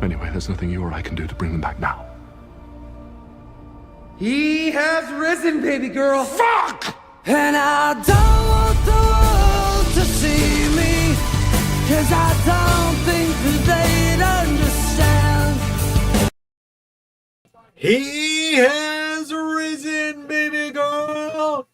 Anyway, there's nothing you or I can do to bring them back now. He has risen, baby girl. Fuck! And I don't want the world to see me, 'cause I don't think that they'd understand. He has risen, baby girl!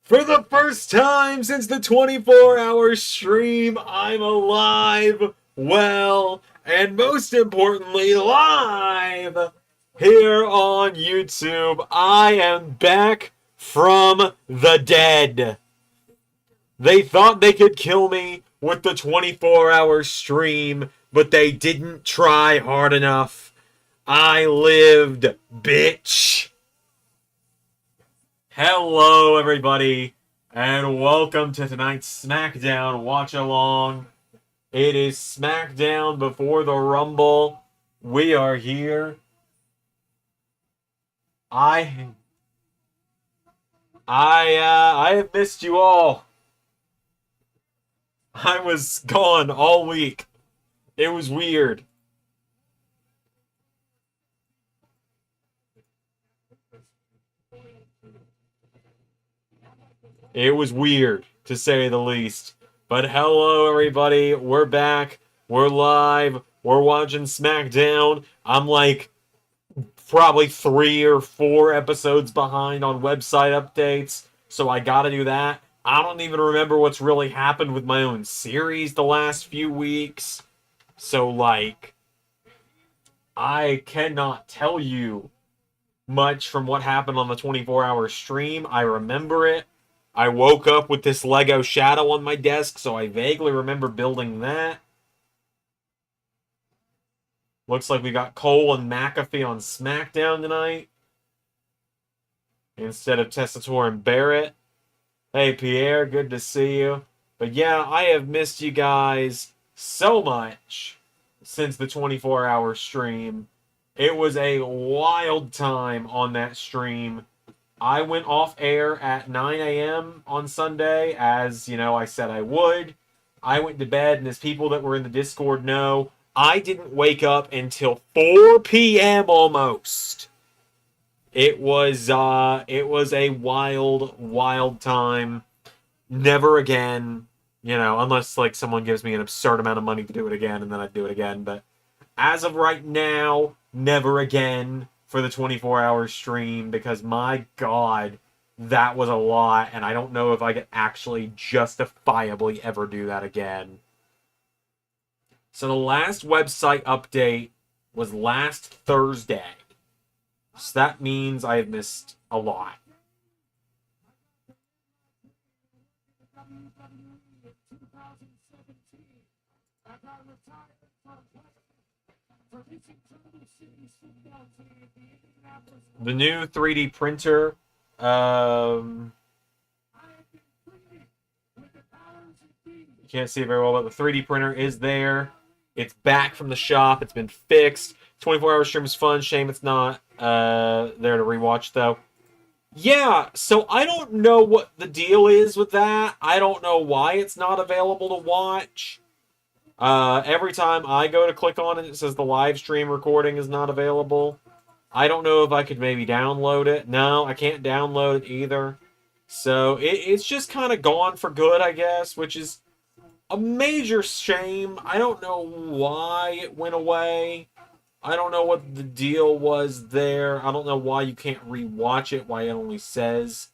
For the first time since the 24-hour stream, I'm alive, well, and most importantly, live here on YouTube. I am back from the dead. They thought they could kill me with the 24-hour stream, but they didn't try hard enough. I lived, bitch. Hello, everybody, and welcome to tonight's SmackDown watch-along. It is SmackDown before the Rumble. We are here. I have missed you all. I was gone all week. It was weird. It was weird, to say the least. But hello, everybody. We're back. We're live. We're watching SmackDown. I'm like probably 3 or 4 episodes behind on website updates, so I gotta do that. I don't even remember what's really happened with my own series the last few weeks. So, like, I cannot tell you much from what happened on the 24-hour stream. I remember it. I woke up with this Lego shadow on my desk, so I vaguely remember building that. Looks like we got Cole and McAfee on SmackDown tonight, instead of Tessitore and Barrett. Hey, Pierre, good to see you. But yeah, I have missed you guys so much since the 24-hour stream. It was a wild time on that stream. I went off air at 9 a.m. on Sunday, as, you know, I said I would. I went to bed, and as people that were in the Discord know, I didn't wake up until 4 p.m. almost. It was a wild, wild time. Never again, you know, unless, like, someone gives me an absurd amount of money to do it again, and then I'd do it again. But as of right now, never again for the 24-hour stream, because my God, that was a lot, and I don't know if I could actually justifiably ever do that again. So the last website update was last Thursday. So that means I have missed a lot. The new 3D printer, you can't see it very well, but the 3D printer is there. It's back from the shop. It's been fixed. 24-hour stream is fun. Shame it's not there to rewatch, though. Yeah, so I don't know what the deal is with that. I don't know why it's not available to watch. Every time I go to click on it, it says the live stream recording is not available. I don't know if I could maybe download it. No, I can't download it either. So it's just kind of gone for good, I guess, which is a major shame. I don't know why it went away. I don't know what the deal was there. I don't know why you can't rewatch it, why it only says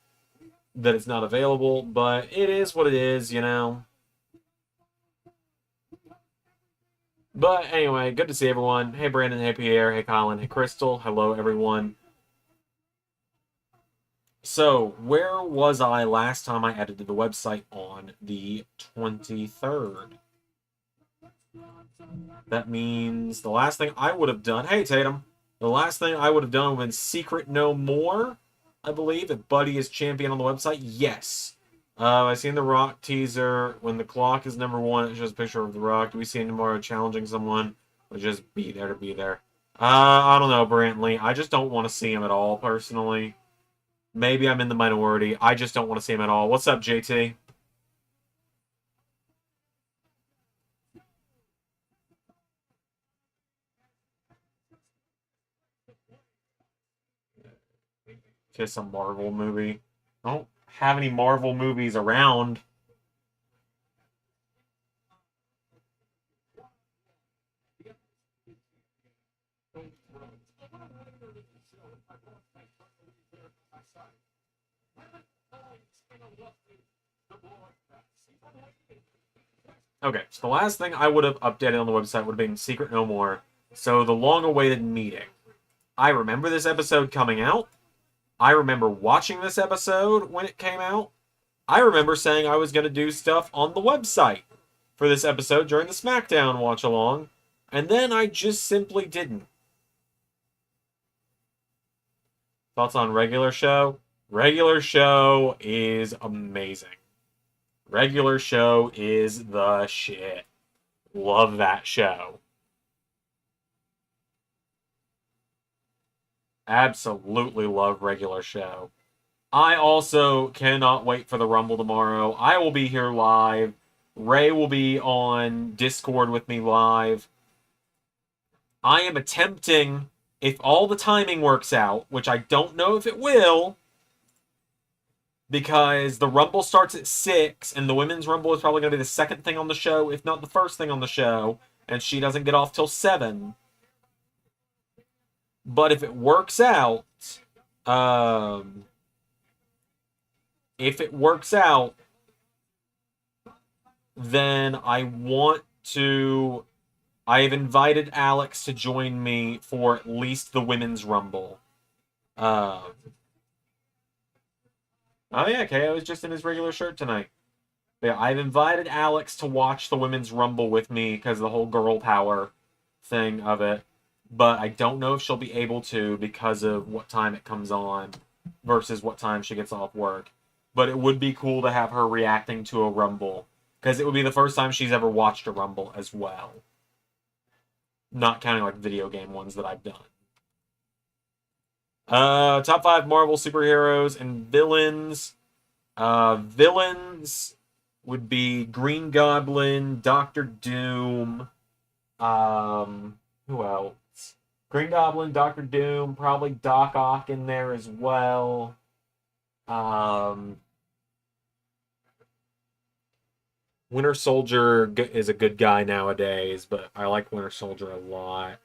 that it's not available, but it is what it is, you know. But anyway, good to see everyone. Hey Brandon, hey Pierre, hey Colin, hey Crystal. Hello everyone. So, where was I last time I edited the website? On the 23rd. That means the last thing I would have done... Hey, Tatum. The last thing I would have done would have been Secret No More, I believe. If Buddy is champion on the website, yes. I seen the Rock teaser. When the clock is number 1, it shows a picture of the Rock. Do we see him tomorrow challenging someone? Or just be there to be there? I don't know, Brantley. I just don't want to see him at all, personally. Maybe I'm in the minority. I just don't want to see him at all. What's up, JT? Kiss a Marvel movie. I don't have any Marvel movies around. Okay, so the last thing I would have updated on the website would have been Secret No More. So the long-awaited meeting. I remember this episode coming out. I remember watching this episode when it came out. I remember saying I was going to do stuff on the website for this episode during the SmackDown watch-along. And then I just simply didn't. Thoughts on regular show? Regular show is amazing. Regular show is the shit. Love that show. Absolutely love regular show. I also cannot wait for the Rumble tomorrow. I will be here live. Ray will be on Discord with me live. I am attempting, if all the timing works out, which I don't know if it will, because the Rumble starts at 6, and the Women's Rumble is probably going to be the second thing on the show, if not the first thing on the show, and she doesn't get off till 7. But if it works out, then I've invited Alex to join me for at least the Women's Rumble. Oh yeah, KO is just in his regular shirt tonight. But yeah, I've invited Alex to watch the Women's Rumble with me because of the whole girl power thing of it. But I don't know if she'll be able to because of what time it comes on versus what time she gets off work. But it would be cool to have her reacting to a Rumble because it would be the first time she's ever watched a Rumble as well. Not counting like video game ones that I've done. Top 5 Marvel superheroes and villains. Villains would be Green Goblin, Doctor Doom. Who else? Green Goblin, Doctor Doom, probably Doc Ock in there as well. Winter Soldier is a good guy nowadays, but I like Winter Soldier a lot.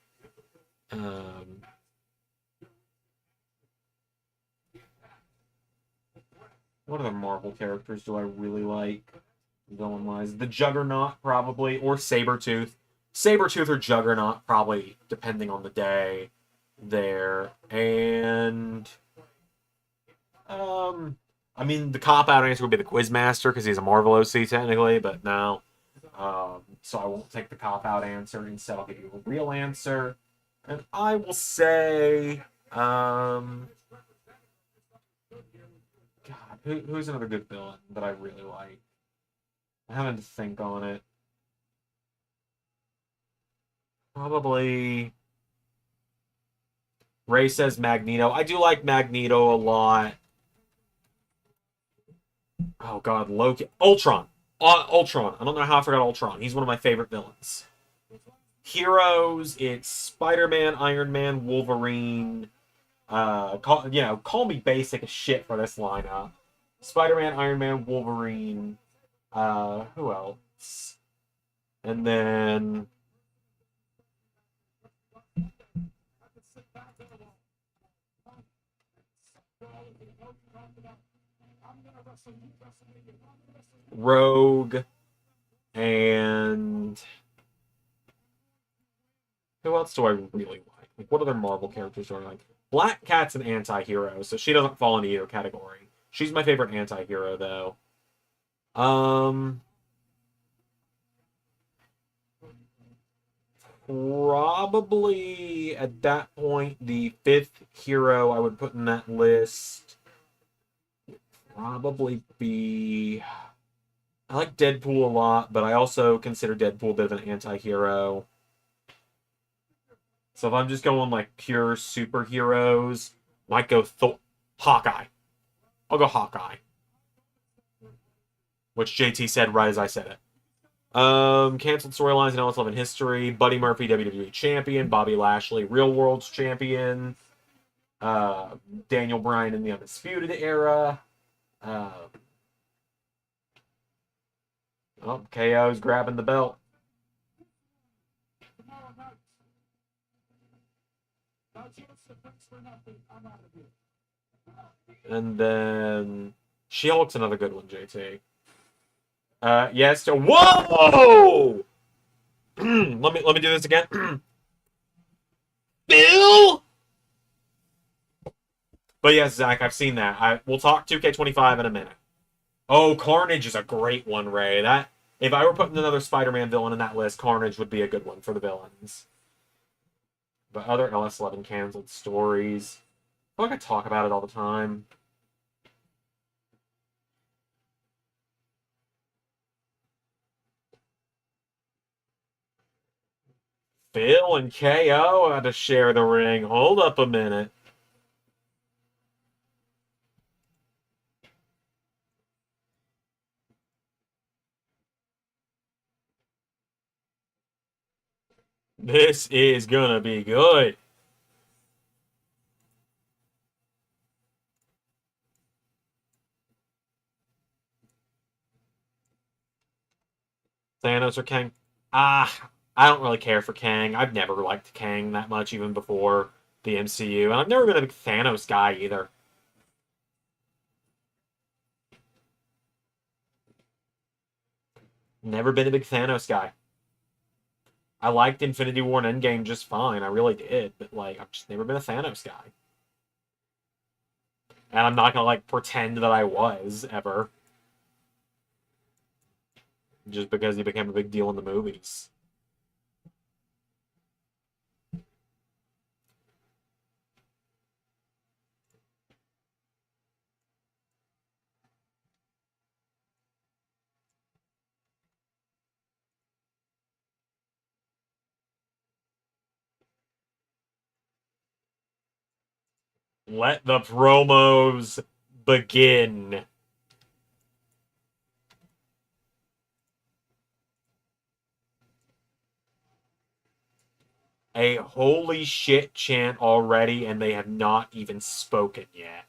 What other Marvel characters do I really like? Villain-wise, the Juggernaut probably, or Sabretooth. Sabretooth or Juggernaut, probably, depending on the day there. And, I mean, the cop-out answer would be the Quizmaster, because he's a Marvel OC, technically, but no. So I won't take the cop-out answer. Instead, I'll give you a real answer. And I will say, God, who's another good villain that I really like? I'm having to think on it. Probably Ray says Magneto. I do like Magneto a lot. Oh god, Loki. Ultron. Ultron. I don't know how I forgot Ultron. He's one of my favorite villains. Heroes, it's Spider-Man, Iron Man, Wolverine. Call me basic as shit for this lineup. Spider-Man, Iron Man, Wolverine. Who else? And then Rogue, and who else do I really like? Like, what other Marvel characters do I like? Black Cat's an anti-hero, so she doesn't fall into either category. She's my favorite anti-hero, though. Probably at that point, the 5th hero I would put in that list would probably be... I like Deadpool a lot, but I also consider Deadpool a bit of an anti-hero. So if I'm just going like pure superheroes, might go Hawkeye. I'll go Hawkeye. Which JT said right as I said it. Canceled storylines and Alex Love in history. Buddy Murphy, WWE Champion. Bobby Lashley, Real World's Champion. Daniel Bryan in the Undisputed Era. KO's grabbing the belt. And then She-Hulk's another good one, JT. Yes. Whoa! let me do this again. Bill. But yes, Zach, I've seen that. We'll talk 2K25 in a minute. Oh, Carnage is a great one, Ray. That if I were putting another Spider-Man villain in that list, Carnage would be a good one for the villains. But other LS11 canceled stories. I feel like I talk about it all the time. Phil and KO had to share the ring. Hold up a minute. This is gonna be good. Thanos or Kang? I don't really care for Kang. I've never liked Kang that much, even before the MCU. And I've never been a big Thanos guy, either. Never been a big Thanos guy. I liked Infinity War and Endgame just fine. I really did. But, like, I've just never been a Thanos guy. And I'm not gonna, like, pretend that I was, ever. Just because he became a big deal in the movies. Let the promos begin. A holy shit chant already, and they have not even spoken yet.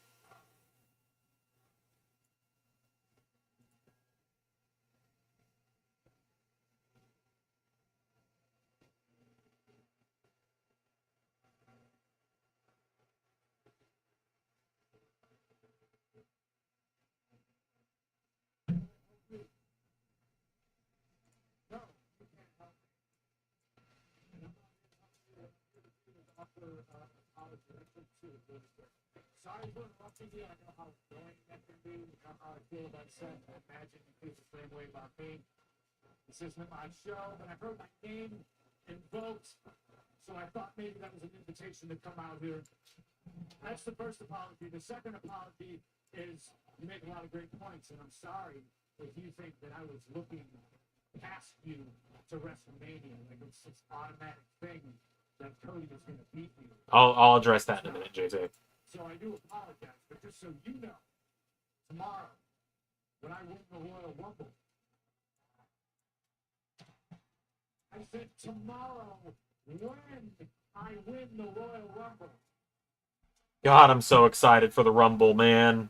Sorry for interrupting you. I know how annoying that can be. You know how I feel about set. I imagine you feel the same way about me. This isn't my show, but I heard my name invoked, so I thought maybe that was an invitation to come out here. That's the first apology. The second apology is you make a lot of great points, and I'm sorry if you think that I was looking past you to WrestleMania. Like it's this automatic thing that Cody was going to beat you. I'll address that in a minute, JJ. So I do apologize, but just so you know, tomorrow, when I win the Royal Rumble, I said tomorrow, when I win the Royal Rumble. God, I'm so excited for the Rumble, man.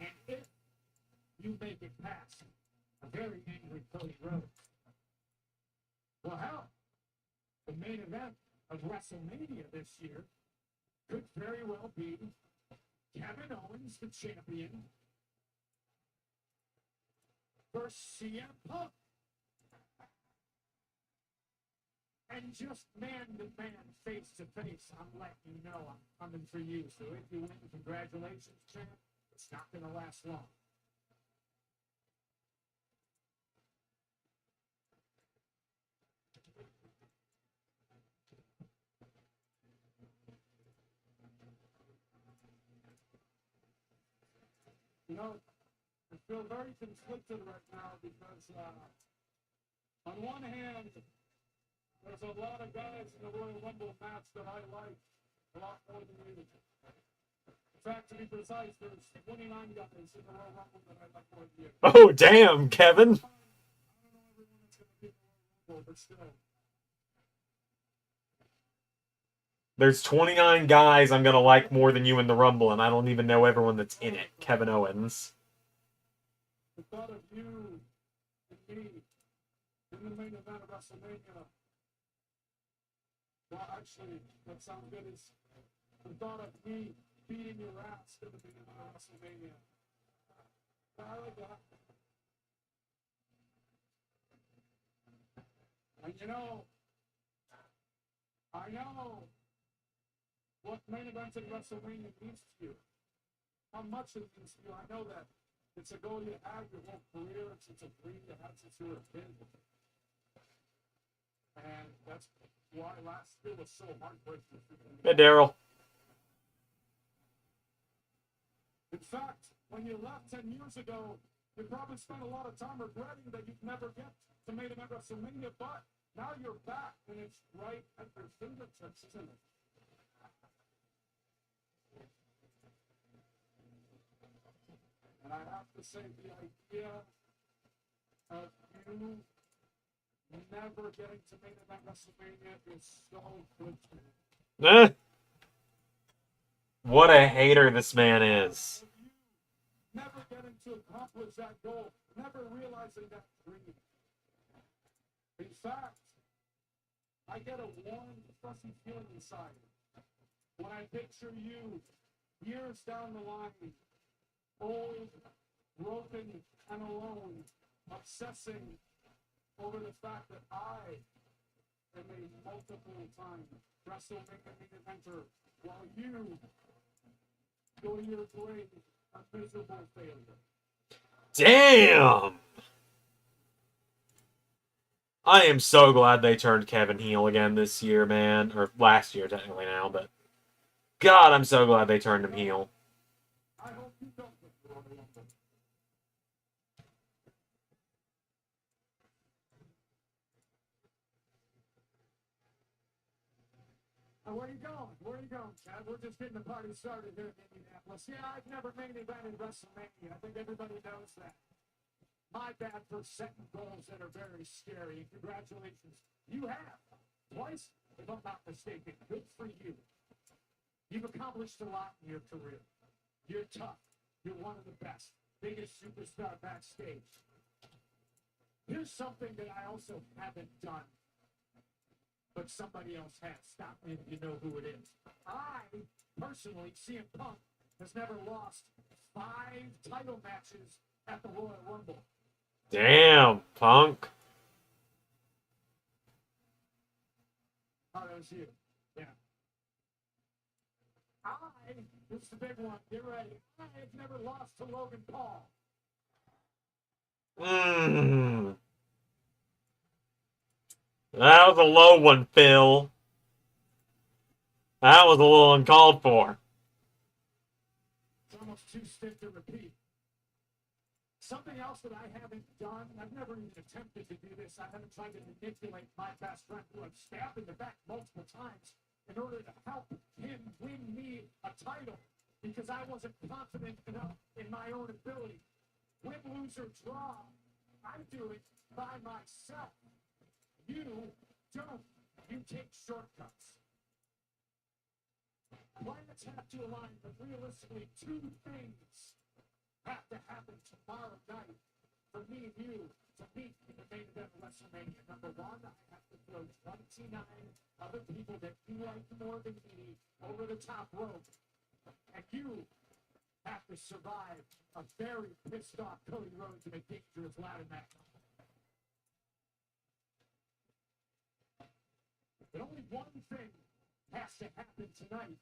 And if you make it past a very angry Cody Rhodes, well, hell, the main event of WrestleMania this year could very well be Kevin Owens, the champion, versus CM Punk. And just man to man, face to face, I'm letting you know I'm coming for you. So if you win, congratulations, champ. It's not going to last long. You know, I feel very conflicted right now because on one hand, there's a lot of guys in the Royal Rumble match that I like a lot more than you. In fact, to be precise, there's 29 guys in the Royal Rumble that I like more than you. Oh, damn, Kevin. I don't know everyone that's going to be in the Royal Rumble, but still. There's 29 guys I'm gonna like more than you in the Rumble, and I don't even know everyone that's in it. Kevin Owens. The thought of you and me in the main event of WrestleMania. Well, actually, what sounds good is the thought of me beating your ass in the main event of WrestleMania. I like that. And you know, I know what main events in WrestleMania means to you. How much it means to you. I know that. It's a goal you have your whole career. It's a dream you had since you were a kid. And that's why last year was so heartbreaking. Hey, Daryl. In fact, when you left 10 years ago, you probably spent a lot of time regretting that you'd never get to main event WrestleMania, but now you're back, and it's right at your fingertips, isn't it? And I have to say, the idea of you never getting to main event WrestleMania is so good to me. Eh. What a hater this man is. Never getting to accomplish that goal, never realizing that dream. In fact, I get a warm, fuzzy feeling inside when I picture you years down the line, old, broken, and alone, obsessing over the fact that I am a multiple-time WrestleMania main eventer, while you go to your grave a miserable failure. Damn! I am so glad they turned Kevin heel again this year, man. Or last year, technically now, but... God, I'm so glad they turned him heel. I hope you don't get the Royal Rumble. Now, where are you going? Where are you going, Chad? We're just getting the party started here in Indianapolis. Yeah, I've never main evented WrestleMania. I think everybody knows that. My bad for setting goals that are very scary. Congratulations. You have. Twice, if I'm not mistaken. Good for you. You've accomplished a lot in your career. You're tough. You're one of the best. Biggest superstar backstage. Here's something that I also haven't done, but somebody else has. Stop me if you know who it is. I, personally, CM Punk, has never lost 5 title matches at the Royal Rumble. Damn, Punk. Oh, that was you. Yeah. This is the big one. Get ready. I have never lost to Logan Paul. That was a low one, Phil. That was a little uncalled for. It's almost too stiff to repeat. Something else that I haven't done, I've never even attempted to do this. I haven't tried to manipulate my best friend who I've stabbed in the back multiple times in order to help him win me a title because I wasn't confident enough in my own ability. Win, lose, or draw, I do it by myself. You don't. You take shortcuts. Planets have to align, but realistically, 2 things have to happen tomorrow night for me and you to meet in the main event of WrestleMania. Number 1, I have to throw 29 other people that you like more than me over the top rope. And you have to survive a very pissed off Cody Rhodes in a dangerous ladder match. But only one thing has to happen tonight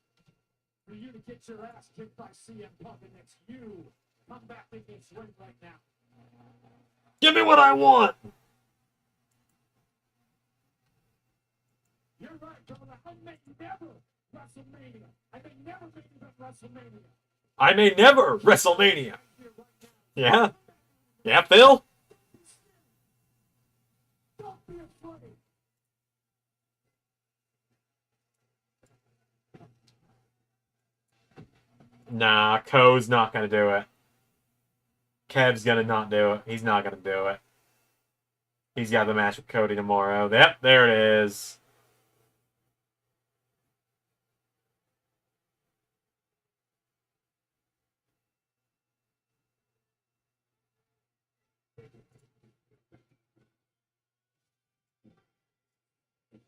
for you to get your ass kicked by CM Punk, and it's you. Come back in this ring right now. Give me what I want! You're right, brother. I may never WrestleMania. I may never make it at WrestleMania. I may never WrestleMania. Yeah? Yeah, Phil? Don't be afraid. Nah, Co's not gonna do it. Kev's gonna not do it. He's not gonna do it. He's got the match with Cody tomorrow. Yep, there it is.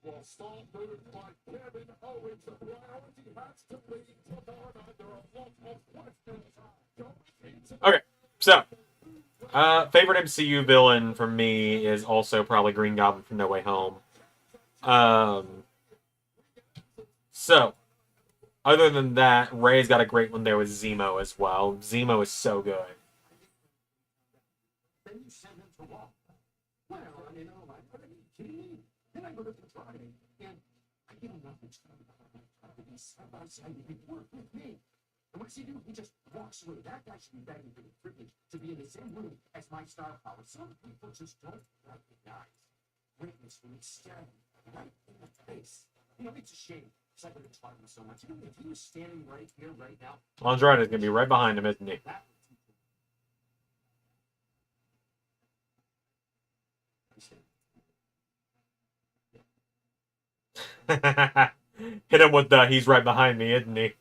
Well, Stall moved by Kevin Owens. The priority has to be to Lord under a lot of questions. Going into Okay, so favorite MCU villain for me is also probably Green Goblin from No Way Home. So other than that, Ray's got a great one there with Zemo as well. Zemo is so good. then you send him to walk. Well, I mean, oh my, are you kidding me? Then I go to the Friday, and I get enough to be side by side and work with me. And what does he do? He just walks away. That guy should be begging for the privilege to be in the same room as my star power. Some people just don't recognize greatness when it's staring right in the face. You know, it's a shame. Because I would have taught him so much. You know, if he was standing right here, right now, Andrade's going to be right behind him, isn't he? that Hit him with the he's right behind me, isn't he?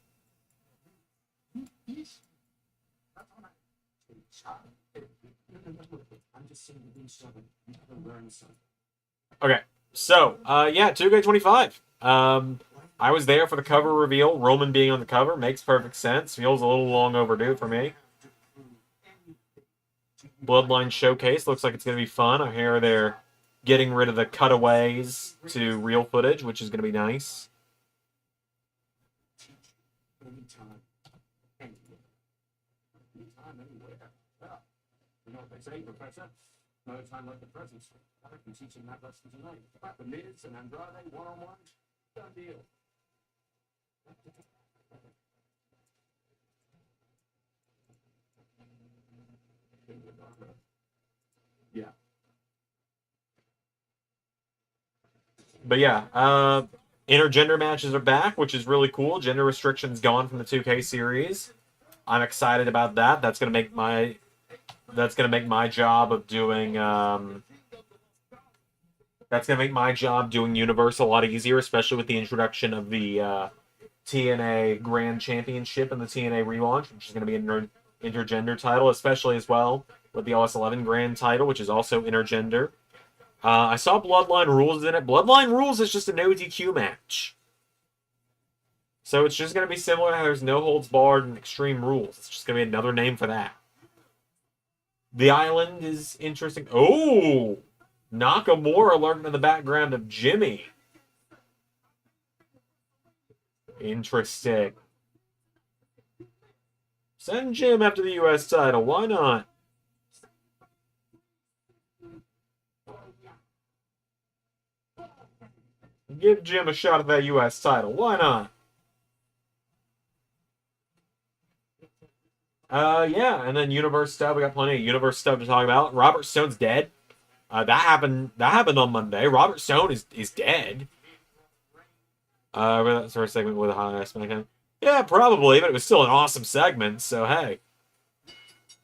he's that's all I'm just saying to be stubborn. You have to learn something. Okay, so, yeah, 2K25. I was there for the cover reveal. Roman being on the cover makes perfect sense. Feels a little long overdue for me. Bloodline Showcase looks like it's going to be fun. I hear they're getting rid of the cutaways to real footage, which is going to be nice. Anytime, anywhere. Anytime, anywhere. Well, you know what they say, Professor? No time like the present. I've been teaching that lesson tonight. About the Miz and Andrade one-on-one. Done deal. Yeah. But yeah, intergender matches are back, which is really cool. Gender restrictions gone from the 2K series. I'm excited about that. That's gonna make my job of doing Universal a lot easier, especially with the introduction of the TNA Grand Championship and the TNA relaunch, which is going to be an intergender title, especially as well with the OS11 Grand title, which is also intergender. I saw Bloodline Rules in it. Bloodline Rules is just a no DQ match. So it's just going to be similar to how there's no holds barred and Extreme Rules. It's just going to be another name for that. The Island is interesting. Oh! Nakamura lurking in the background of Jimmy. Interesting. Send Jim after the U.S. title. Why not? Give Jim a shot at that U.S. title. Why not? Yeah, and then Universe stuff. We got plenty of Universe stuff to talk about. Robert Stone's dead. That happened on Monday. Robert Stone is dead. That's our segment with a high SmackDown. Yeah, probably, but it was still an awesome segment, so hey.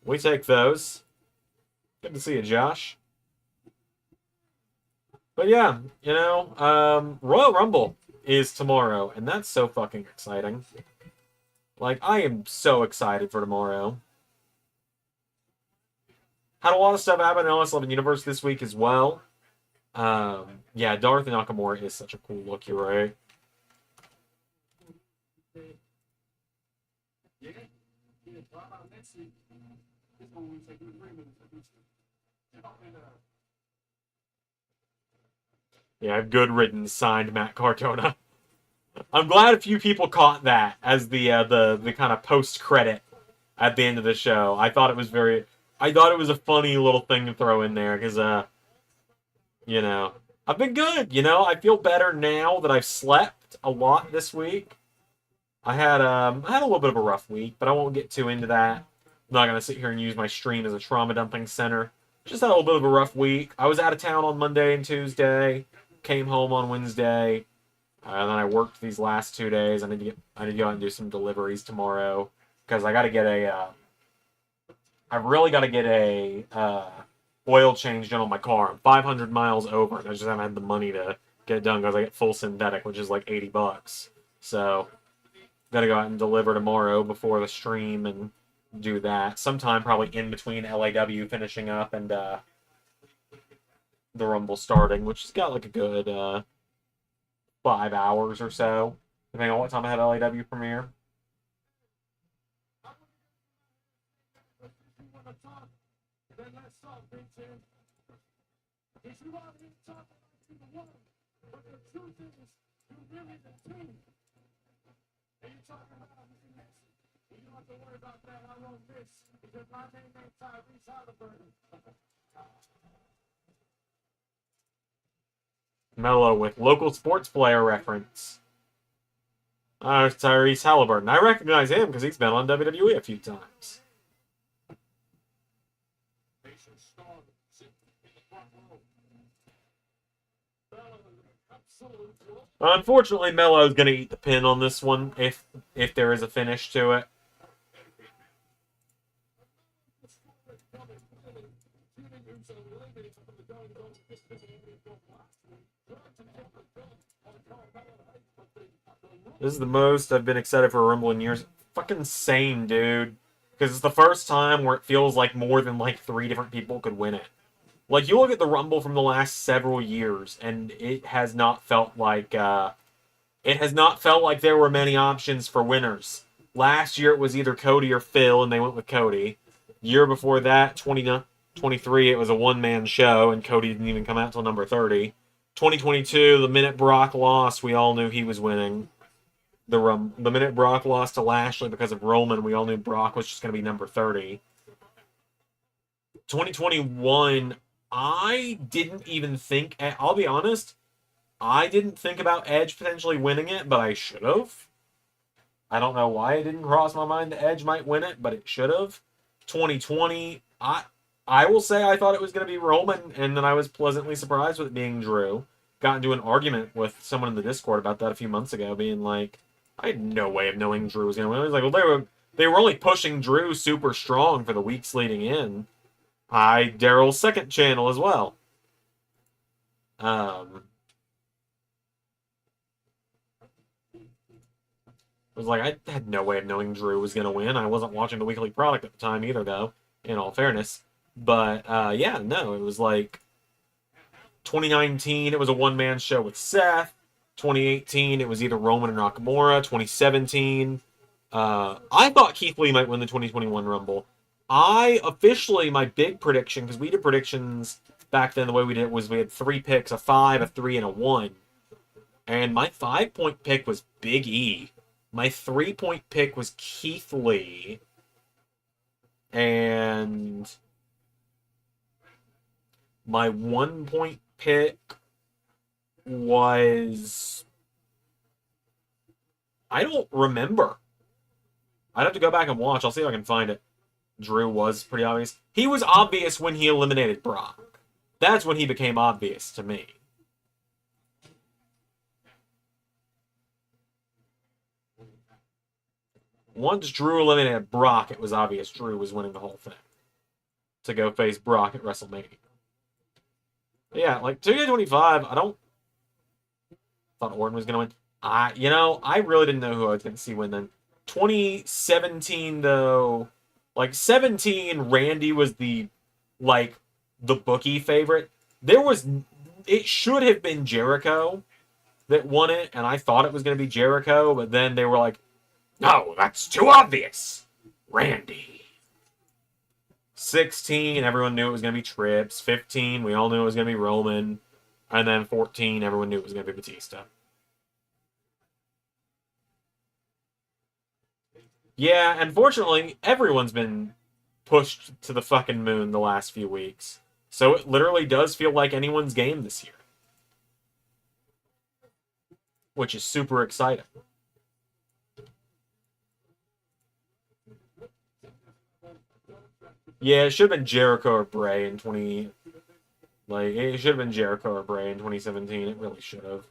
We take those. Good to see you, Josh. But yeah, you know, Royal Rumble is tomorrow, and that's so fucking exciting. Like, I am so excited for tomorrow. Had a lot of stuff happen in LS11 Universe this week as well. Yeah, Darth Nakamura is such a cool look, you're right. Yeah, I've good riddance, signed Matt Cardona. I'm glad a few people caught that as the kind of post credit at the end of the show. I thought it was a funny little thing to throw in there because you know, I've been good. You know, I feel better now that I've slept a lot this week. I had a little bit of a rough week, but I won't get too into that. I'm not gonna sit here and use my stream as a trauma dumping center. Just had a little bit of a rough week. I was out of town on Monday and Tuesday. Came home on Wednesday. And then I worked these last 2 days. I need to go out and do some deliveries tomorrow because I got to get I've really got to get a oil change done on my car. I'm 500 miles over, and I just haven't had the money to get it done because I get full synthetic, which is like $80. So, got to go out and deliver tomorrow before the stream and do that. Sometime probably in between LAW finishing up and the Rumble starting, which has got like a good 5 hours or so, depending on what time I had LAW premiere. Mello with local sports player reference. Tyrese Halliburton. I recognize him because he's been on WWE a few times. Unfortunately, Mello's going to eat the pin on this one if there is a finish to it. This is the most I've been excited for a Rumble in years. Fucking same, dude. Because it's the first time where it feels like more than like 3 different people could win it. Like, you look at the Rumble from the last several years, and it has not felt like there were many options for winners. Last year it was either Cody or Phil, and they went with Cody. Year before that, 2023, it was a one-man show, and Cody didn't even come out till number 30. 2022, the minute Brock lost, we all knew he was winning. The minute Brock lost to Lashley because of Roman, we all knew Brock was just going to be number 30. 2021, I didn't even think... I'll be honest, I didn't think about Edge potentially winning it, but I should have. I don't know why it didn't cross my mind that Edge might win it, but it should have. 2020, I will say I thought it was going to be Roman, and then I was pleasantly surprised with it being Drew. Got into an argument with someone in the Discord about that a few months ago, being like, I had no way of knowing Drew was going to win. I was like, well, they were only pushing Drew super strong for the weeks leading in. Hi, Daryl's second channel as well. I was like, I had no way of knowing Drew was going to win. I wasn't watching the weekly product at the time either, though, in all fairness. But, yeah, no, it was like 2019, it was a one-man show with Seth. 2018, it was either Roman or Nakamura. 2017, I thought Keith Lee might win the 2021 Rumble. My big prediction, because we did predictions back then, the way we did it was we had 3 picks, a 5, a 3, and a 1. And my 5-point pick was Big E. My 3-point pick was Keith Lee. And my 1-point pick was... I don't remember. I'd have to go back and watch. I'll see if I can find it. Drew was pretty obvious. He was obvious when he eliminated Brock. That's when he became obvious to me. Once Drew eliminated Brock, it was obvious Drew was winning the whole thing. To go face Brock at WrestleMania. But yeah, like 2K25, I thought Orton was going to win. I really didn't know who I was going to see win then. 2017, though, like 17, Randy was the bookie favorite. It should have been Jericho that won it, and I thought it was going to be Jericho, but then they were like, no, that's too obvious. Randy. 16, everyone knew it was going to be Trips. 15, we all knew it was going to be Roman. And then 14, everyone knew it was going to be Batista. Yeah, unfortunately, everyone's been pushed to the fucking moon the last few weeks. So it literally does feel like anyone's game this year. Which is super exciting. Yeah, it should have been Jericho or Bray in it should have been Jericho or Bray in 2017. It really should have.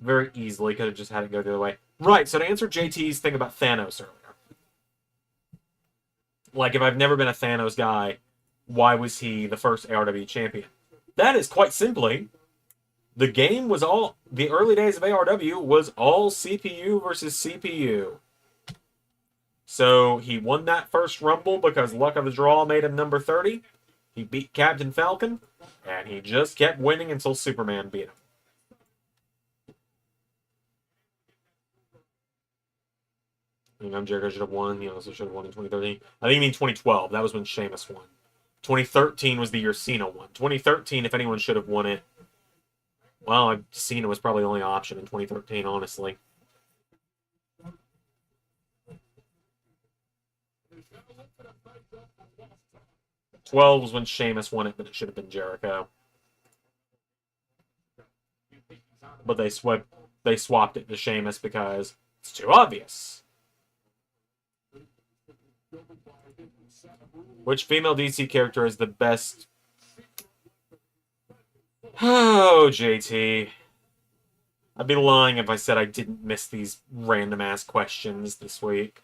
Very easily could have just had it go the other way. Right, so to answer JT's thing about Thanos earlier. Like, if I've never been a Thanos guy, why was he the first ARW champion? That is quite simply, the early days of ARW was all CPU versus CPU. So he won that first Rumble because luck of the draw made him number 30. He beat Captain Falcon, and he just kept winning until Superman beat him. Jericho should have won. He also should have won in 2013. I think you mean 2012. That was when Sheamus won. 2013 was the year Cena won. 2013, if anyone should have won it, well, Cena was probably the only option in 2013, honestly. 12 was when Sheamus won it, but it should have been Jericho. But they swapped it to Sheamus because it's too obvious. Which female DC character is the best? Oh, JT. I'd be lying if I said I didn't miss these random-ass questions this week.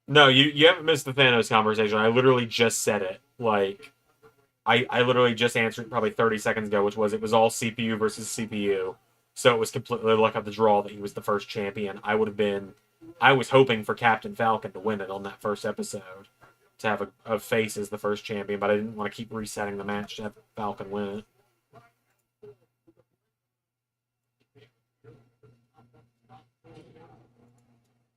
No, you haven't missed the Thanos conversation. I literally just said it. Like, I literally just answered probably 30 seconds ago, which was it was all CPU versus CPU. So it was completely luck of the draw that he was the first champion. I was hoping for Captain Falcon to win it on that first episode. To have a face as the first champion, but I didn't want to keep resetting the match to have Falcon win it.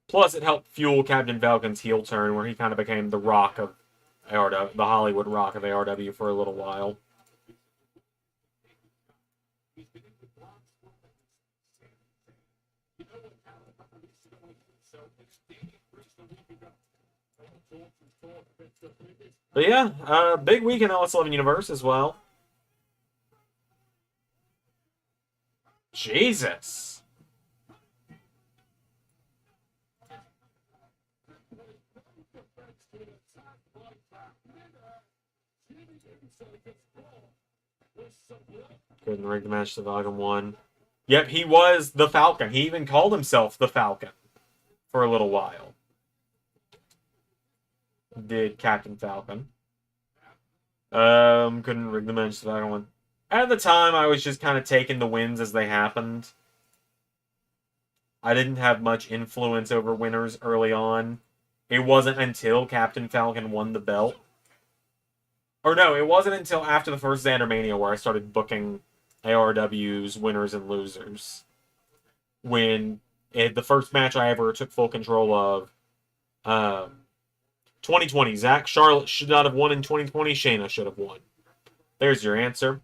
Plus, it helped fuel Captain Falcon's heel turn, where he kind of became the Rock of ARW, the Hollywood Rock of ARW for a little while. But yeah, big week in LS11 Universe as well. Jesus. Couldn't rig the match to Falcon won. Yep, he was the Falcon. He even called himself the Falcon for a little while. Did Captain Falcon. Couldn't rig the match to Falcon won. At the time, I was just kind of taking the wins as they happened. I didn't have much influence over winners early on. It wasn't until Captain Falcon won the belt. Or no, it wasn't until after the first Xandermania where I started booking ARW's winners and losers. When the first match I ever took full control of, 2020, Zach, Charlotte should not have won in 2020, Shayna should have won. There's your answer.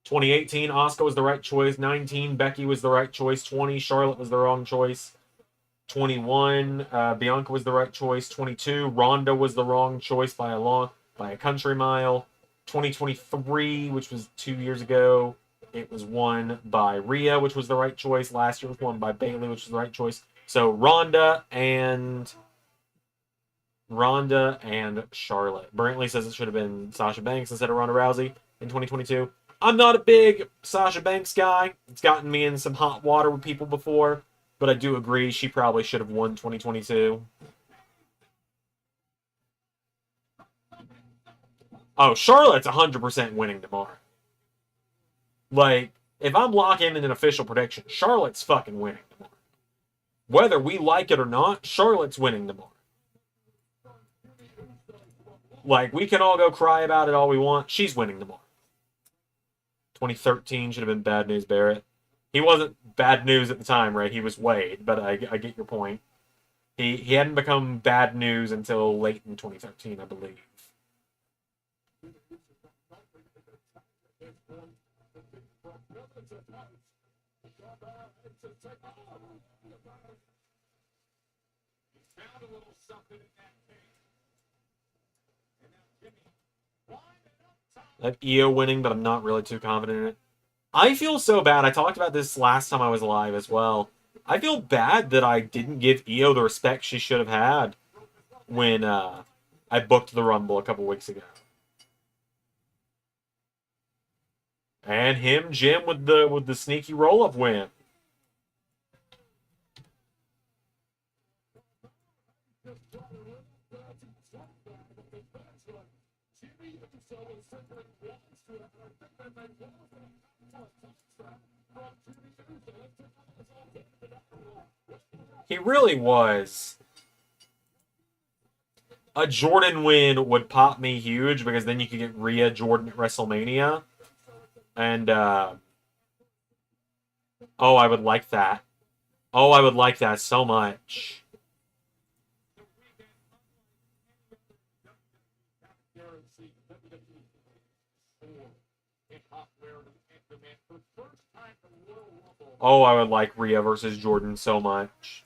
2018, Asuka was the right choice. 19, Becky was the right choice. 20, Charlotte was the wrong choice. 21, Bianca was the right choice. 22, Ronda was the wrong choice by a country mile. 2023, which was 2 years ago, it was won by Rhea, which was the right choice. Last year it was won by Bayley, which was the right choice. So Ronda and Charlotte. Brantley says it should have been Sasha Banks instead of Ronda Rousey in 2022. I'm not a big Sasha Banks guy. It's gotten me in some hot water with people before, but I do agree she probably should have won 2022. Oh, Charlotte's 100% winning tomorrow. Like, if I'm locking in an official prediction, Charlotte's fucking winning tomorrow. Whether we like it or not, Charlotte's winning tomorrow. Like, we can all go cry about it all we want. She's winning tomorrow. 2013 should have been Bad News Barrett. He wasn't bad news at the time, right? He was Wade, but I get your point. He hadn't become bad news until late in 2013, I believe. I have EO winning, but I'm not really too confident in it. I feel so bad. I talked about this last time I was live as well. I feel bad that I didn't give EO the respect she should have had when I booked the Rumble a couple weeks ago. And him, Jim, with the sneaky roll-up win. He really was. A Jordan win would pop me huge because then you could get Rhea Jordan at WrestleMania. And Oh, I would like that. Oh, I would like that so much. Oh, I would like Rhea versus Jordan so much.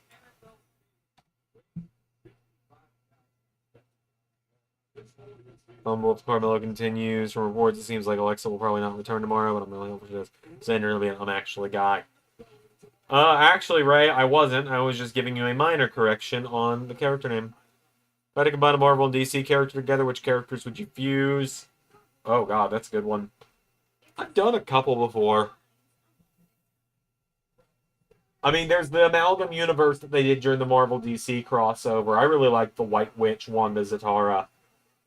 Multiple Carmelo continues. From reports, it seems like Alexa will probably not return tomorrow, but I'm really hoping she does. Xander will be I'm actually a guy. Actually, Ray, I wasn't. I was just giving you a minor correction on the character name. If I had to combine a Marvel and DC character together, which characters would you fuse? Oh, God, that's a good one. I've done a couple before. I mean, there's the Amalgam universe that they did during the Marvel DC crossover. I really liked the White Witch Wanda Zatara.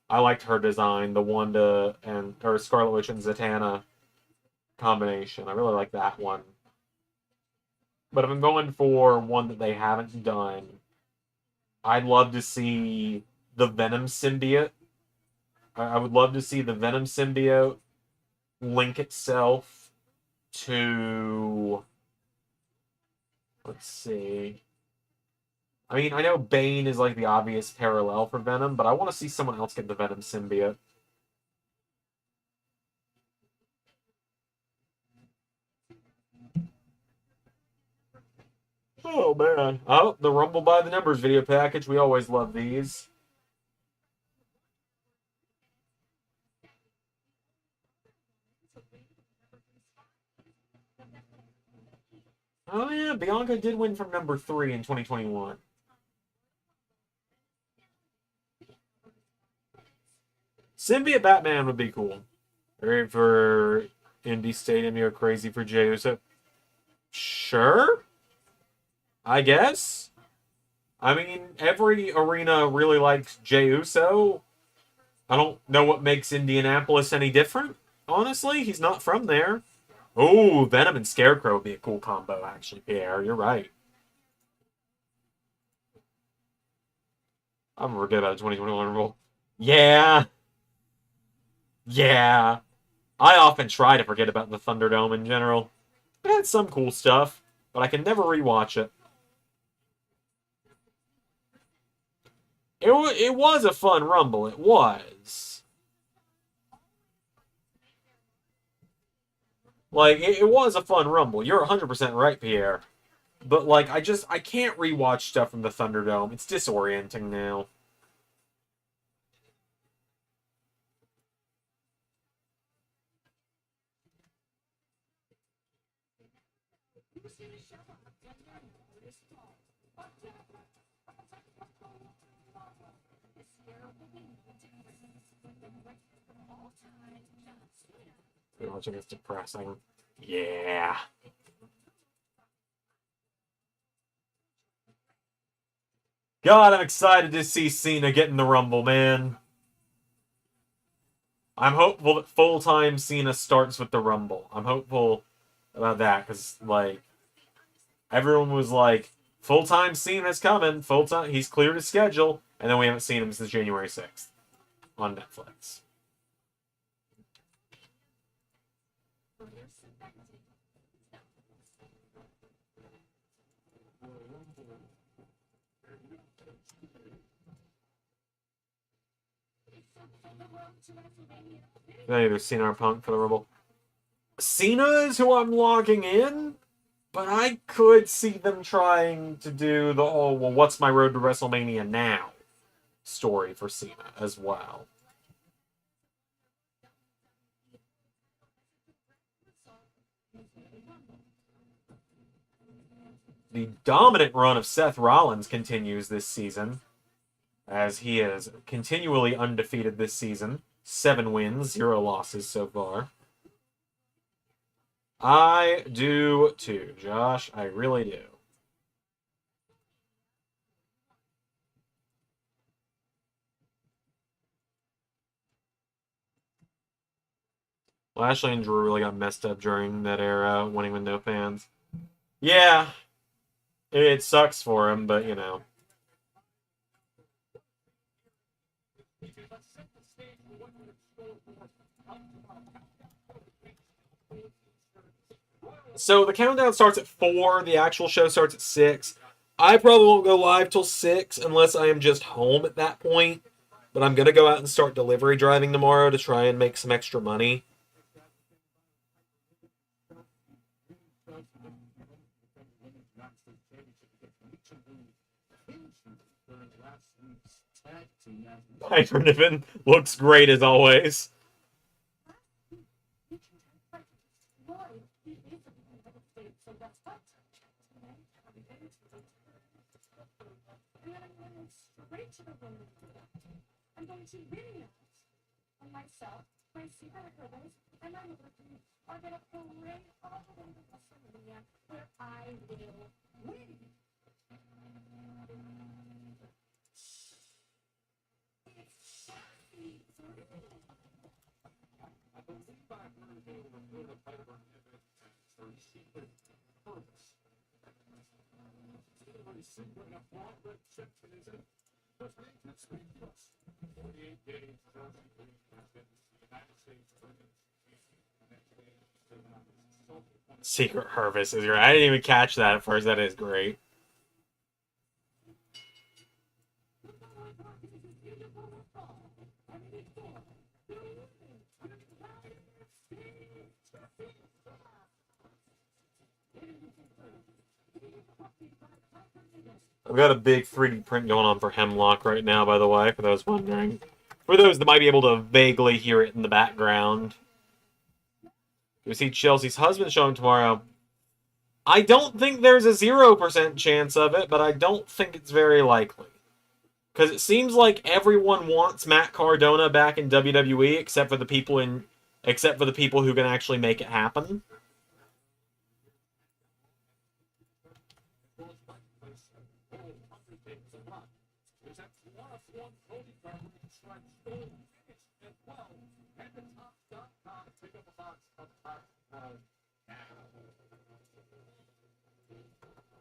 I liked her design, the Wanda and or Scarlet Witch and Zatanna combination. I really like that one. But if I'm going for one that they haven't done, I'd love to see the Venom symbiote. I would love to see the Venom symbiote link itself to... Let's see. I mean, I know Bane is like the obvious parallel for Venom, but I want to see someone else get the Venom symbiote. Oh, man. Oh, the Rumble by the Numbers video package. We always love these. Oh, yeah. Bianca did win from number 3 in 2021. Symbiote Batman would be cool. Ready for Indy Stadium, you're crazy for Jey Uso. Sure. I guess. I mean, every arena really likes Jey Uso. I don't know what makes Indianapolis any different. Honestly, he's not from there. Oh, Venom and Scarecrow would be a cool combo, actually, Pierre. You're right. I'm gonna forget about the 2021 rule. Yeah. Yeah. I often try to forget about the Thunderdome in general. It had some cool stuff, but I can never rewatch it. It was a fun Rumble. It was. Like, it was a fun Rumble. You're 100% right, Pierre. But, like, I can't rewatch stuff from the Thunderdome. It's disorienting now. Watching is depressing. Yeah. God, I'm excited to see Cena get in the Rumble, man. I'm hopeful that full-time Cena starts with the Rumble. I'm hopeful about that, because, like, everyone was like, full-time Cena's coming, full-time, he's cleared his schedule, and then we haven't seen him since January 6th on Netflix. Either Cena or Punk for the Rumble. Cena is who I'm logging in, but I could see them trying to do the, oh, well, what's my road to WrestleMania now story for Cena as well. The dominant run of Seth Rollins continues this season, as he is continually undefeated this season. 7 wins, 0 losses so far. I do too, Josh. I really do. Lashley and Drew really got messed up during that era, winning with no fans. Yeah, it sucks for him, but you know. So the countdown starts at 4. The actual show starts at 6. I probably won't go live till 6 unless I am just home at that point. But I'm going to go out and start delivery driving tomorrow to try and make some extra money. Piper Niven looks great as always. I'm going to videos on myself, my secret brothers, and my workers are going to parade all over social media where I will win. Secret Harvest is great. I didn't even catch that at first. That is great. I've got a big 3D print going on for Hemlock right now, by the way, for those wondering. For those that might be able to vaguely hear it in the background. We see Chelsea's husband showing tomorrow. I don't think there's a 0% chance of it, but I don't think it's very likely. Because it seems like everyone wants Matt Cardona back in WWE, except for the people who can actually make it happen.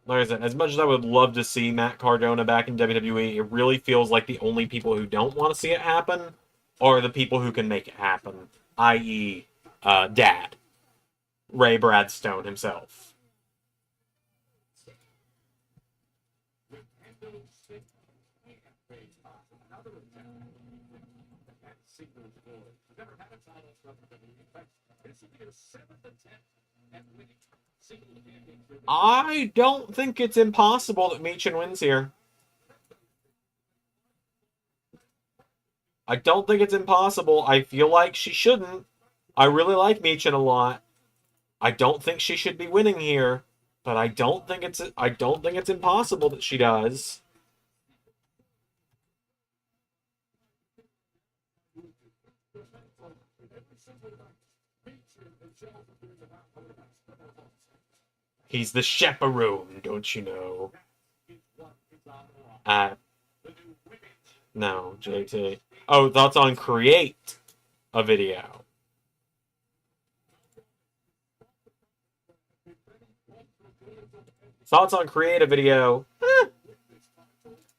Like I said, as much as I would love to see Matt Cardona back in WWE, it really feels like the only people who don't want to see it happen are the people who can make it happen, i.e., Dad, Ray Bradstone himself. I don't think it's impossible that Michin wins here. I don't think it's impossible. I feel like she shouldn't. I really like Michin a lot. I don't think she should be winning here, but I don't think it's impossible that she does. He's the chaperone, don't you know? No, JT. Oh, thoughts on create a video. Thoughts on create a video?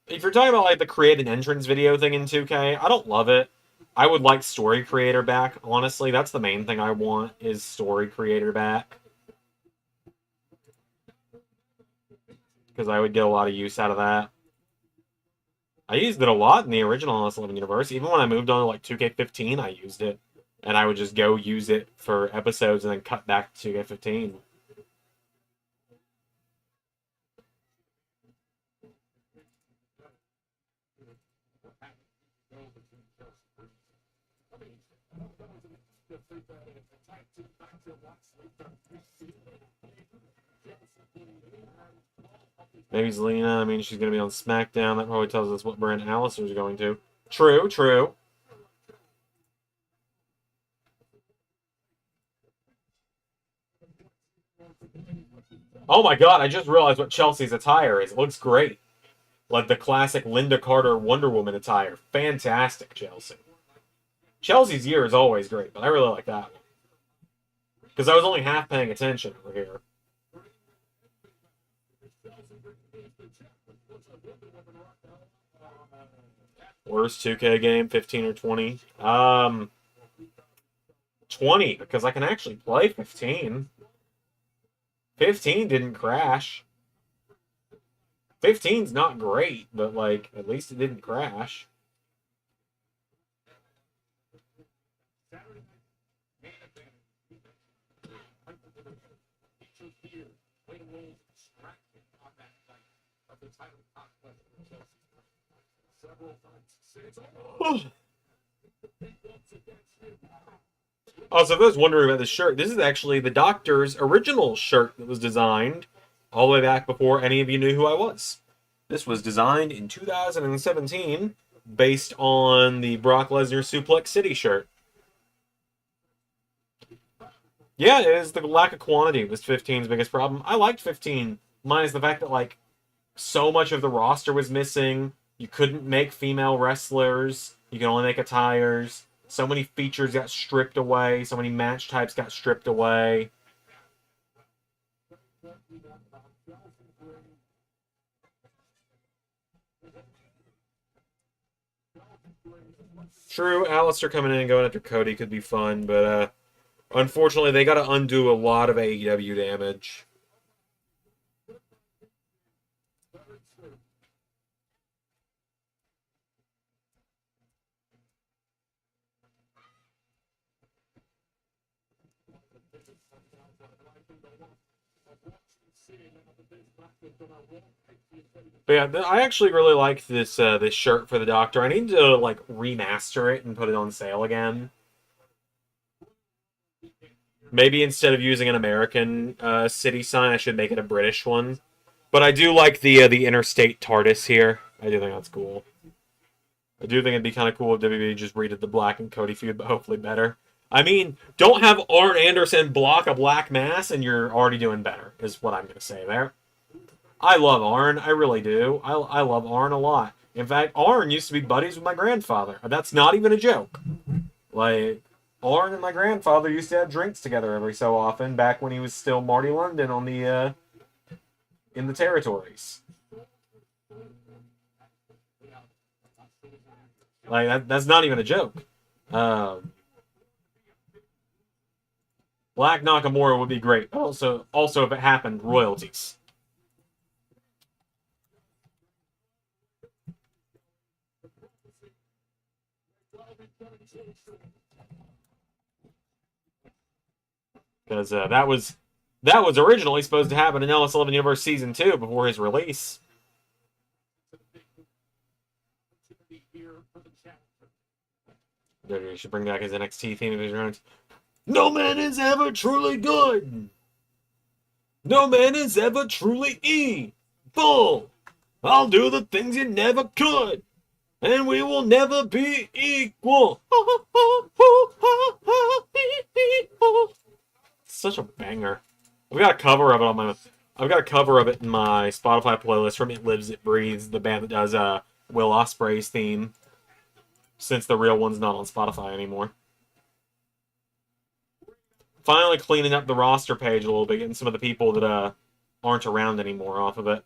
If you're talking about like the create an entrance video thing in 2K, I don't love it. I would like story creator back, honestly. That's the main thing I want, is story creator back. Because I would get a lot of use out of that. I used it a lot in the original NS11 universe. Even when I moved on to like 2K15, I used it. And I would just go use it for episodes and then cut back to 2K15. Maybe Zelina. I mean, she's going to be on SmackDown. That probably tells us what brand Alistair's going to. True, true. Oh my god, I just realized what Chelsea's attire is. It looks great. Like the classic Linda Carter Wonder Woman attire. Fantastic, Chelsea. Chelsea's year is always great, but I really like that one. Because I was only half paying attention over here. Worst 2K game, 15 or 20? 20, because I can actually play 15. 15 didn't crash. 15's not great, but, like, at least it didn't crash. Also, if I was wondering about this shirt, this is actually the Doctor's original shirt that was designed all the way back before any of you knew who I was. This was designed in 2017 based on the Brock Lesnar Suplex City shirt. Yeah, it is the lack of quantity was 15's biggest problem. I liked 15, minus the fact that, like, so much of the roster was missing. You couldn't make female wrestlers. You can only make attires. So many features got stripped away. So many match types got stripped away. True, Alistair coming in and going after Cody could be fun, but unfortunately they got to undo a lot of AEW damage. But yeah, I actually really like this this shirt for the Doctor. I need to, like, remaster it and put it on sale again. Maybe instead of using an American city sign, I should make it a British one. But I do like the interstate TARDIS here. I do think that's cool. I do think it'd be kind of cool if WWE just redid the Black and Cody feud, but hopefully better. I mean, don't have Arn Anderson block a black mass and you're already doing better, is what I'm going to say there. I love Arn. I really do. I love Arn a lot. In fact, Arn used to be buddies with my grandfather. That's not even a joke. Like, Arn and my grandfather used to have drinks together every so often back when he was still Marty London on the in the territories. Like, that's not even a joke. Black Nakamura would be great. Also if it happened, royalties. Because that was originally supposed to happen in LS11 Universe Season 2 before his release. WWE should bring back his NXT theme if he's around. No man is ever truly good. No man is ever truly evil. I'll do the things you never could. And we will never be equal. Such a banger. I've got a cover of it in my Spotify playlist from It Lives, It Breathes, the band that does Will Ospreay's theme. Since the real one's not on Spotify anymore. Finally cleaning up the roster page a little bit, getting some of the people that aren't around anymore off of it.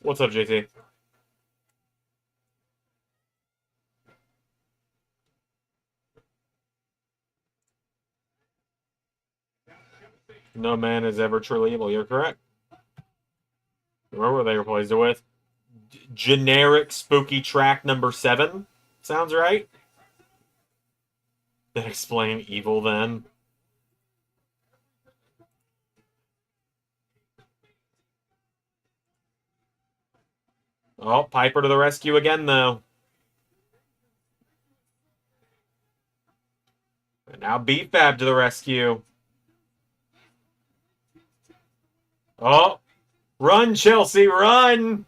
What's up, JT? No man is ever truly evil. You're correct. Remember what they replaced it with? Generic spooky track number 7. Sounds right? That explain evil then. Oh, Piper to the rescue again, though. And now B-Fab to the rescue. Oh, run, Chelsea, run!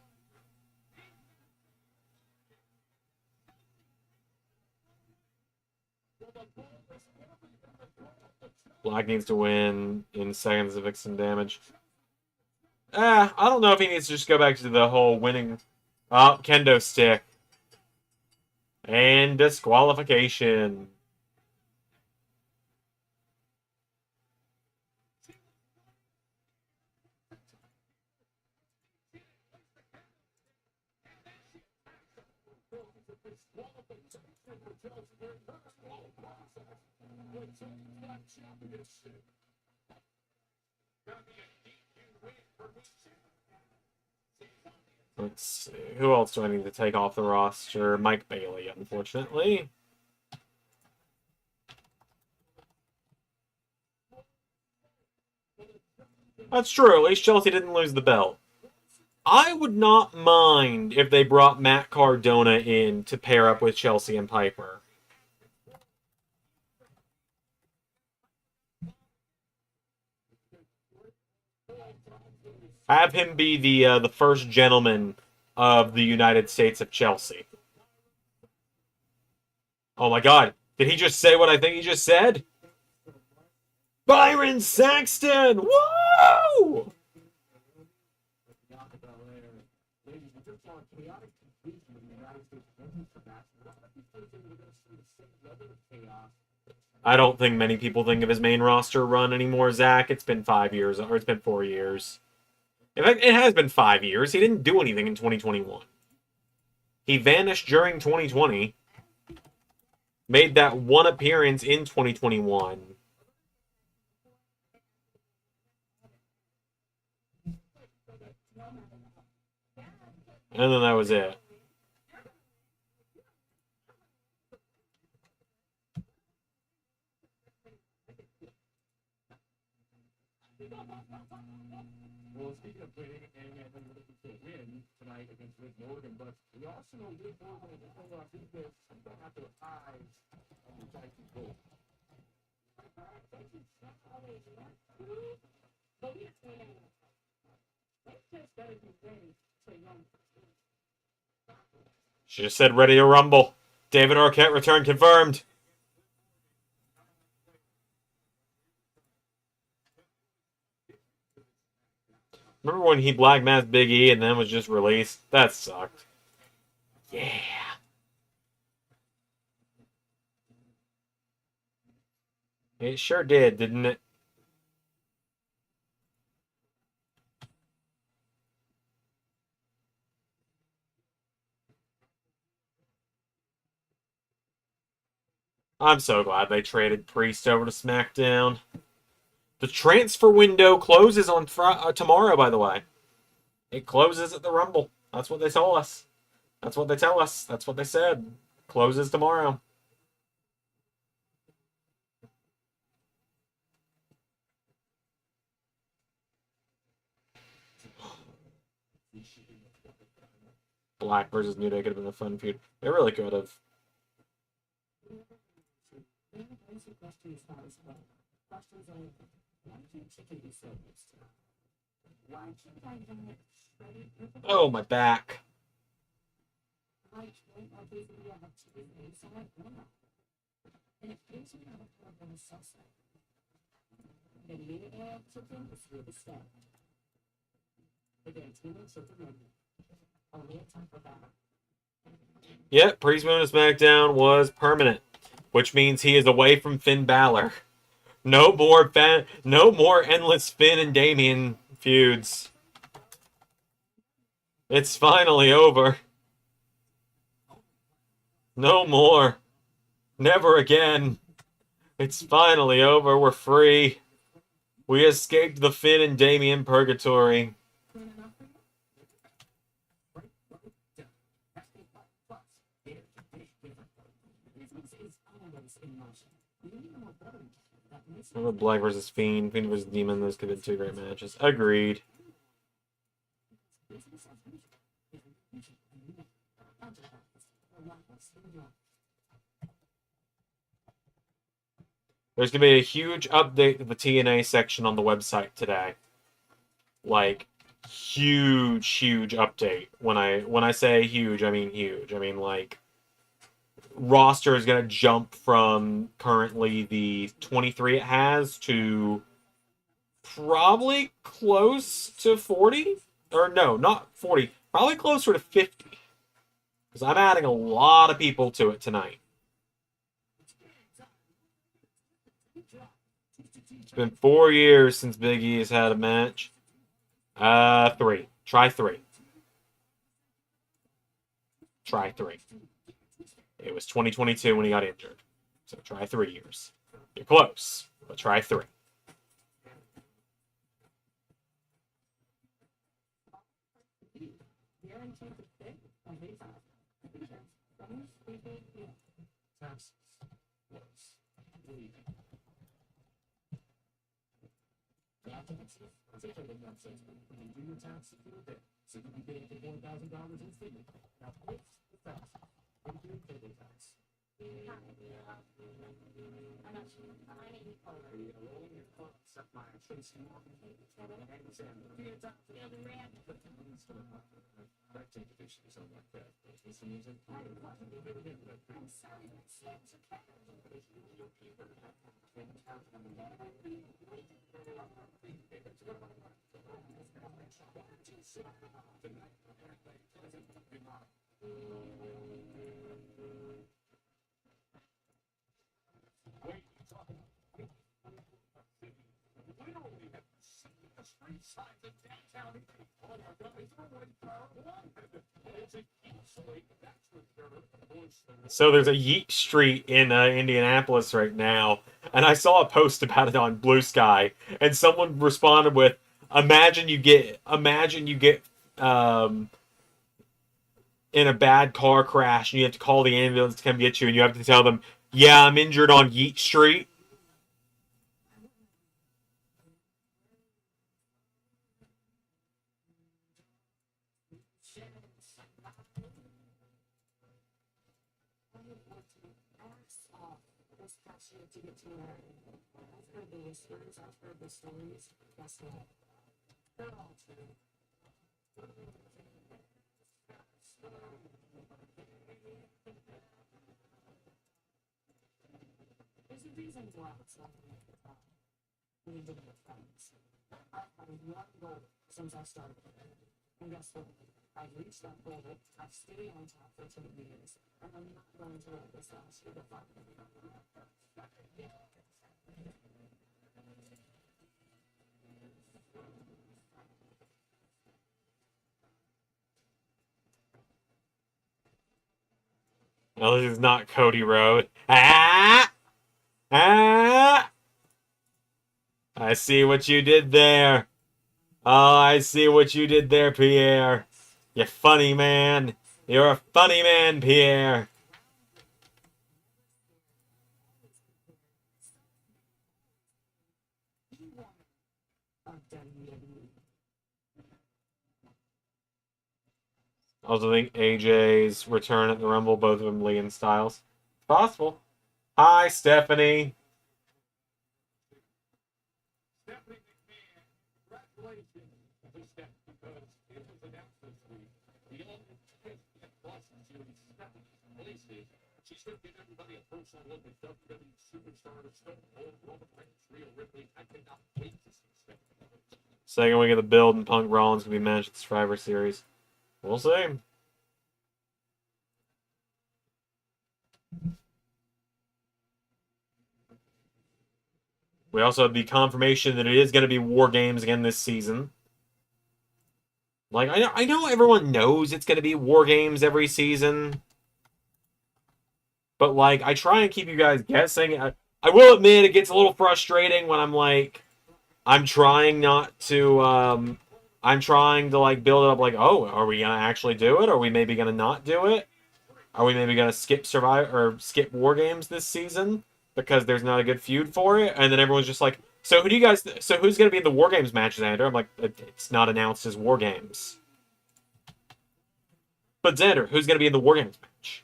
Black needs to win in seconds to fix some damage. I don't know if he needs to just go back to the whole winning. Oh, kendo stick. And disqualification. Let's see. Who else do I need to take off the roster? Mike Bailey, unfortunately. That's true. At least Chelsea didn't lose the belt. I would not mind if they brought Matt Cardona in to pair up with Chelsea and Piper. Have him be the first gentleman of the United States of Chelsea. Oh my God! Did he just say what I think he just said? Byron Saxton! Woo! I don't think many people think of his main roster run anymore, Zach. It's been 5 years, or it's been 4 years. In fact, it has been 5 years. He didn't do anything in 2021. He vanished during 2020. Made that one appearance in 2021. And then that was it. Well, speaking of winning, and we're looking to win tonight against Liv Morgan, but we also know Liv Morgan is a whole lot of people don't have their eyes on the Tyson goal. She just said ready to rumble. David Arquette return confirmed. Remember when he black masked Big E and then was just released? That sucked. Yeah. It sure did, didn't it? I'm so glad they traded Priest over to SmackDown. The transfer window closes on tomorrow, by the way. It closes at the Rumble. That's what they told us. That's what they tell us. That's what they said. Closes tomorrow. Black versus New Day could have been a fun feud. They really could have. Oh, my back. Yep, Priest moving to SmackDown was permanent, which means he is away from Finn Balor. No more endless Finn and Damian feuds. It's finally over. No more. Never again. It's finally over. We're free. We escaped the Finn and Damian purgatory. Black versus Fiend, Fiend versus Demon, those could have been two great matches. Agreed. There's going to be a huge update to the TNA section on the website today. Like, huge update. When I say huge, I mean huge. I mean, like, roster is going to jump from currently the 23 it has to probably close to 40. Or no, not 40. Probably closer to 50. Because I'm adding a lot of people to it tonight. It's been 4 years since Big E has had a match. 3. Try 3. Try 3. It was 2022 when he got injured. So try 3 years. You're close, but try 3. So there's a Yeet Street in Indianapolis right now, and I saw a post about it on Blue Sky, and someone responded with, imagine you get in a bad car crash and you have to call the ambulance to come get you, and you have to tell them, yeah, I'm injured on Yeet Street. Since I started. And guess what? I've reached that goal. I've stayed on top for 10 years. And I'm not going to let this last year define me. No, this is not Cody Rhodes. Ah! Ah! I see what you did there. Oh, I see what you did there, Pierre. You funny man. You're a funny man, Pierre. I also think AJ's return at the Rumble, both of them Lee and Styles. Possible. Hi, Stephanie. Second week of the build, and Punk Rollins can be managed at the Survivor Series. We'll see. We also have the confirmation that it is going to be War Games again this season. Like, I know everyone knows it's going to be War Games every season. But, like, I try and keep you guys guessing. I will admit it gets a little frustrating when I'm, like, I'm trying to, like, build it up, like, oh, are we going to actually do it? Are we maybe going to not do it? Are we maybe going to skip skip War Games this season because there's not a good feud for it? And then everyone's just like, so who's going to be in the War Games matches, Xander? I'm like, it's not announced as War Games. But Xander, who's going to be in the War Games match?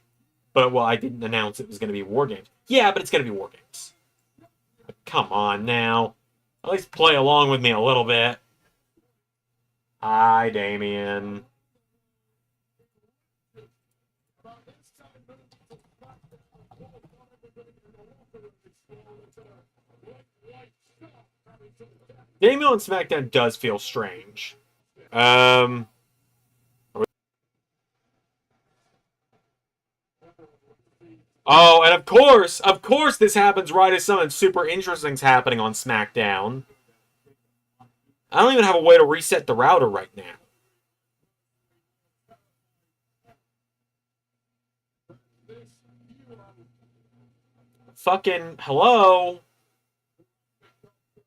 But, well, I didn't announce it was going to be War Games. Yeah, but it's going to be War Games. Come on now. At least play along with me a little bit. Hi, Damien. Damien on SmackDown does feel strange. Oh, and of course, this happens right as something super interesting's happening on SmackDown. I don't even have a way to reset the router right now. Fucking hello?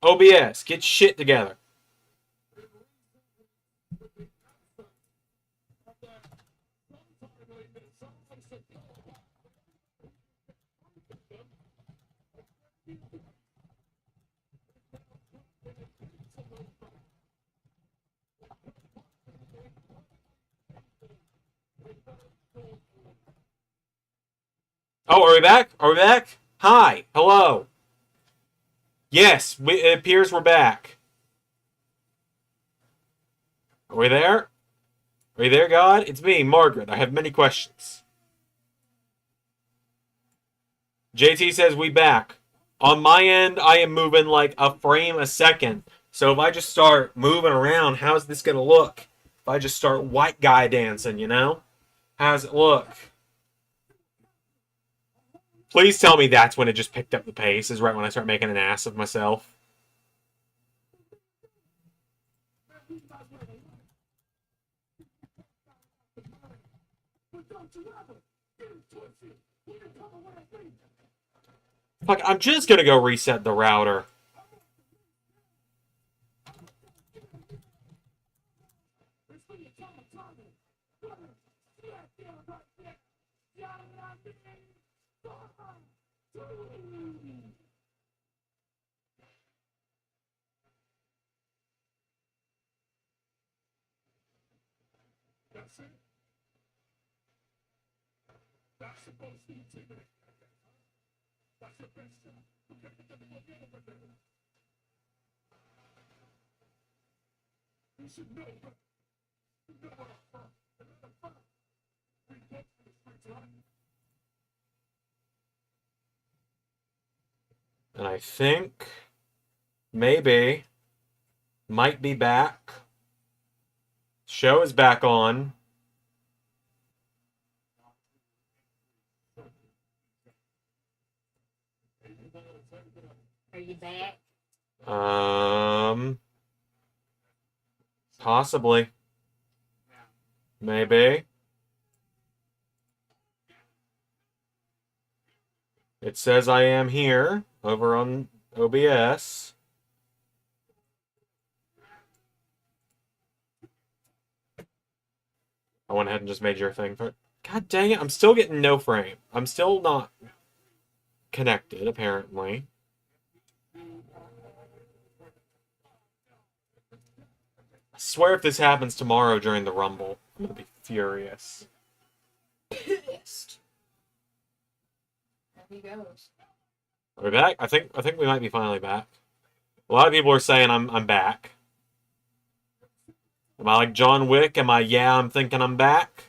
OBS, get shit together. Oh, are we back? Are we back? Hi. Hello. Yes, it appears we're back. Are we there? Are you there, God? It's me, Margaret. I have many questions. JT says we back. On my end, I am moving like a frame a second. So if I just start moving around, how's this going to look? If I just start white guy dancing, you know? How's it look? Please tell me that's when it just picked up the pace, is right when I start making an ass of myself. Fuck, I'm just gonna go reset the router. And I think maybe might be back. Show is back on. Are you back? Possibly. Maybe. It says I am here over on OBS. I went ahead and just made your thing for it. God dang it, I'm still getting no frame. I'm still not connected, apparently. I swear if this happens tomorrow during the Rumble, I'm gonna be furious. Pissed. There he goes. Are we back? I think we might be finally back. A lot of people are saying I'm back. Am I like John Wick? Am I, yeah, I'm thinking I'm back?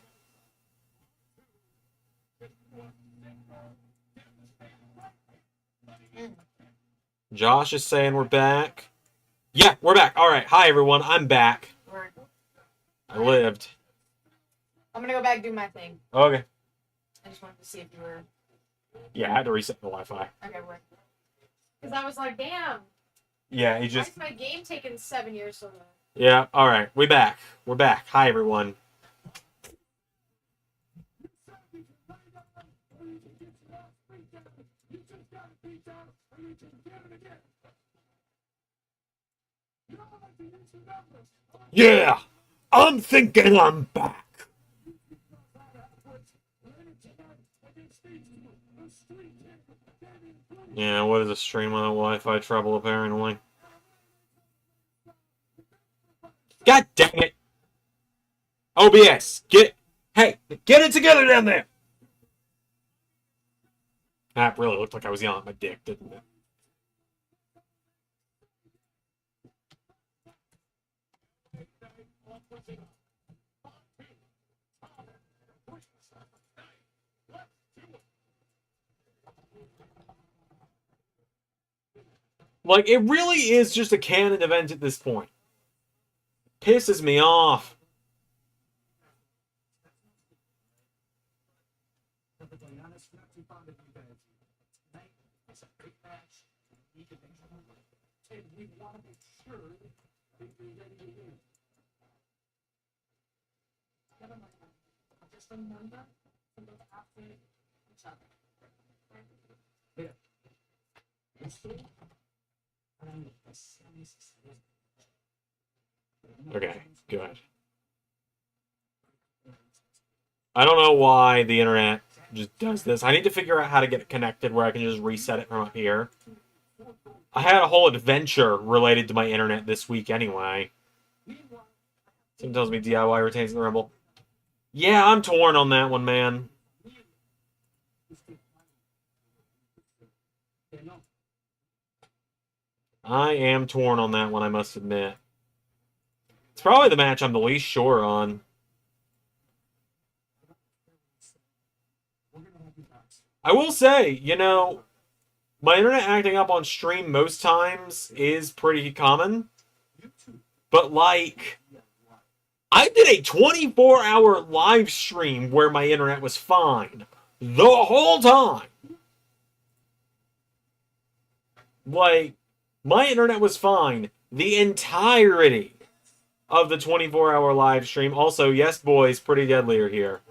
Josh is saying we're back. Yeah, we're back. All right. Hi, everyone. I'm back. I lived. I'm gonna go back and do my thing. Okay. I just wanted to see if you were. Yeah, I had to reset the Wi-Fi. Okay, we're. Because I was like, damn. Yeah, he just. Why is my game taking 7 years so long? Yeah, all right. We back. We're back. Hi, everyone. Yeah, I'm thinking I'm back. Yeah, what is a stream on Wi-Fi trouble, apparently? God dang it! OBS, get it together down there! That really looked like I was yelling at my dick, didn't it? Like, it really is just a canon event at this point. Pisses me off. Okay, good. I don't know why the internet just does this. I need to figure out how to get it connected where I can just reset it from up here. I had a whole adventure related to my internet this week anyway. Someone tells me DIY retains the Rumble. Yeah, I'm torn on that one, man. I am torn on that one, I must admit. It's probably the match I'm the least sure on. I will say, you know, my internet acting up on stream most times is pretty common. But, like, I did a 24-hour live stream where my internet was fine. The whole time. Like, my internet was fine the entirety of the 24-hour live stream. Also, yes, boys, Pretty Deadly are here.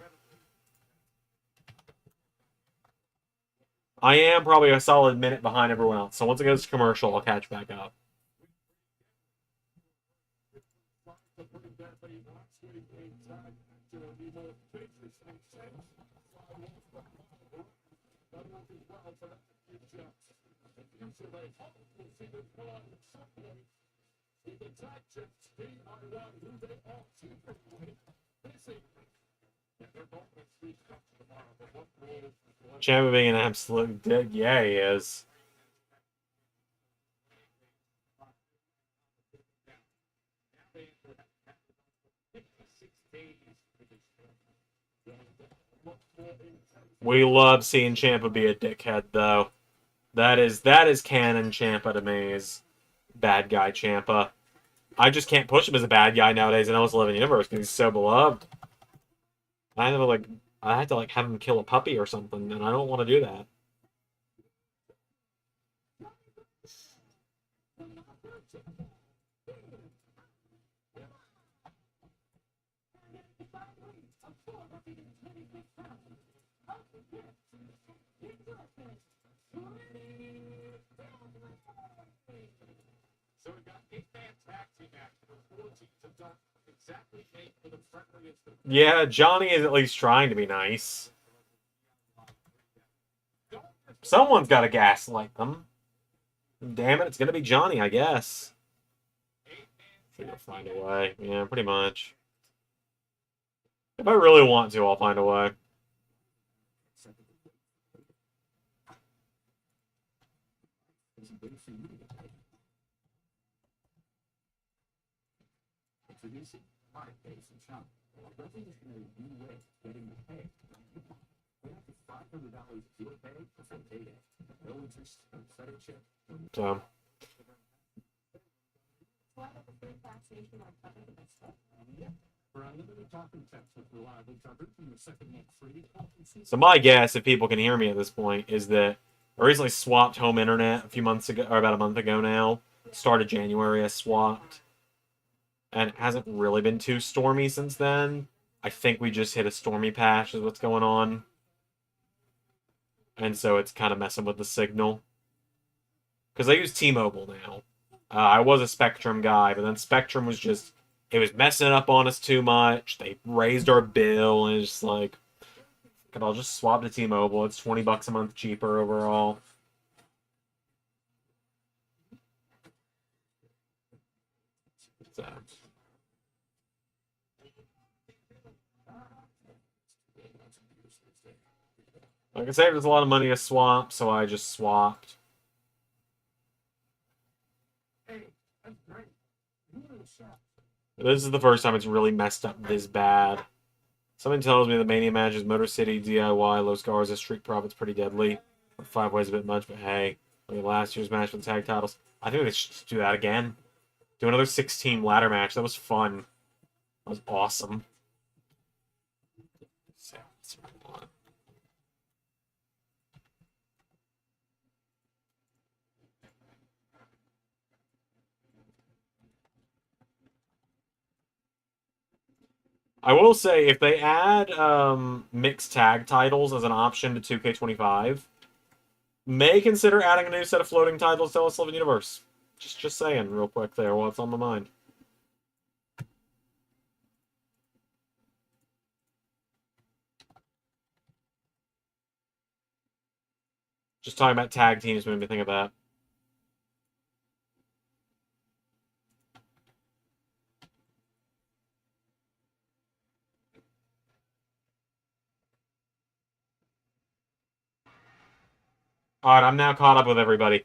I am probably a solid minute behind everyone else, so once it goes to commercial, I'll catch back up. Champa being an absolute dick. Yeah, he is. We love seeing Champa be a dickhead, though. That is canon Champa to me, is bad guy Champa. I just can't push him as a bad guy nowadays in Almost 11 Universe because he's so beloved. I have to have him kill a puppy or something, and I don't want to do that. Yeah, Johnny is at least trying to be nice. Someone's got to gaslight them. Damn it, it's going to be Johnny, I guess. We'll find a way. Yeah, pretty much. If I really want to, I'll find a way. So. So my guess, if people can hear me at this point, is that I recently swapped home internet a few months ago, or about a month ago now. Started January, I swapped. And it hasn't really been too stormy since then. I think we just hit a stormy patch is what's going on. And so it's kind of messing with the signal. Because I use T-Mobile now. I was a Spectrum guy, but then Spectrum was just... It was messing up on us too much. They raised our bill, and it's just like... I'll just swap to T-Mobile. It's $20 a month cheaper overall. So... Like I said, there's a lot of money to swap, so I just swapped. This is the first time it's really messed up this bad. Someone tells me the Mania match is Motor City, DIY, Los Garza, Street Profits, Pretty Deadly. 5 ways a bit much, but hey. Look at last year's match for the tag titles. I think they should just do that again. Do another 6-team ladder match. That was fun. That was awesome. I will say, if they add mixed tag titles as an option to 2K25, may consider adding a new set of floating titles to LS11 Universe. Just saying, real quick there, while it's on my mind. Just talking about tag teams made me think of that. Alright, I'm now caught up with everybody.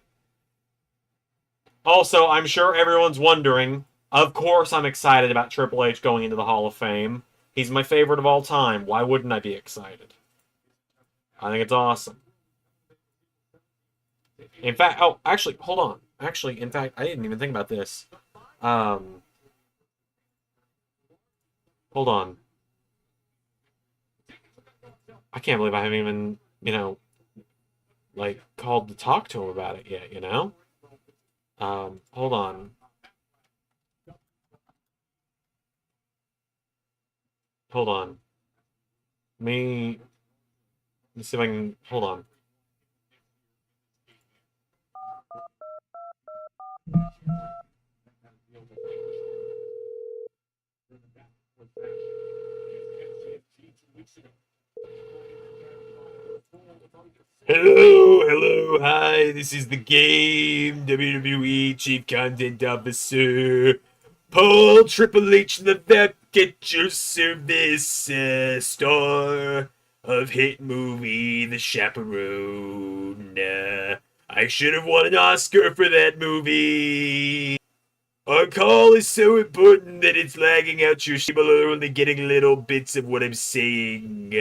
Also, I'm sure everyone's wondering, of course I'm excited about Triple H going into the Hall of Fame. He's my favorite of all time. Why wouldn't I be excited? I think it's awesome. In fact, oh, actually, hold on. Actually, in fact, I didn't even think about this. Hold on. I can't believe I haven't even, like, called to talk to him about it yet, you know? Hold on. Hold on. Let me see if I can, hold on. Hello, hi, this is the game, WWE Chief Content Officer, Paul Triple H the Vet, get your service, star of hit movie The Chaperone. I should have won an Oscar for that movie. Our call is so important that it's lagging out your people are only getting little bits of what I'm saying.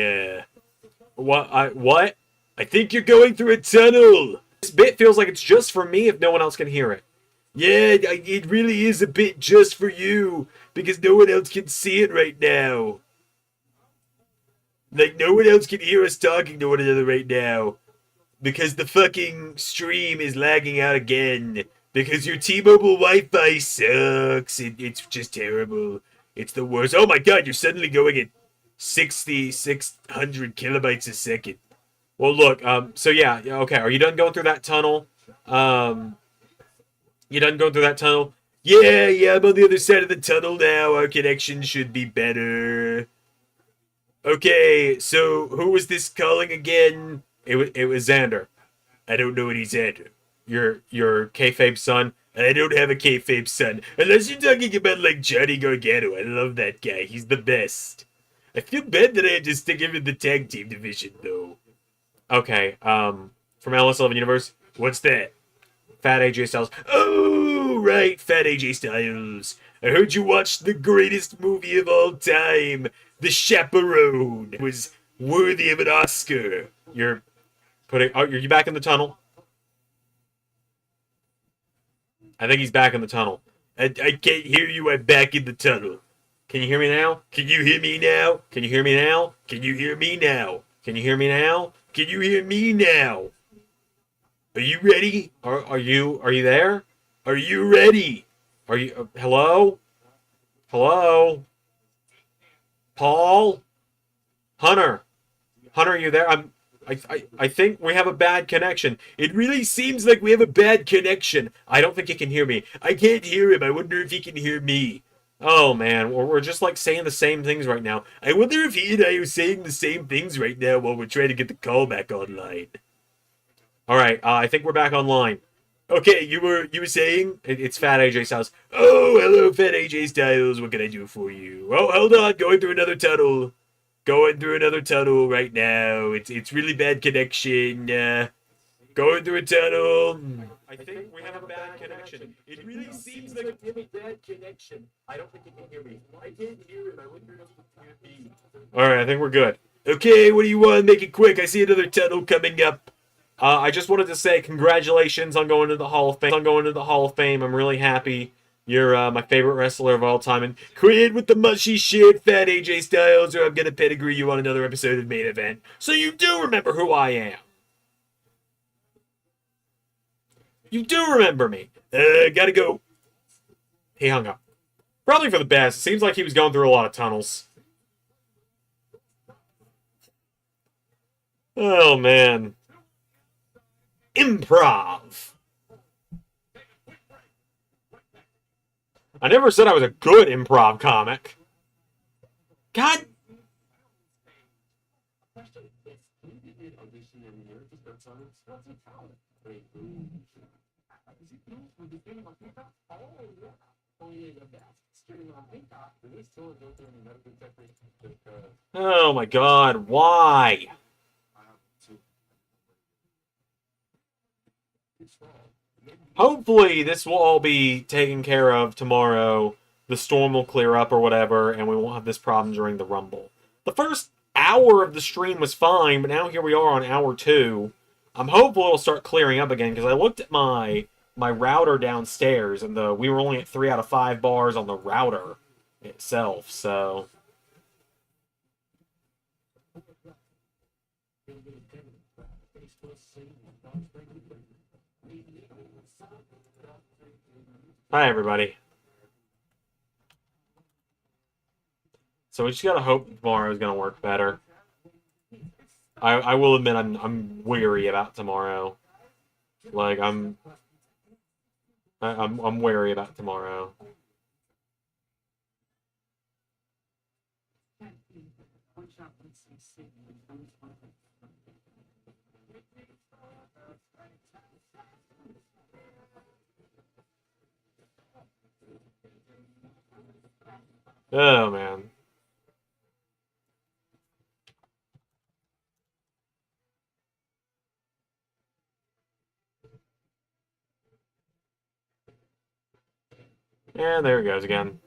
What? I think you're going through a tunnel. This bit feels like it's just for me if no one else can hear it. Yeah, it really is a bit just for you, because no one else can see it right now. Like, no one else can hear us talking to one another right now. Because the fucking stream is lagging out again. Because your T-Mobile Wi-Fi sucks. It's just terrible. It's the worst. Oh my god, you're suddenly going at 600 kilobytes a second. Well, look, so yeah, okay, are you done going through that tunnel? You done going through that tunnel? Yeah, I'm on the other side of the tunnel now. Our connection should be better. Okay, so who was this calling again? It was Xander. I don't know any Xander. Your kayfabe son? I don't have a kayfabe son. Unless you're talking about, like, Johnny Gargano. I love that guy. He's the best. I feel bad that I had to stick him in the tag team division, though. Okay, from LS11 Universe, what's that? Fat AJ Styles. Oh, right, Fat AJ Styles. I heard you watched the greatest movie of all time, The Chaperone. It was worthy of an Oscar. You're you back in the tunnel? I think he's back in the tunnel. I can't hear you, I'm back in the tunnel. Can you hear me now? Can you hear me now? Can you hear me now? Can you hear me now? Can you hear me now? Can you hear me now? Are you ready? Are you there? Are you ready? Are you hello? Hello? Paul? Hunter, are you there? I think we have a bad connection. It really seems like we have a bad connection. I don't think he can hear me. I can't hear him. I wonder if he can hear me. Oh man, we're just like saying the same things right now. I wonder if he and I are saying the same things right now while we're trying to get the call back online. All right, I think we're back online. Okay, you were saying it's Fat AJ Styles. Oh, hello, Fat AJ Styles. What can I do for you? Oh, hold on, going through another tunnel. Going through another tunnel right now. It's really bad connection. Going through a tunnel. I think we have a bad connection. It really seems like we have a bad connection. I don't think he can hear me. I can't hear him. I wonder if he can hear me. Alright, I think we're good. Okay, what do you want? Make it quick. I see another tunnel coming up. I just wanted to say congratulations on going to the Hall of Fame. I'm really happy. You're my favorite wrestler of all time. And quit with the mushy shit, Fat AJ Styles, or I'm gonna pedigree you on another episode of Main Event. So you do remember who I am. You do remember me. Gotta go. He hung up. Probably for the best. It seems like he was going through a lot of tunnels. Oh, man. Improv. I never said I was a good improv comic. God. Oh my God, why? Hopefully this will all be taken care of tomorrow. The storm will clear up or whatever, and we won't have this problem during the Rumble. The first hour of the stream was fine, but now here we are on hour 2. I'm hopeful it'll start clearing up again, because I looked at my router downstairs, and we were only at 3 out of 5 bars on the router itself, so... Hi, everybody. So we just gotta hope tomorrow is gonna work better. I will admit I'm weary about tomorrow. Like I'm wary about tomorrow. Oh man. And there it goes again.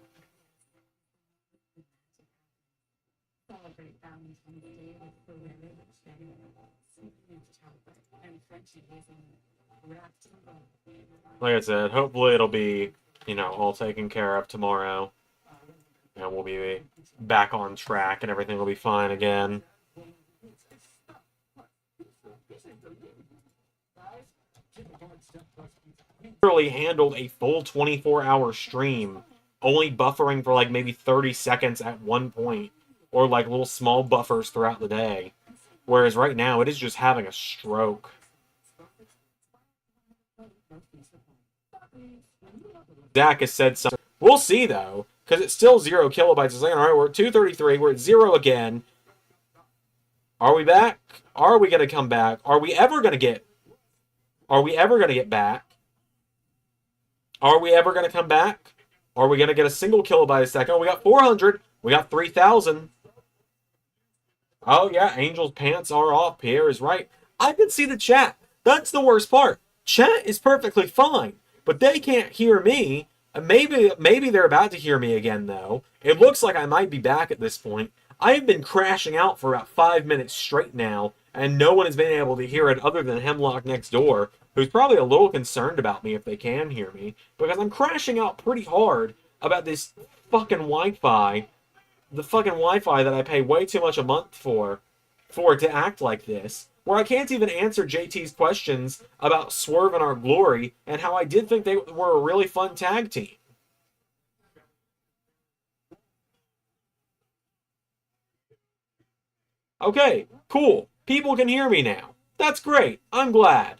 Like I said, hopefully it'll be, all taken care of tomorrow. And we'll be back on track and everything will be fine again. Literally handled a full 24-hour stream, only buffering for like maybe 30 seconds at one point, or like little small buffers throughout the day. Whereas right now, it is just having a stroke. Zach has said something. We'll see, though, because it's still 0 kilobytes a second. All right, we're at 233. We're at 0 again. Are we back? Are we going to come back? Are we ever going to get back? Are we ever going to come back? Are we going to get a single kilobyte a second? Oh, we got 400. We got 3,000. Oh, yeah, Angel's pants are off. Pierre is right. I can see the chat. That's the worst part. Chat is perfectly fine, but they can't hear me. Maybe they're about to hear me again, though. It looks like I might be back at this point. I've been crashing out for about 5 minutes straight now, and no one has been able to hear it other than Hemlock next door, who's probably a little concerned about me if they can hear me, because I'm crashing out pretty hard about this fucking Wi-Fi. The fucking Wi-Fi that I pay way too much a month for it to act like this, where I can't even answer JT's questions about Swerve and Our Glory, and how I did think they were a really fun tag team. Okay, cool. People can hear me now. That's great. I'm glad.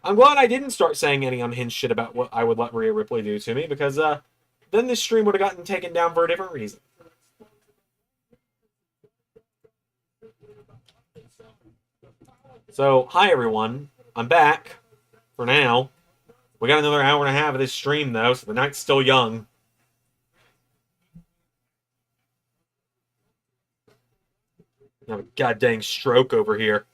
I'm glad I didn't start saying any unhinged shit about what I would let Rhea Ripley do to me, because then this stream would have gotten taken down for a different reason. So, hi everyone. I'm back. For now. We got another hour and a half of this stream, though, so the night's still young. I have a goddamn stroke over here.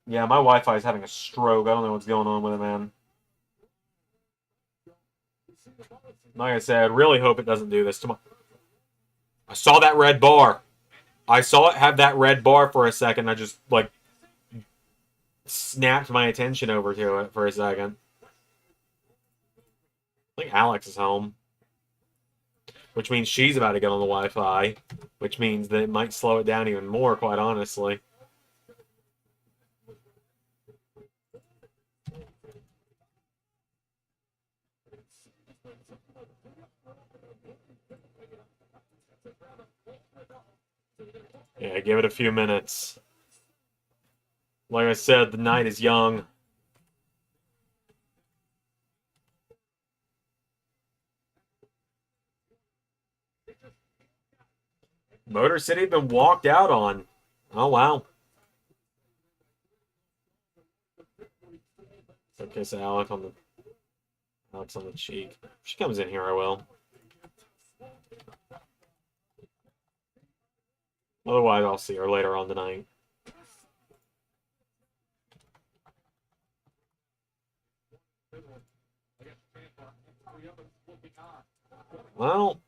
Yeah, my Wi-Fi is having a stroke. I don't know what's going on with it, man. Like I said, I really hope it doesn't do this tomorrow. I saw that red bar. I saw it have that red bar for a second. I just, like, snapped my attention over to it for a second. I think Alex is home. Which means she's about to get on the Wi-Fi. Which means that it might slow it down even more, quite honestly. Yeah, give it a few minutes. Like I said, the night is young. Motor City been walked out on. Oh, wow. Okay, so Alex on the cheek. If she comes in here, I will. Otherwise, I'll see her later on tonight. Well,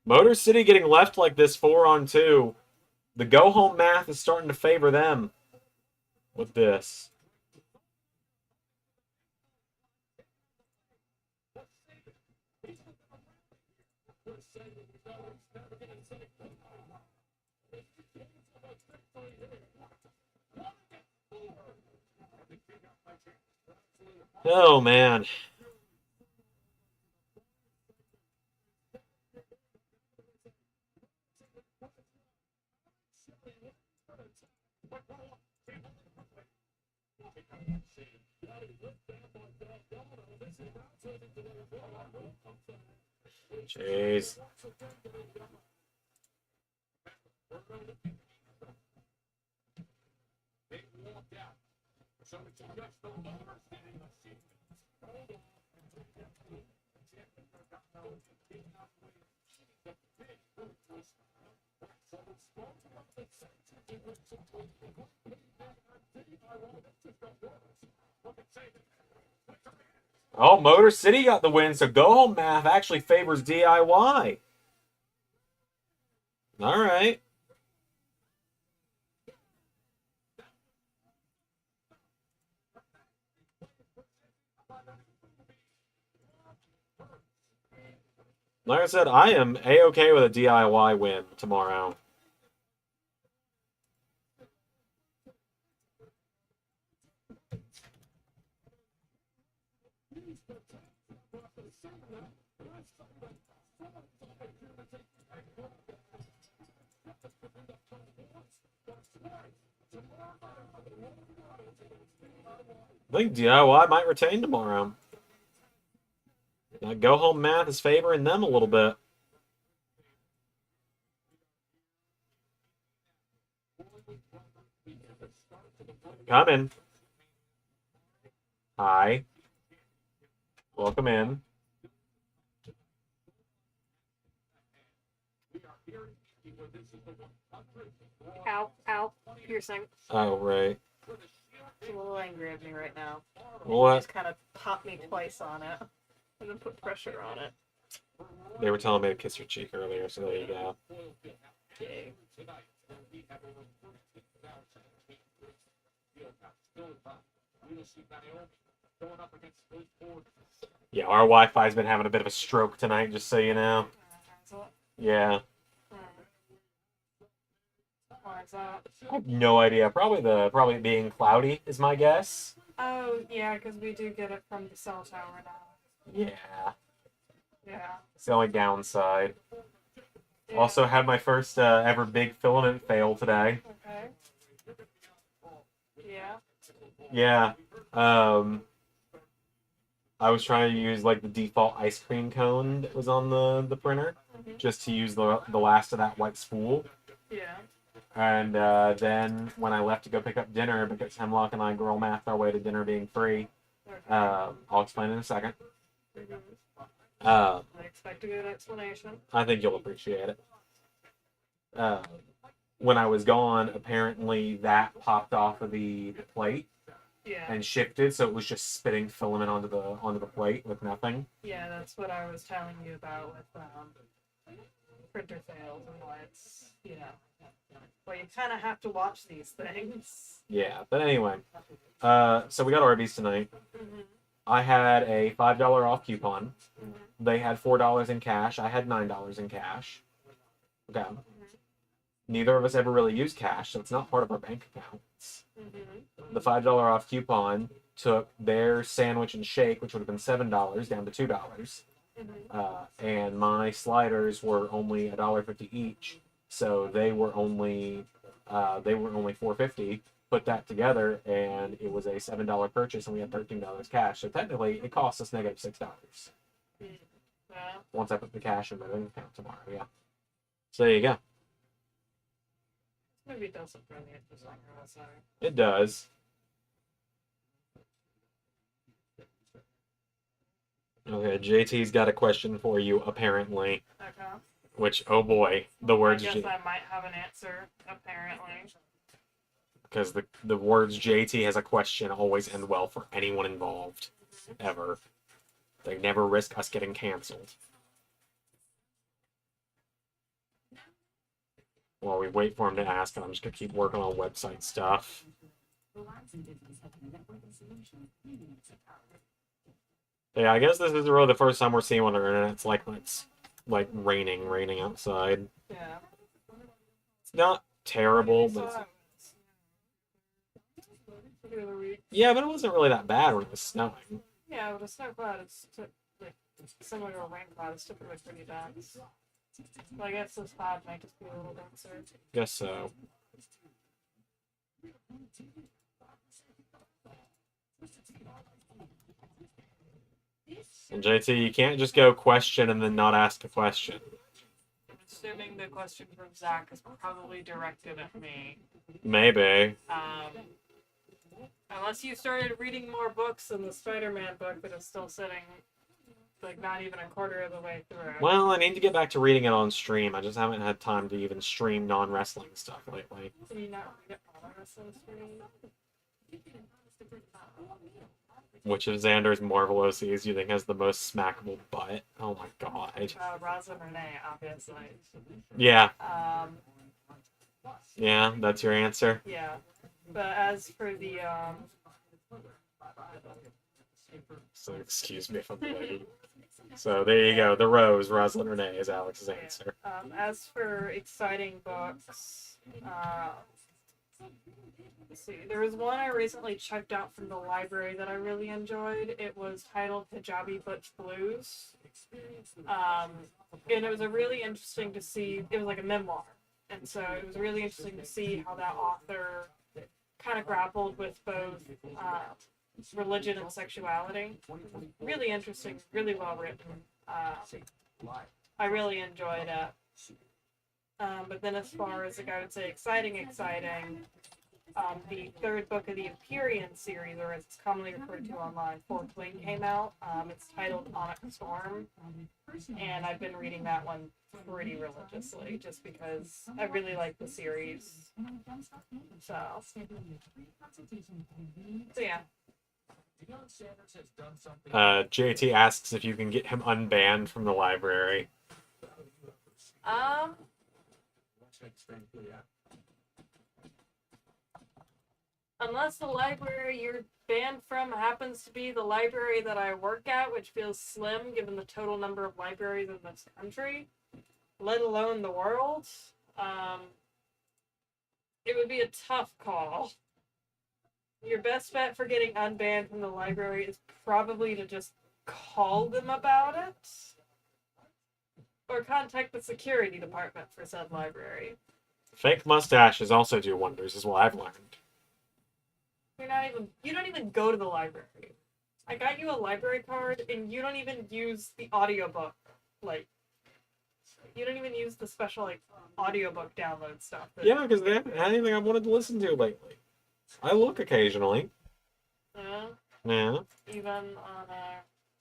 Motor City getting left like this 4-on-2. The go-home math is starting to favor them with this. Oh, man. Jeez. Oh, Motor City got the win, so go home math actually favors DIY. All right. Like I said, I am A-okay with a DIY win tomorrow. I think DIY might retain tomorrow. That go-home math is favoring them a little bit. Come in. Hi. Welcome in. Ow, ow, piercing. Oh, right. It's a little angry at me right now. What? Just kind of popped me twice on it. And then put pressure on it. They were telling me to kiss your cheek earlier, so there you go. Yay. Yeah, our Wi-Fi's been having a bit of a stroke tonight, just so you know. Yeah. Why is that? I have no idea. Probably being cloudy is my guess. Oh, yeah, because we do get it from the cell tower now. Yeah. Yeah. It's the only downside. Yeah. Also had my first ever big filament fail today. Okay. Yeah. Yeah. I was trying to use like the default ice cream cone that was on the printer, just to use the last of that white spool. Yeah. And then when I left to go pick up dinner, because Hemlock and I girl mathed our way to dinner being free, I'll explain in a second. I expect a good explanation. I think you'll appreciate it. When I was gone, apparently that popped off of the plate Yeah. and shifted, so it was just spitting filament onto the plate with nothing. Yeah, that's what I was telling you about with printer fails and why it's, well, you kind of have to watch these things. Yeah, but anyway, so we got Arby's tonight. I had a $5 off coupon. They had $4 in cash. I had $9 in cash. Okay. Neither of us ever really used cash, so it's not part of our bank accounts. The $5 off coupon took their sandwich and shake, which would have been $7, down to $2. And my sliders were only $1.50 each, so they were only $4.50. Put that together, and it was a $7 purchase, and we had $13 cash. So technically, it cost us negative $6. Yeah. Once I put the cash in my bank account tomorrow, yeah. So there you go. Maybe it does look really interesting. It does. Okay, JT's got a question for you, apparently. Okay. Which, oh boy, the words I guess I might have an answer, apparently. because the words JT has a question always end well for anyone involved, ever. They never risk us getting canceled. While we wait for him to ask, and I'm just gonna keep working on website stuff. Yeah, I guess this is really the first time we're seeing on the internet. It's like raining outside. Yeah. It's not terrible, but yeah, but it wasn't really that bad when it was snowing. Yeah, but a snow cloud is like similar to a rain cloud. It's typically pretty dense. But I guess this cloud might just be a little denser. Guess so. And JT, you can't just go question and then not ask a question. I'm assuming the question from Zach is probably directed at me. Maybe. Unless you started reading more books than the Spider-Man book that is still sitting, like, not even a quarter of the way through. Well, I need to get back to reading it on stream. I just haven't had time to even stream non-wrestling stuff lately. Can you not read it on a wrestling stream? Which of Xander's Marvel OCs do you think has the most smackable butt? Oh my god. Rosalind Renee, obviously. Yeah. Yeah, that's your answer? Yeah. But as for the, So excuse me if I'm late. So there you go. The Rose, Rosalind Renee is Alex's answer. as for exciting books, let's see. There was one I recently checked out from the library that I really enjoyed. It was titled Hijabi Butch Blues. And it was a really interesting to see. It was like a memoir. And so it was really interesting to see how that author kind of grappled with both religion and sexuality. Really interesting, really well written. I really enjoyed it. But then as far as, like, I would say exciting, the third book of the Empyrean series, or as it's commonly referred to online, Fourth Wing, came out. It's titled Onyx Storm, and I've been reading that one pretty religiously, just because I really like the series. So yeah. JT asks if you can get him unbanned from the library. Unless the library you're banned from happens to be the library that I work at, which feels slim given the total number of libraries in this country, let alone the world, it would be a tough call. Your best bet for getting unbanned from the library is probably to just call them about it, or contact the security department for said library. Fake mustaches also do wonders, is what I've learned. You don't even go to the library. I got you a library card, and you don't even use the audiobook. Like, you don't even use the special, like, audiobook download stuff. Yeah, because they haven't had anything I wanted to listen to lately. I look occasionally. Yeah. Even on,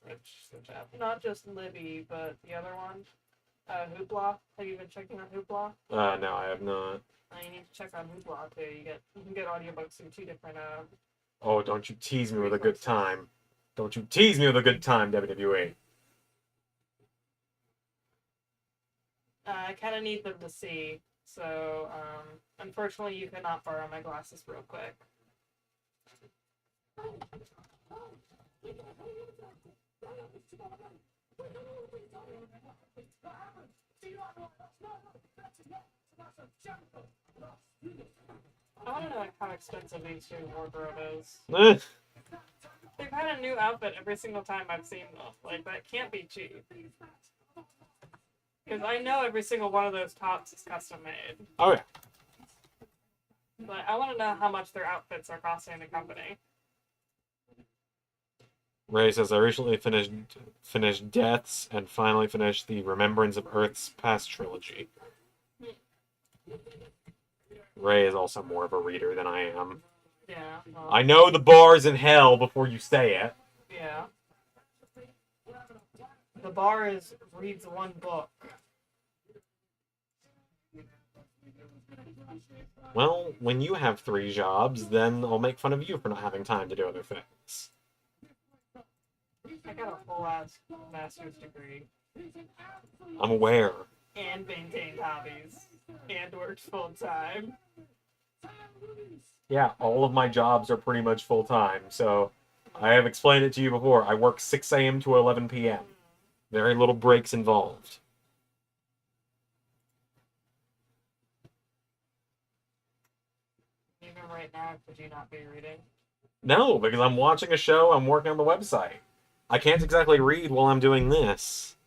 which app? Not just Libby, but the other one. Hoopla. Have you been checking out Hoopla? No, I have not. You need to check on Hoopla, too. You can get audiobooks through 2 different, Oh, don't you tease me with a good time. Don't you tease me with a good time, WWE. I kind of need them to see. So, unfortunately, you cannot borrow my glasses real quick. I want to know how expensive these two wardrobe is. They've had a new outfit every single time I've seen them. Like, that can't be cheap. Because I know every single one of those tops is custom made. Oh yeah. But I want to know how much their outfits are costing the company. Ray says, I recently finished Deaths and finally finished the Remembrance of Earth's Past trilogy. Ray is also more of a reader than I am. Yeah. Well, I know the bars in hell before you say it. yeah. The bar is reads one book. Well, when you have 3 jobs, then I'll make fun of you for not having time to do other things. I got a full ass master's degree. I'm aware. And maintained hobbies. And worked full time. Yeah, all of my jobs are pretty much full-time, so I have explained it to you before. I work 6 a.m. to 11 p.m. Very little breaks involved. Even right now, could you not be reading? No, because I'm watching a show, I'm working on the website. I can't exactly read while I'm doing this.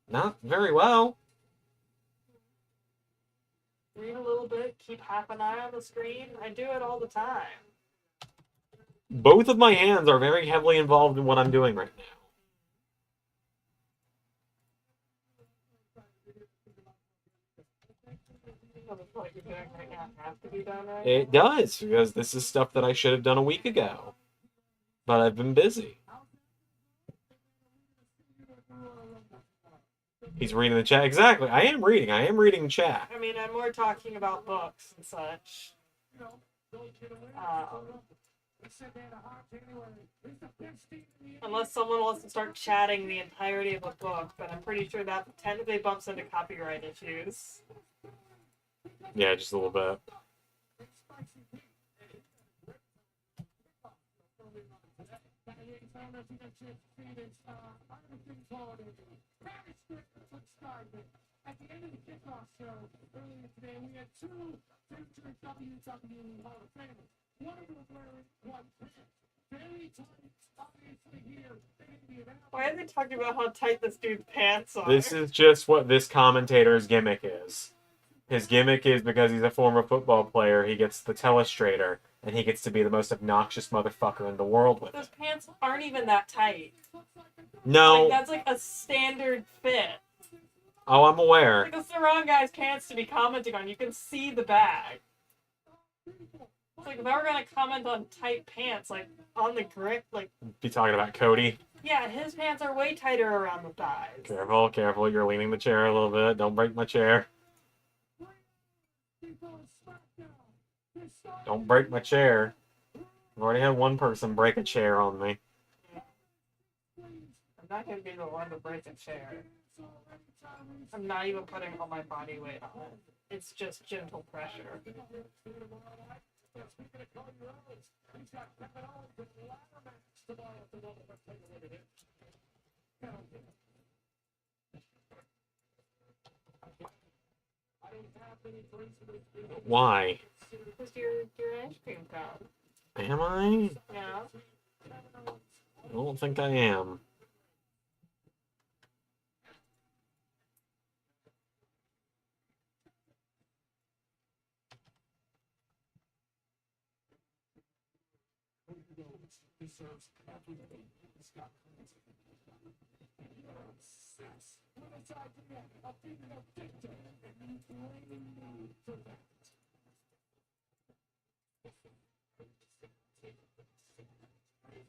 Not very well. Read a little bit, keep half an eye on the screen. I do it all the time. Both of my hands are very heavily involved in what I'm doing right now. What you're doing right now have to be done right It does, because this is stuff that I should have done a week ago. But I've been busy. He's reading the chat. Exactly. I am reading chat. I mean, I'm more talking about books and such. Unless someone wants to start chatting the entirety of a book, but I'm pretty sure that technically bumps into copyright issues. Yeah, just a little bit. At the end of the kickoff show earlier today, we had 2 future WWE Hall of Famers. One of them was wearing one pants. Very tight, obviously here. Why are they talking about how tight this dude's pants are? This is just what this commentator's gimmick is. His gimmick is because he's a former football player, he gets the telestrator, and he gets to be the most obnoxious motherfucker in the world with Those it. pants aren't even that tight. No. Like, that's like a standard fit. Oh, I'm aware. Like, that's the wrong guy's pants to be commenting on. You can see the bag. It's like, if I were gonna comment on tight pants, like, on the grip, like... Be talking about Cody. Yeah, his pants are way tighter around the thighs. Careful, careful, you're leaning the chair a little bit. Don't break my chair. Don't break my chair. I've already had one person break a chair on me. I'm not gonna be the one to break a chair. I'm not even putting all my body weight on it. It's just gentle pressure. Why? Because you're an ice cream cone. Am I? Yeah. I don't think I am.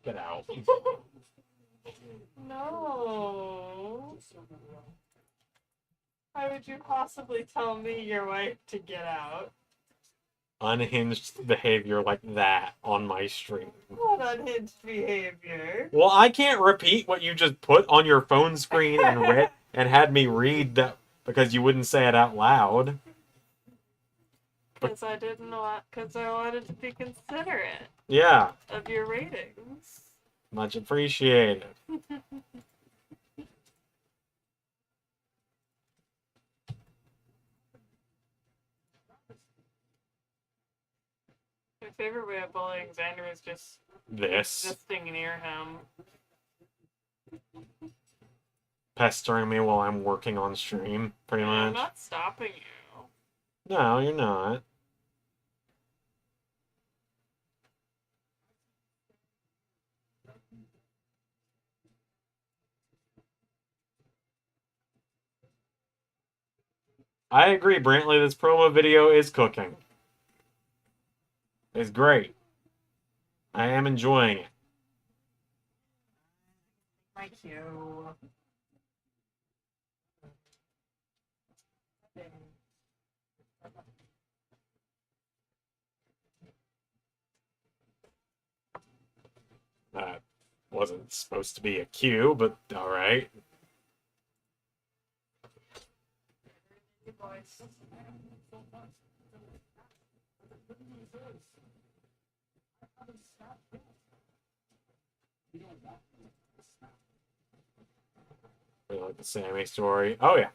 Get out. No. Why would you possibly tell me your wife to get out? Unhinged behavior like that on my stream. What unhinged behavior? Well, I can't repeat what you just put on your phone screen and read and had me read that because you wouldn't say it out loud. Because I didn't want, because I wanted to be considerate Yeah, of your ratings. much appreciated. My favorite way of bullying Xander is just This. existing near him. Pestering me while I'm working on stream, pretty I'm much. not stopping you. No, you're not. I agree, Brantley, this promo video is cooking. It's great. I am enjoying it. Thank you. That wasn't supposed to be a cue, but alright. Good voice. Really like the Sammy story. Oh, yeah.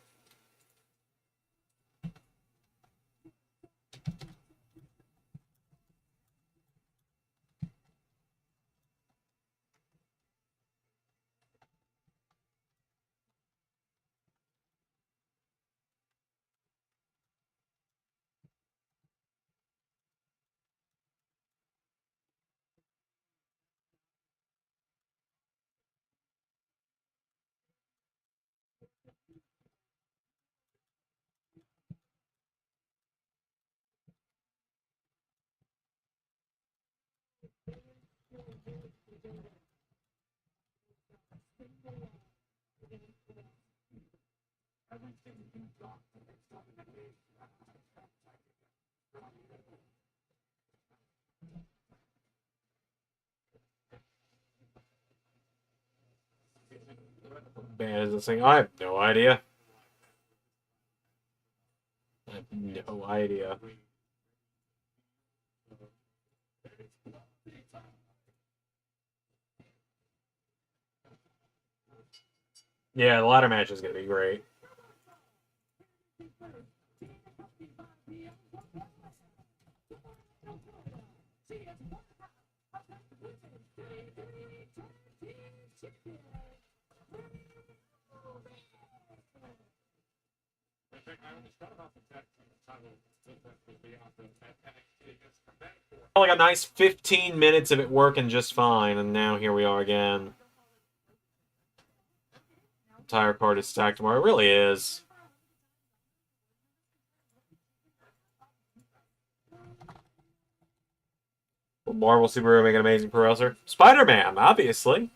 Band is this thing? I have no idea. I have no idea. Yeah, the ladder match is going to be great. Like a nice 15 minutes of it working just fine, and now here we are again. Entire card is stacked tomorrow. It really is. Will Marvel superhero make an amazing pro wrestler? Spider-Man, obviously.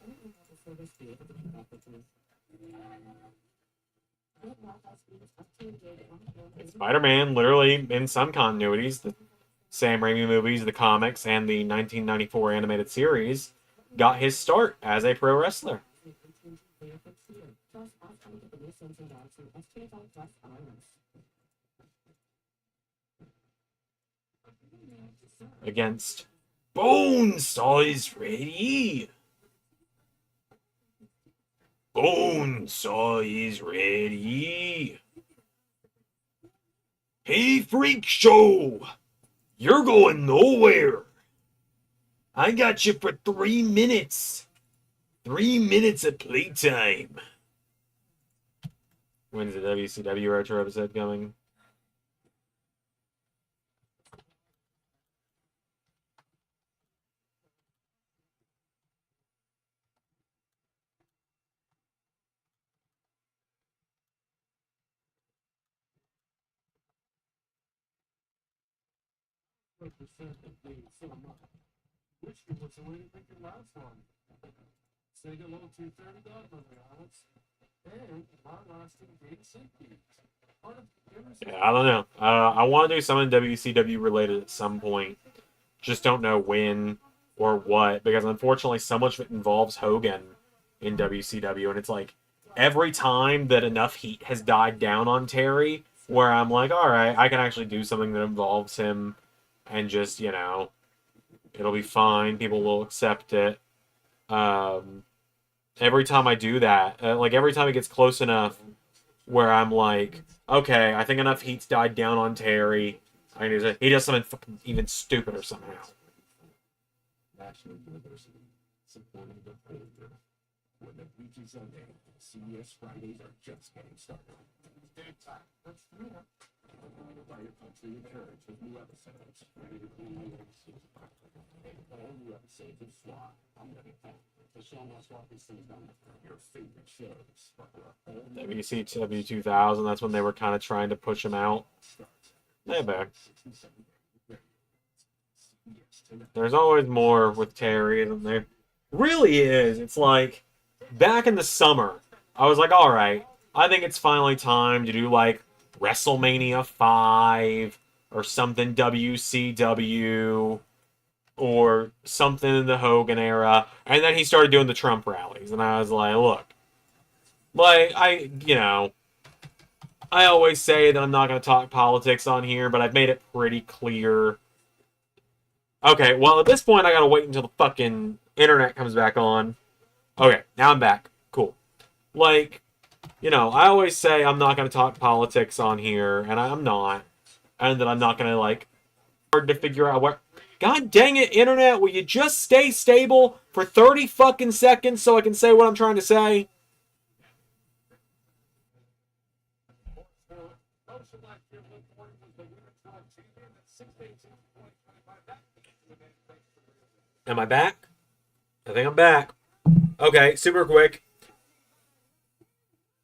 Spider-Man, literally, in some continuities, the Sam Raimi movies, the comics, and the 1994 animated series, got his start as a pro wrestler. Against Bonesaw ready. Bonesaw is ready. Hey, Freak Show! You're going nowhere. I got you for 3 minutes. 3 minutes of playtime. When's the WCW Retro episode coming? Which was the way to pick your last one? Say hello to 30 Godmother Alex and long-lasting game safety. Yeah, I don't know. I want to do something WCW related at some point. Just don't know when or what, because unfortunately so much of it involves Hogan in WCW, and it's like every time that enough heat has died down on Terry, where I'm like, all right, I can actually do something that involves him, and just, you know, it'll be fine. People will accept it. Every time I do that, like every time it gets close enough where I'm like, okay, I think enough heat's died down on Terry. He does something fucking even stupider somehow. National University, supporting the older. When the beaches are there, CBS Fridays are just getting started. It's game time. Let's do it. By your country and courage with new episodes. Ready to clean you all new episodes of SWAT. I'm ready to the show must walk these things down. Your favorite shows. WCW 2000, that's when they were kind of trying to push him out. They're back. There's always more with Terry, and there really is. It's like, back in the summer, I was like, alright, I think it's finally time to do, like, WrestleMania 5, or something WCW, or something in the Hogan era, and then he started doing the Trump rallies, and I was like, look, like, I always say that I'm not going to talk politics on here, but I've made it pretty clear. Okay, well, at this point, I gotta wait until the fucking internet comes back on. Okay, now I'm back. Cool. Like, I always say I'm not gonna talk politics on here, and I'm not. And that I'm not gonna, like, hard to figure out where... God dang it, internet, will you just stay stable for 30 fucking seconds so I can say what I'm trying to say? Am I back? I think I'm back. Okay, super quick.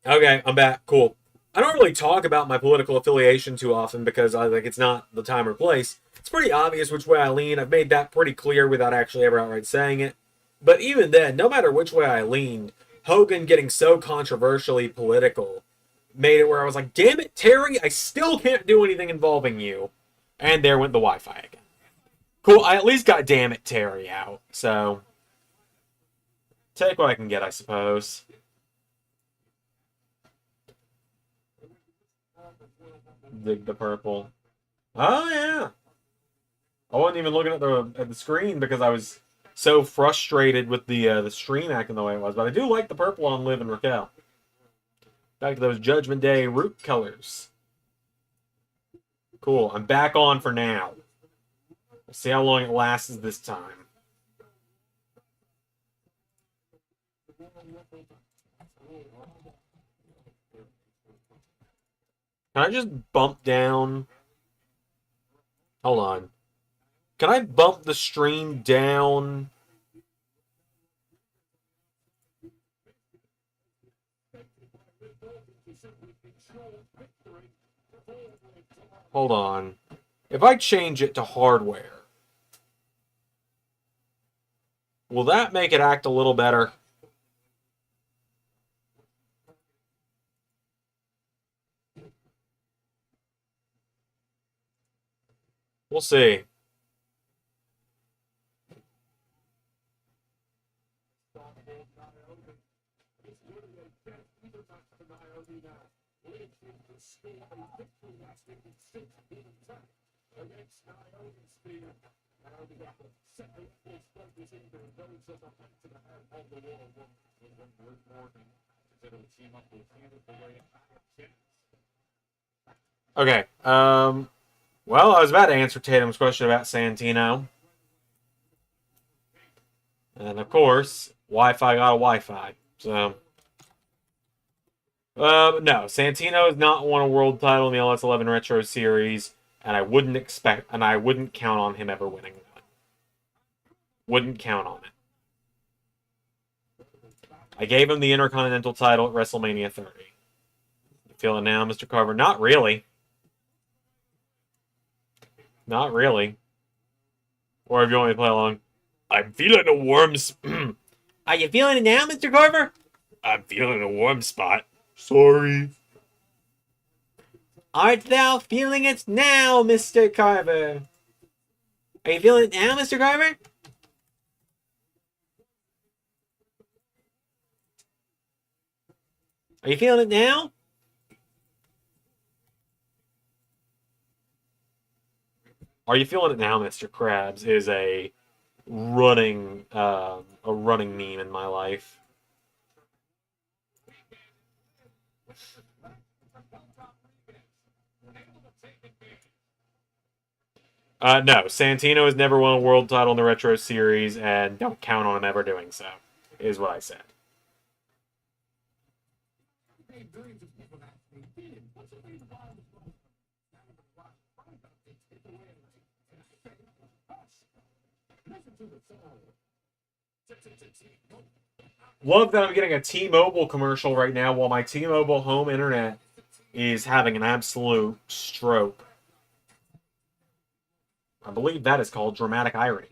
Okay, I'm back. Cool. I don't really talk about my political affiliation too often because it's not the time or place. It's pretty obvious which way I lean. I've made that pretty clear without actually ever outright saying it. But even then, no matter which way I leaned, Hogan getting so controversially political made it where I was like, damn it, Terry, I still can't do anything involving you. And there went the Wi-Fi again. Cool, I at least got damn it, Terry out. So, take what I can get, I suppose. Dig the purple. Oh, yeah. I wasn't even looking at the screen because I was so frustrated with the stream acting the way it was. But I do like the purple on Liv and Raquel. Back to those Judgment Day root colors. Cool, I'm back on for now. We'll see how long it lasts this time. Can I just bump down? Hold on. Can I bump the stream down? Hold on. If I change it to hardware, will that make it act a little better? We'll see. Okay, well, I was about to answer Tatum's question about Santino. And, of course, Wi-Fi got a Wi-Fi. So, no, Santino has not won a world title in the LS11 Retro Series, and I wouldn't count on him ever winning one. Wouldn't count on it. I gave him the Intercontinental title at WrestleMania 30. You feel it now, Mr. Carver? Not really. Not really. Or if you want me to play along. I'm feeling a warm Are you feeling it now, Mr. Carver? I'm feeling a warm spot. Sorry. Art thou feeling it now, Mr. Carver? Are you feeling it now, Mr. Carver? Are you feeling it now? Are you feeling it now, Mr. Krabs? Is a running meme in my life. No, Santino has never won a world title in the Retro Series, and don't count on him ever doing so, is what I said. Love that I'm getting a T-Mobile commercial right now while my T-Mobile home internet is having an absolute stroke. I believe that is called dramatic irony.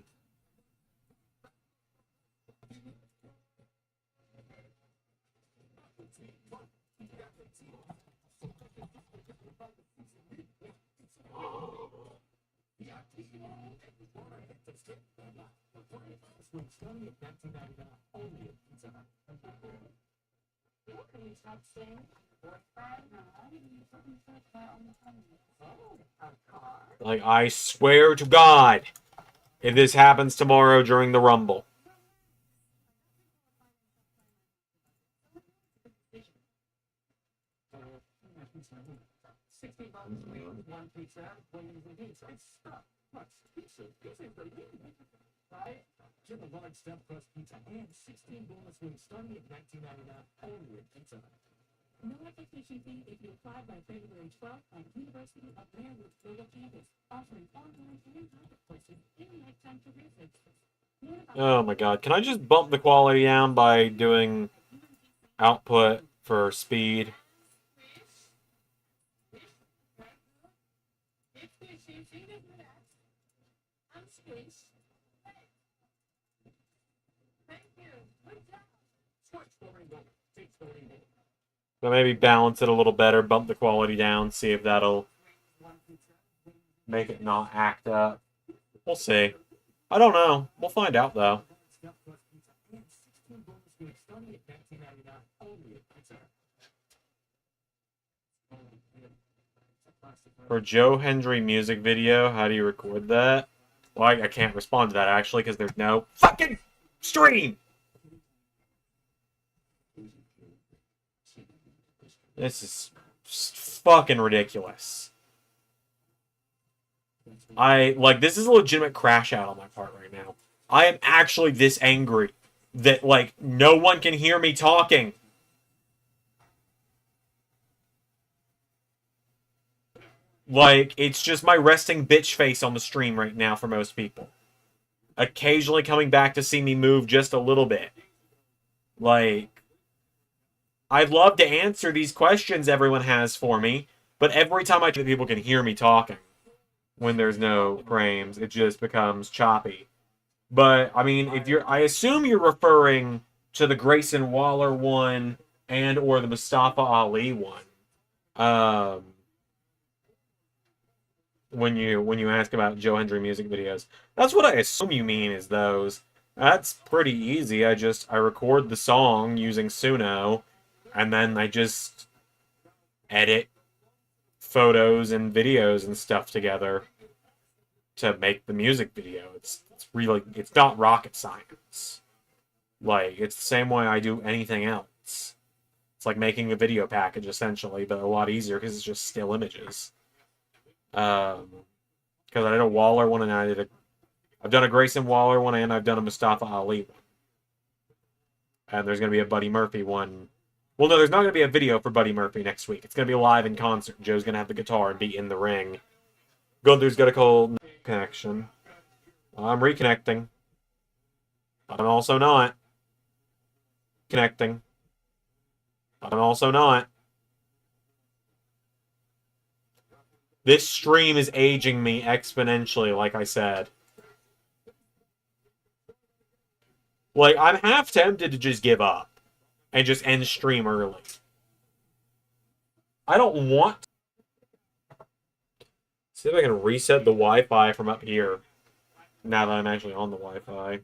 Like, I swear to God, if this happens tomorrow during the Rumble. Get a large stuffed crust pizza and 16 bonus wings starting at $19.99 only at Pizza Hut. No application fee if you apply by February 12th at University of Maryland's Global Campus, offering online and private courses and lifetime career fixes. Oh my God. Can I just bump the quality down by doing output for speed? So maybe balance it a little better, bump the quality down, see if that'll make it not act up. We'll see. I don't know. We'll find out, though. For Joe Hendry music video, how do you record that? Well, I can't respond to that, actually, because there's no fucking stream! This is fucking ridiculous. This is a legitimate crash out on my part right now. I am actually this angry that, no one can hear me talking. It's just my resting bitch face on the stream right now for most people. Occasionally coming back to see me move just a little bit. I'd love to answer these questions everyone has for me, but every time I people can hear me talking when there's no frames, it just becomes choppy. But, I mean, I assume you're referring to the Grayson Waller one and or the Mustafa Ali one. When you ask about Joe Hendry music videos. That's what I assume you mean is those. That's pretty easy. I record the song using Suno, and then I just edit photos and videos and stuff together to make the music video. It's not rocket science. It's the same way I do anything else. It's like making a video package, essentially, but a lot easier because it's just still images. Because I did a Waller one and I've done a Grayson Waller one and I've done a Mustafa Ali one. And there's going to be a Buddy Murphy one. Well, no, there's not going to be a video for Buddy Murphy next week. It's going to be live in concert. Joe's going to have the guitar and be in the ring. Gunther's got a cold connection. I'm reconnecting. But I'm also not connecting. But I'm also not. This stream is aging me exponentially, like I said. I'm half tempted to just give up and just end stream early. I don't want to. See if I can reset the Wi-Fi from up here now that I'm actually on the Wi-Fi.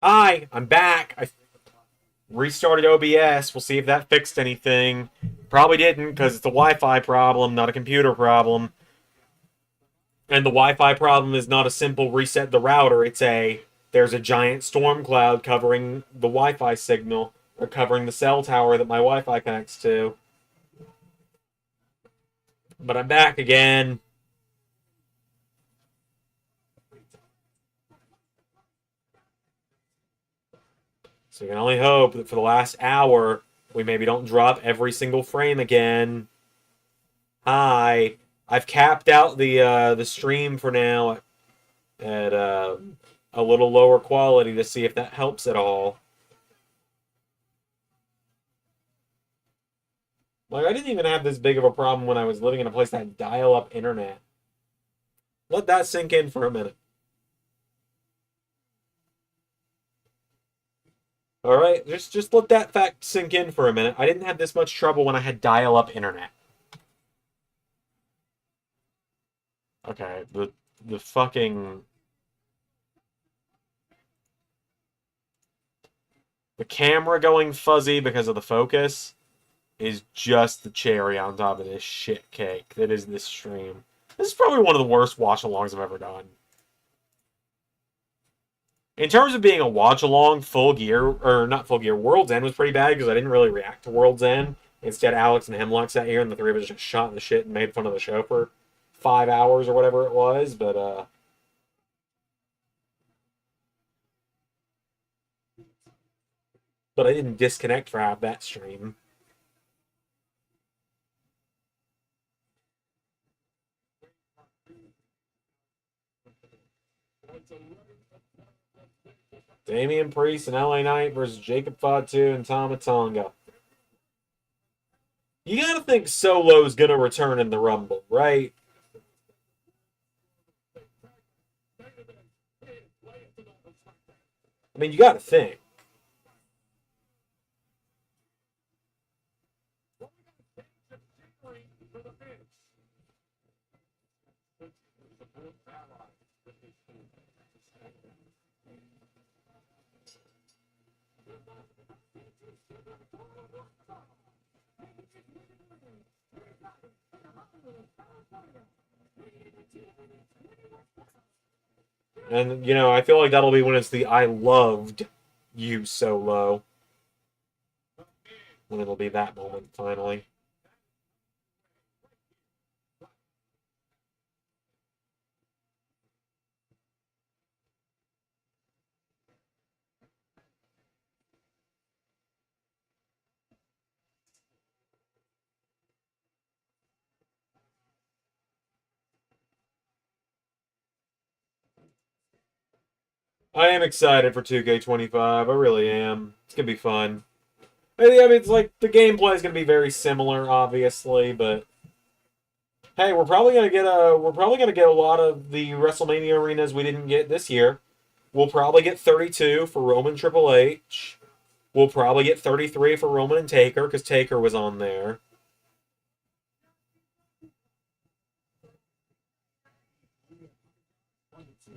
Hi, I'm back. I restarted OBS. We'll see if that fixed anything. Probably didn't, because it's a Wi-Fi problem, not a computer problem. And the Wi-Fi problem is not a simple reset the router. There's a giant storm cloud covering the Wi-Fi signal, or covering the cell tower that my Wi-Fi connects to. But I'm back again. So you can only hope that for the last hour, we maybe don't drop every single frame again. Hi. I've capped out the stream for now at a little lower quality to see if that helps at all. Like, I didn't even have this big of a problem when I was living in a place that had dial-up internet. Let that sink in for a minute. Alright, just let that fact sink in for a minute. I didn't have this much trouble when I had dial-up internet. Okay, the fucking... The camera going fuzzy because of the focus is just the cherry on top of this shit cake that is this stream. This is probably one of the worst watch-alongs I've ever done. In terms of being a watch-along, Full Gear, or not Full Gear, World's End was pretty bad because I didn't really react to World's End. Instead, Alex and Hemlock sat here and the three of us just shot the shit and made fun of the show for 5 hours or whatever it was, but I didn't disconnect for half that stream. Damian Priest and LA Knight versus Jacob Fatu and Tama Tonga. You gotta think Solo's gonna return in the Rumble, right? I mean, you gotta think. And, you know, I feel like that'll be when it's the I loved you Solo. When it'll be that moment, finally. I am excited for 2K25. I really am. It's gonna be fun. I mean, it's like the gameplay is gonna be very similar, obviously, but hey, we're probably gonna get a lot of the WrestleMania arenas we didn't get this year. We'll probably get 32 for Roman Triple H. We'll probably get 33 for Roman and Taker because Taker was on there.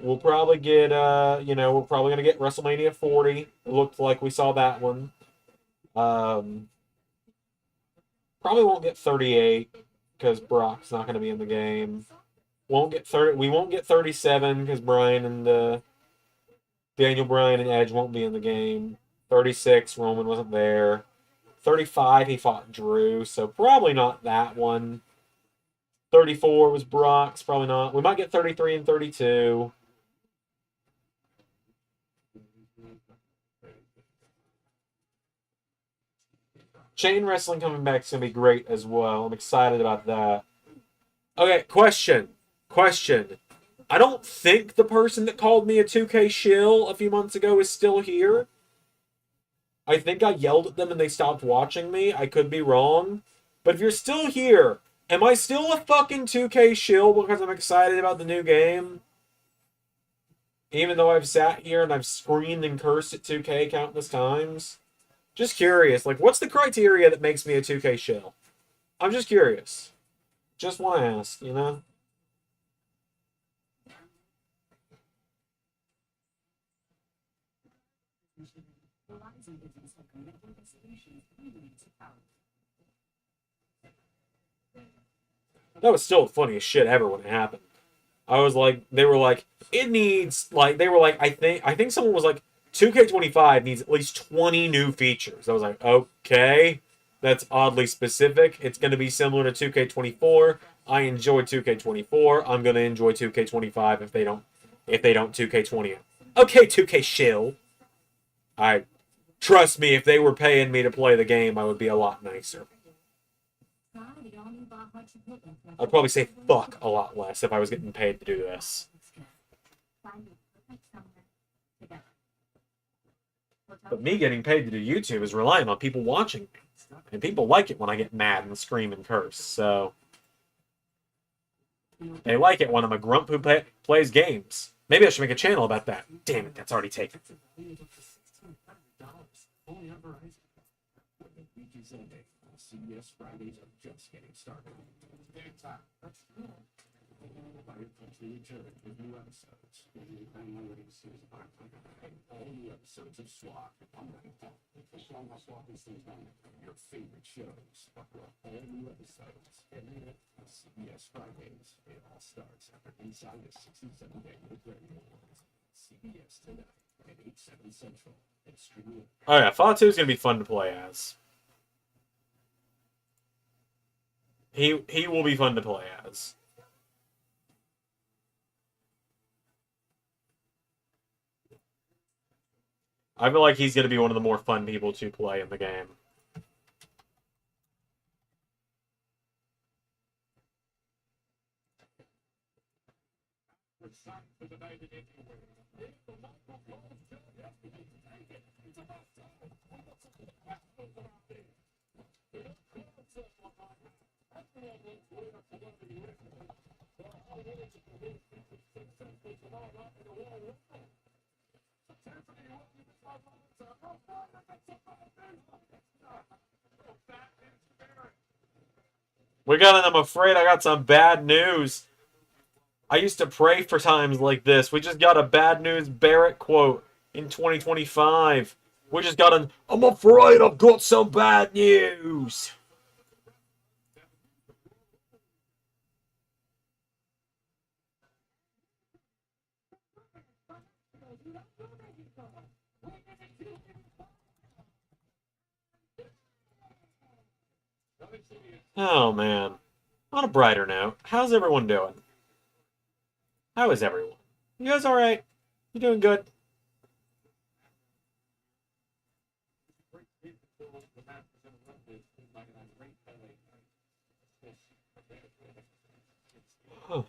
We'll probably get, we're probably going to get WrestleMania 40. It looked like we saw that one. Probably won't get 38 because Brock's not going to be in the game. We won't get 37 because Daniel Bryan and Edge won't be in the game. 36, Roman wasn't there. 35, he fought Drew, so probably not that one. 34 was Brock's, probably not. We might get 33 and 32. Chain wrestling coming back is going to be great as well. I'm excited about that. Okay, question. I don't think the person that called me a 2K shill a few months ago is still here. I think I yelled at them and they stopped watching me. I could be wrong. But if you're still here, am I still a fucking 2K shill because I'm excited about the new game? Even though I've sat here and I've screamed and cursed at 2K countless times? Just curious, like, what's the criteria that makes me a 2K shill? I'm just curious. Just want to ask, you know? That was still the funniest shit ever when it happened. I was like, they were like, it needs, like, they were like, I think someone was like, 2K25 needs at least 20 new features. I was like, okay, that's oddly specific. It's going to be similar to 2K24. I enjoy 2K24. I'm going to enjoy 2K25 if they don't 2K20 it. Okay, 2K shill. Trust me, if they were paying me to play the game, I would be a lot nicer. I'd probably say fuck a lot less if I was getting paid to do this. But me getting paid to do YouTube is relying on people watching me. And people like it when I get mad and scream and curse, so... They like it when I'm a grump who plays games. Maybe I should make a channel about that. Damn it, that's already taken. CBS Fridays are just getting started. With new episodes. All new episodes of SWAT. Your favorite shows. All new episodes. CBS Fridays. It all starts after Inside the 67-Day Radio Awards. CBS tonight at 8/7 Central. And streaming. Oh yeah, Fatu is going to be fun to play as. He will be fun to play as. I feel like he's going to be one of the more fun people to play in the game. I'm afraid I got some bad news. I used to pray for times like this. We just got a bad news Barrett quote in 2025. We just got an, I'm afraid I've got some bad news. Oh, man. On a brighter note, how's everyone doing? How is everyone? You guys alright? You doing good? Huh.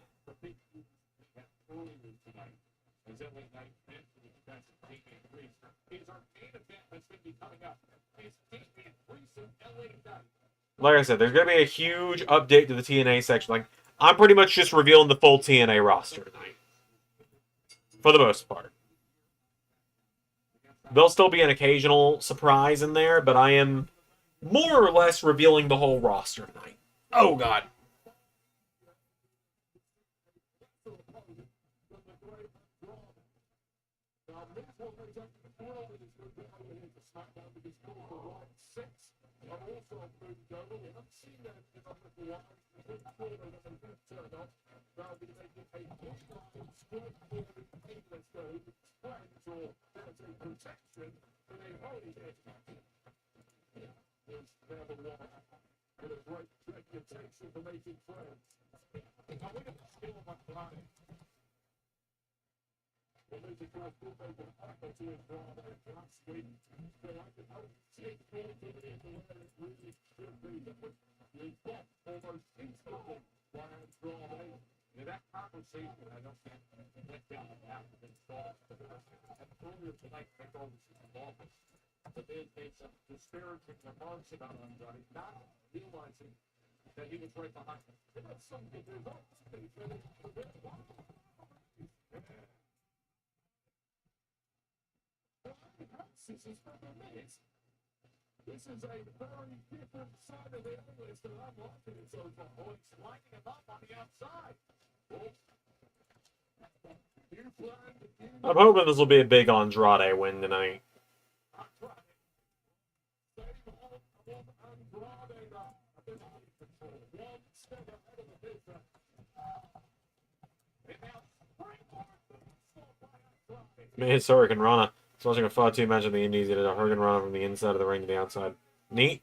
Like I said, there's going to be a huge update to the TNA section. Like, I'm pretty much just revealing the full TNA roster tonight. For the most part. There'll still be an occasional surprise in there, but I am more or less revealing the whole roster tonight. Oh, God. This is a very different side of the analyst that I'm watching. So the voice lining him up on the outside. I'm hoping this will be a big Andrade win tonight. Man, it's Hurricane Rana. I was watching a 5-2 match in the Indies. He did a Hurricane Rana from the inside of the ring to the outside. Neat.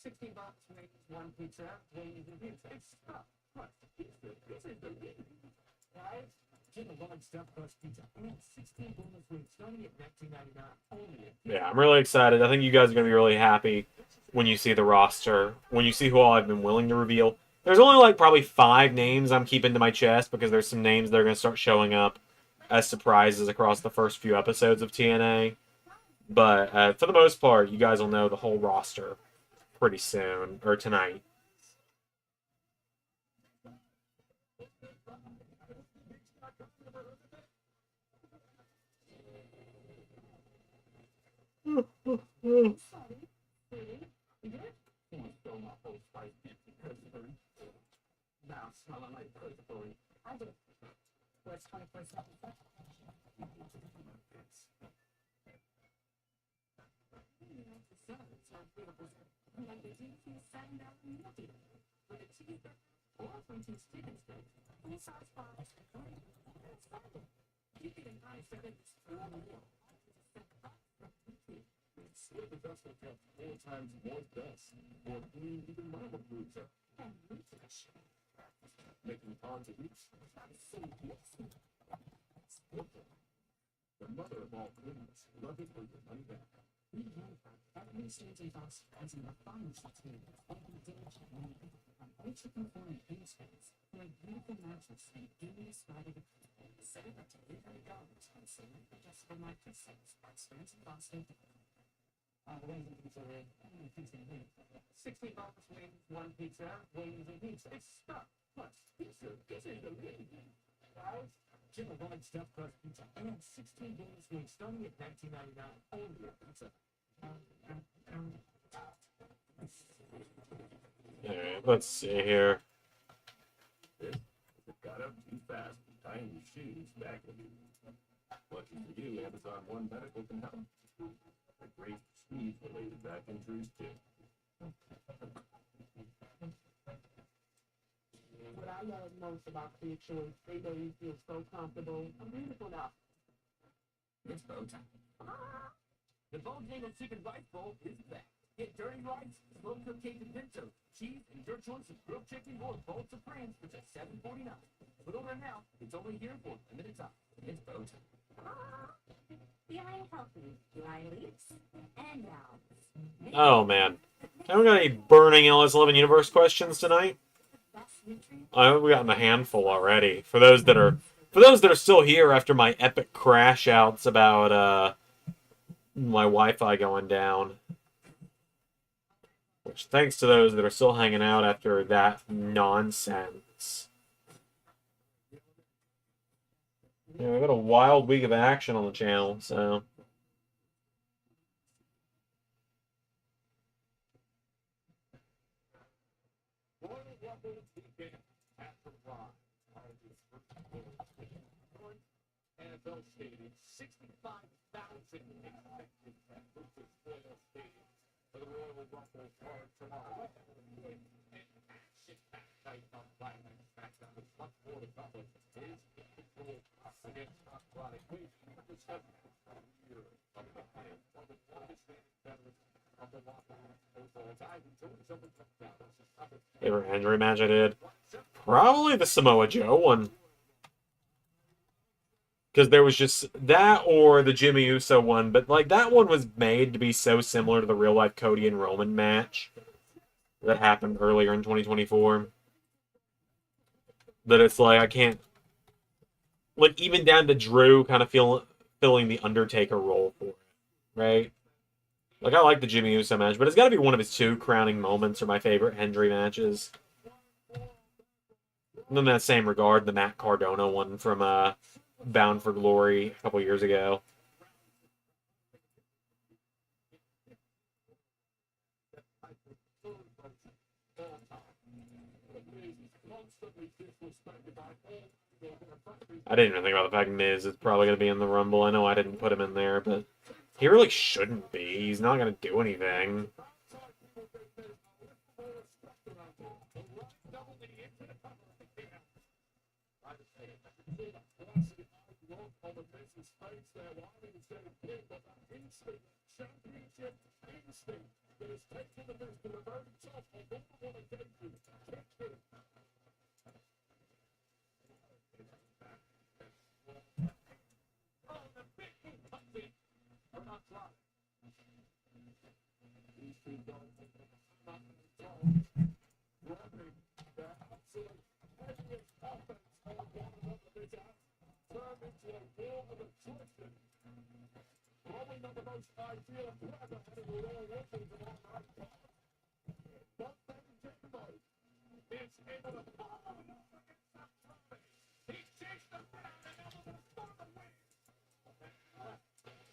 $16 makes one pizza, wings and pizza. It's stuff. Plus, pizza. This is the meat. Guys, get a large stuffed crust pizza. And 16 boneless wings, starting at $19.99 only. Yeah, I'm really excited. I think you guys are going to be really happy when you see the roster, when you see who all I've been willing to reveal. There's only like probably 5 names I'm keeping to my chest because there's some names that are going to start showing up as surprises across the first few episodes of TNA. But for the most part, you guys will know the whole roster pretty soon, or tonight. Now smelling like purgatory. I do. What's 24/7? Making ponds of roots. The mother of all goodness. Love it for your money back. Every staging box has in the finest materials, every dish and rich conforming instruments, for a beautiful mattress and genius spotted set it up to $800 and sell it for just for my kisses at Stearns & Foster. Wings and pizza, $16 wings, one pizza, wings and pizza. It's stuff. Plus, pizza. This is the meat. Guys, get a large stuffed crust pizza and 16 boneless wings starting at $19.99 only at pizza. Alright, let's see here. It got up too fast. Tying your shoes back with you. Lucky for you, Amazon One Medical can help. A great speed-related back injuries too. What I love most about Clear Choice, they know you feel so comfortable and beautiful now. It's bow time. The Bojangles Chicken Rice Bowl is back. Get dirty rice, slow-cooked cajun pinto, cheese, and your choice of grilled chicken or bowl supreme for just $7.49. But order now. It's only here for a limited time. It's bow time. Feeling healthy, dry leaves, and now. Oh, man. Haven't we got any burning LS11 Universe questions tonight? We've gotten a handful already. For those that are still here after my epic crash outs about my Wi-Fi going down. Which, thanks to those that are still hanging out after that nonsense. Yeah, we got a wild week of action on the channel, so. NFL Stadium, 65,000 expected at Lucas Oil Stadium for the Royal Rumble card tomorrow. An action-packed night on Friday Night SmackDown with much more to cover. Is in control against Rock Bottom. We discussed here of the man, one of the longest standing veterans of the locker room overall time. Until something comes down. Favorite Henry match I did? Probably the Samoa Joe one. Because there was just that or the Jimmy Uso one. But, like, that one was made to be so similar to the real-life Cody and Roman match that happened earlier in 2024. That it's like, I can't... Like, even down to Drew kind of filling the Undertaker role for it. Right? Like, I like the Jimmy Uso match, but it's got to be one of his 2 crowning moments or my favorite Hendry matches. In that same regard, the Matt Cardona one from Bound for Glory a couple years ago. I didn't even think about the fact Miz is probably going to be in the Rumble. I know I didn't put him in there, but he really shouldn't be. He's not going to do anything.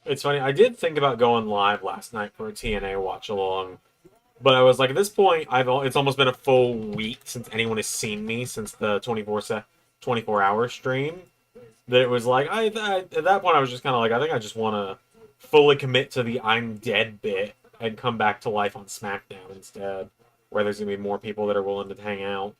It's funny, I did think about going live last night for a TNA watch along, but I was like, at this point, it's almost been a full week since anyone has seen me since the 24-hour stream. That it was like, at that point, I was just kind of like, I think I just want to fully commit to the I'm dead bit and come back to life on SmackDown instead, where there's going to be more people that are willing to hang out.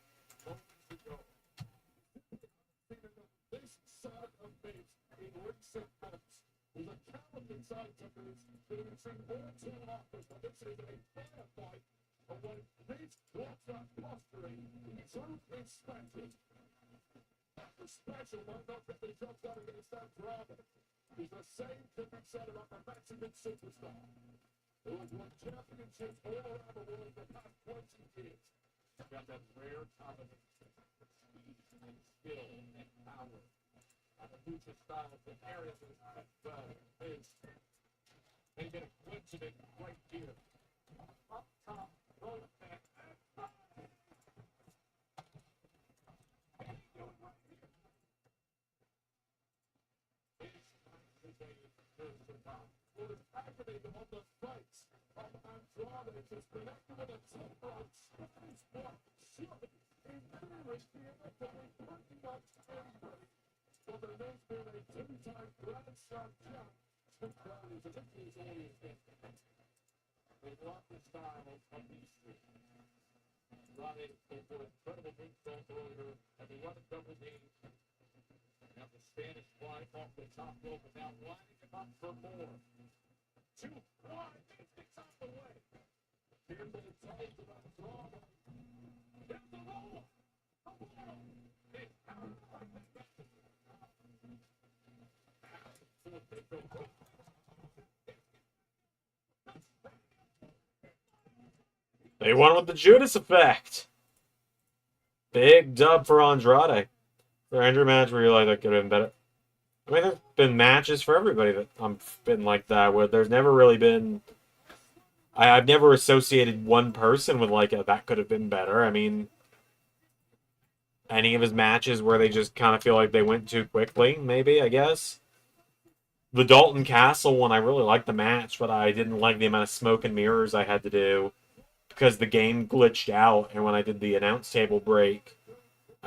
They won with the Judas effect. Big dub for Andrade. For Andrew match where you're like, that could have been better. I mean, there's been matches for everybody that I've been like that, where there's never really been... I've never associated one person with like, that could have been better. I mean, any of his matches where they just kind of feel like they went too quickly, maybe, I guess. The Dalton Castle one, I really liked the match, but I didn't like the amount of smoke and mirrors I had to do because the game glitched out, and when I did the announce table break, they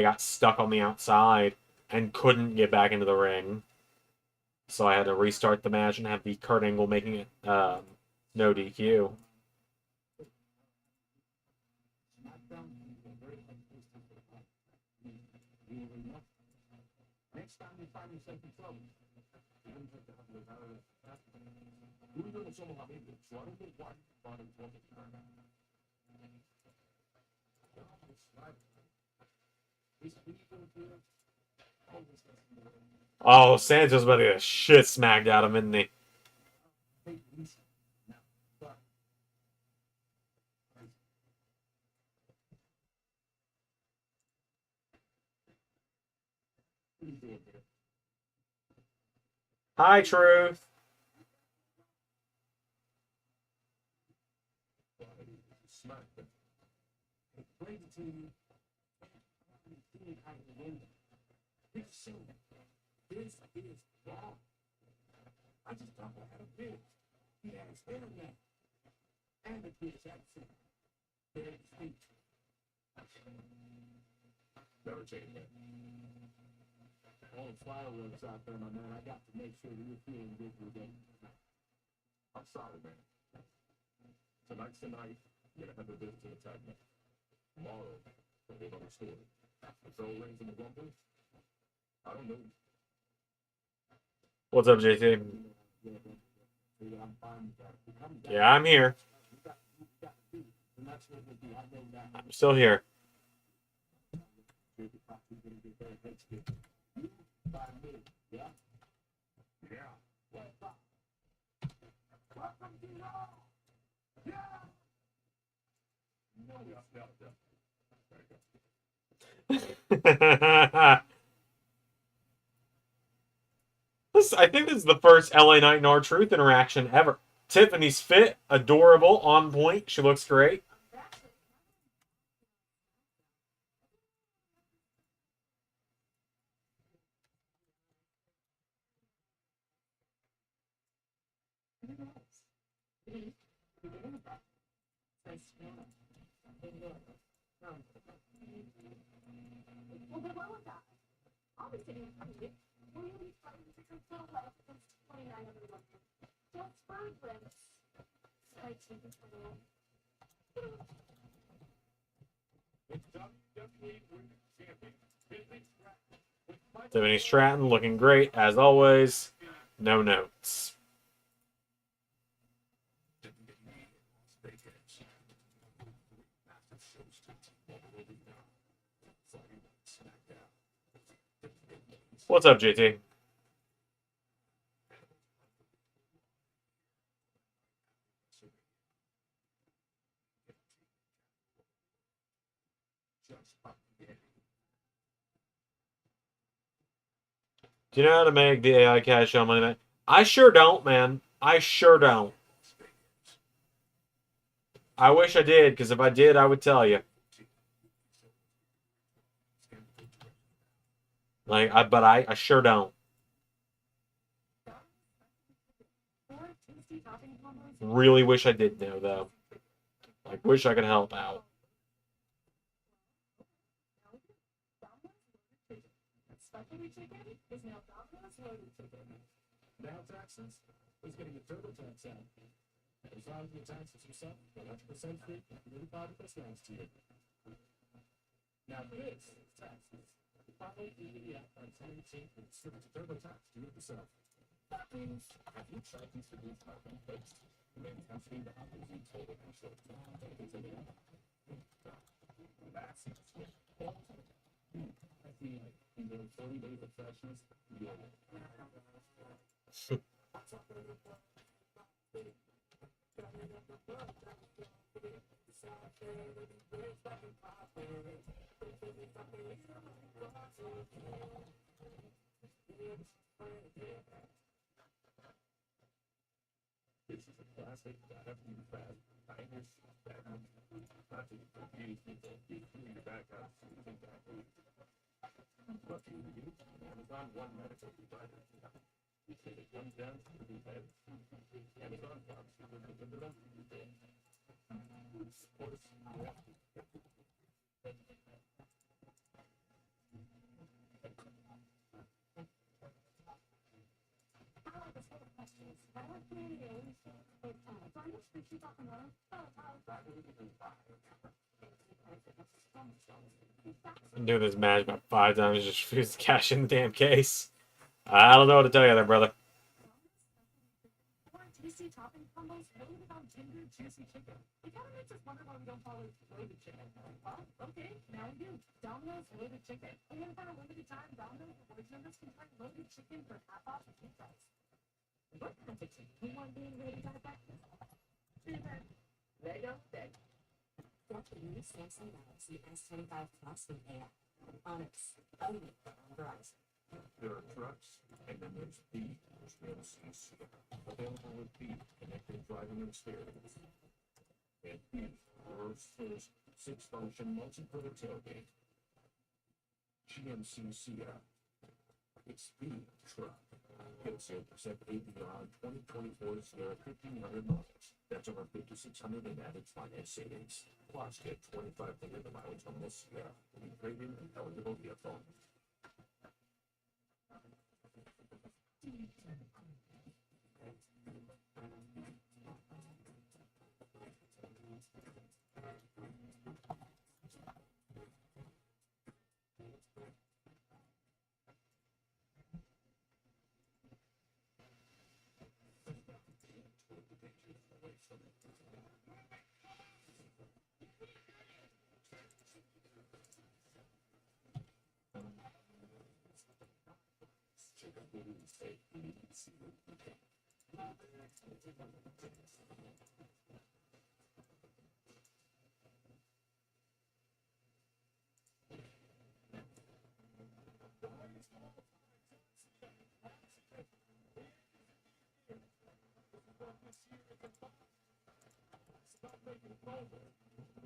got stuck on the outside and couldn't get back into the ring. So I had to restart the match and have the Kurt Angle making it no DQ. Oh, Santos about to get a shit smacked out of him, isn't he? Hi, Truth. explained it to you. Being out of the window. This show, this is wrong. I just thought I had a bitch. He had his internet. And a bitch accent. Very distinct. Never change that. All the fireworks out there, my man. I got to make sure that you're feeling good for the day. I'm sorry, man. Tonight's the night. You're gonna have a visit to the tag net. Tomorrow, we'll hold on the story. The bell rings in the rumble. I don't know. What's up, JT? Yeah, I'm here. I'm still here. I think this is the first LA Knight and R-Truth interaction ever. Tiffany's fit, adorable, on point. She looks great. Tiffany Stratton looking great, as always. No notes. What's up, JT? Do you know how to make the AI cash show money back? I sure don't, man. I sure don't. I wish I did, because if I did, I would tell you. But I sure don't. Really wish I did know, though. Like, wish I could help out. Now taxes is getting a TurboTax out. As long as you taxes yourself, 100% free, 35% last year. Now this is taxes. Follow the app on 1018 and switch to TurboTax. Do it yourself. That means, have you tried these for these platform first? Then canceling the offers in total control. That's it. I feel like in the 40 days of freshness, you're this is a classic that have been bad. I understand that. Not to confuse people. You can back out. Lucky you, Amazon One medical provider. You say it comes down to the head. Amazon comes to the sports. Been doing this match about 5 times, just refused to cash in the damn case. I don't know what to tell you there, brother. Tasty topping combos made without ginger juicy chicken. It kind of makes us wonder why we don't call it loaded chicken. Well, okay, now we do. Domino's loaded chicken. And for a limited time, Domino's rewards members can try loaded chicken for half off the price. What kind of chicken? You want being ready to breakfast? Lego steak. Get the new Samsung Galaxy S25 Plus with AI. Onyx. Only on Verizon. There are trucks, and then there's the experiences. Available with the connected driving experience. And the world's first 6-function multi-pillar tailgate, GMC Sierra, Speed truck. Gets 0% APR, 2024 Sierra, 1,500 miles. That's over 5,600 in added finance savings. Plus, get 2,500 miles on this Sierra. Rated and eligible vehicle.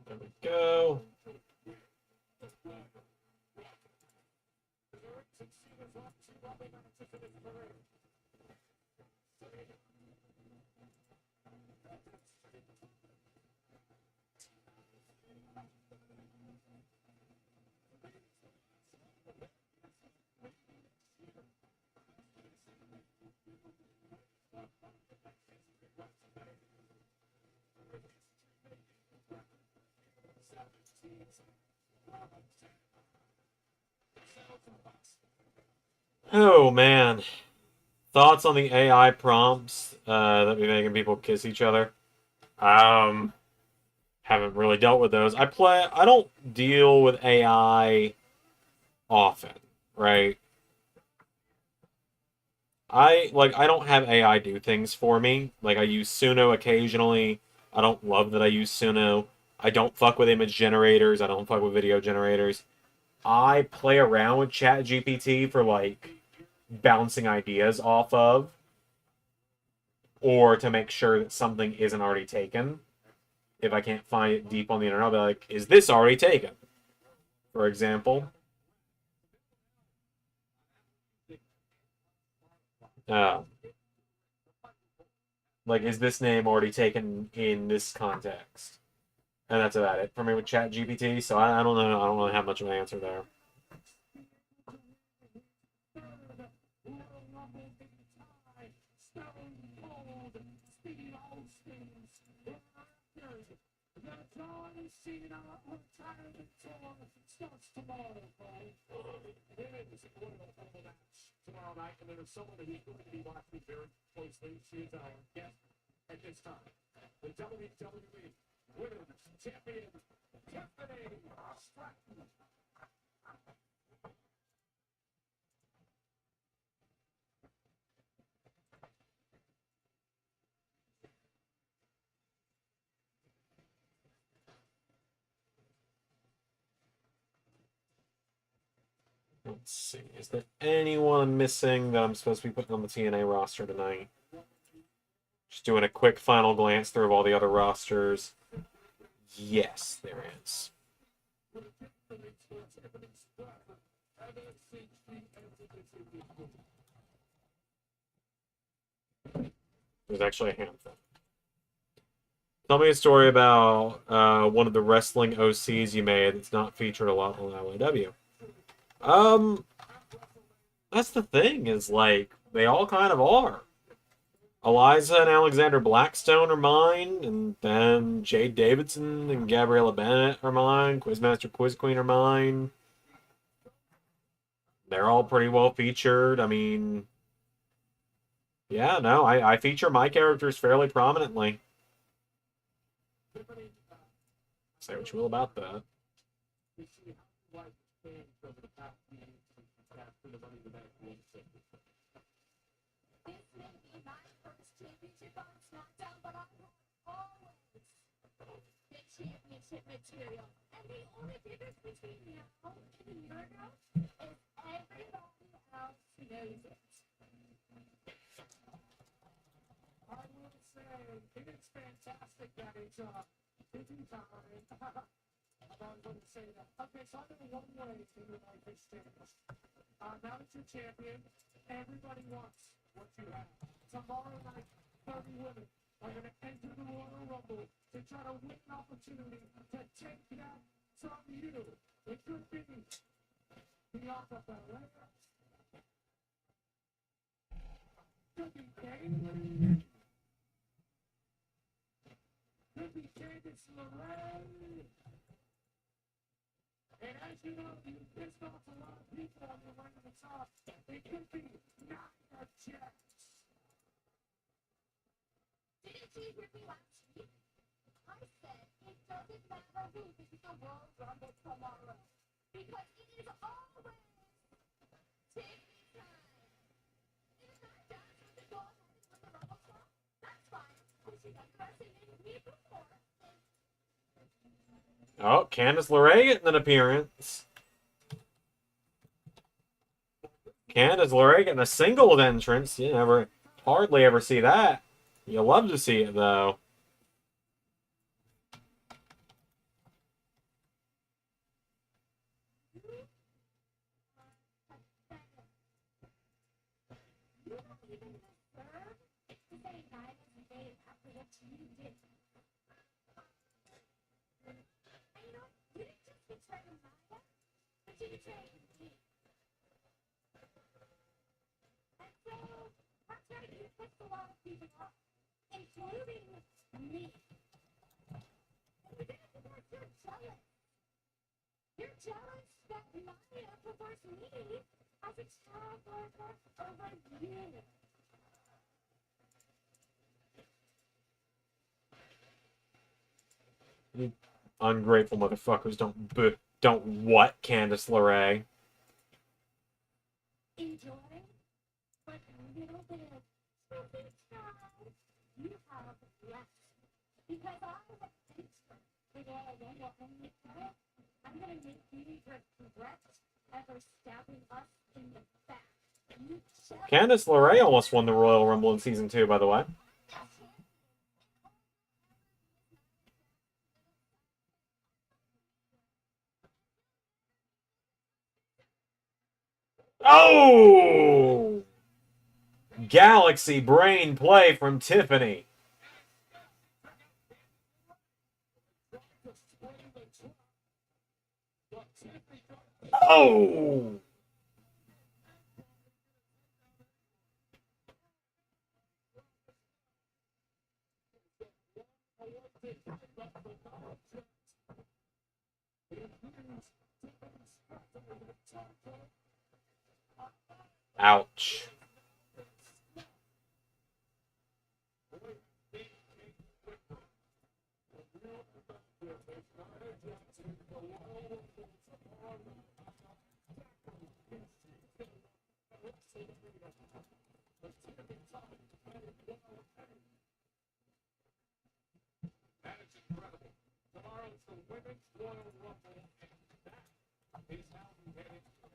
There we go. Oh man, thoughts on the AI prompts that be making people kiss each other? Haven't really dealt with those. I don't deal with AI often, right? I don't have AI do things for me. Like I use Suno occasionally. I don't love that I use Suno. I don't fuck with image generators. I don't fuck with video generators. I play around with ChatGPT for like bouncing ideas off of, or to make sure that something isn't already taken. If I can't find it deep on the internet, I'll be like, is this already taken? For example. Like, is this name already taken in this context? And that's about it for me with ChatGPT. So I don't know. I don't really have much of an answer there. Tomorrow night, and there is someone that he's going to be watching very closely. She is our guest at this time. The WWE Women's Champion, Tiffany Stratton. Let's see. Is there anyone missing that I'm supposed to be putting on the TNA roster tonight? Just doing a quick final glance through of all the other rosters. Yes, there is. There's actually a handful. Tell me a story about one of the wrestling OCs you made that's not featured a lot on LAW. That's the thing, is like, they all kind of are. Eliza and Alexander Blackstone are mine, and then Jade Davidson and Gabriella Bennett are mine. Quizmaster Quiz Queen are mine. They're all pretty well featured. I mean, yeah, no, I feature my characters fairly prominently. Say what you will about that. This may be my first championship on SmackDown, but I will always get championship material. And the only difference between now and a year ago is everybody else knows it. I will say it is fantastic that it's busy time. wouldn't say that. Okay, so I know one way in your life has changed. Now that you're champion, everybody wants what you have. Tomorrow night, 30 women are going to enter the Royal Rumble to try to win an opportunity to take that from you. It could be the offer for Leia. Could be Kane. Could be Candice LeRae. And as you know, you pissed off a lot of people on the way to the top. It could be Nia Jax. Didn't you hear me last week? I said it doesn't matter who is the World Rumble tomorrow. Because it is always Tiffany time. It is not Jax with the goal with the Rumble song. That's fine. Because she's underestimated me before. Oh, Candice LeRae getting an appearance. Candice LeRae getting a singles entrance. You never, hardly ever see that. You love to see it, though. You don't even deserve to say Nia's name after what you did. And you know, you didn't just betray Nia, but you betrayed me. And so, that's why you pissed a lot of people off, including me. And you did it because you're jealous. You're jealous that Nia prefers me as a child worker over you. You ungrateful motherfuckers don't what, Candice LeRae? Enjoy, but a little bit of stupid time you have left. Because I'm an expert with all the women I'm gonna make you regret ever stabbing us in the back. You just Candice LeRae almost won the Royal Rumble in Season 2, by the way. Oh! Galaxy brain play from Tiffany. Oh! Ouch. That is incredible. Tomorrow's the Women's Royal Rumble, and that is how we head into the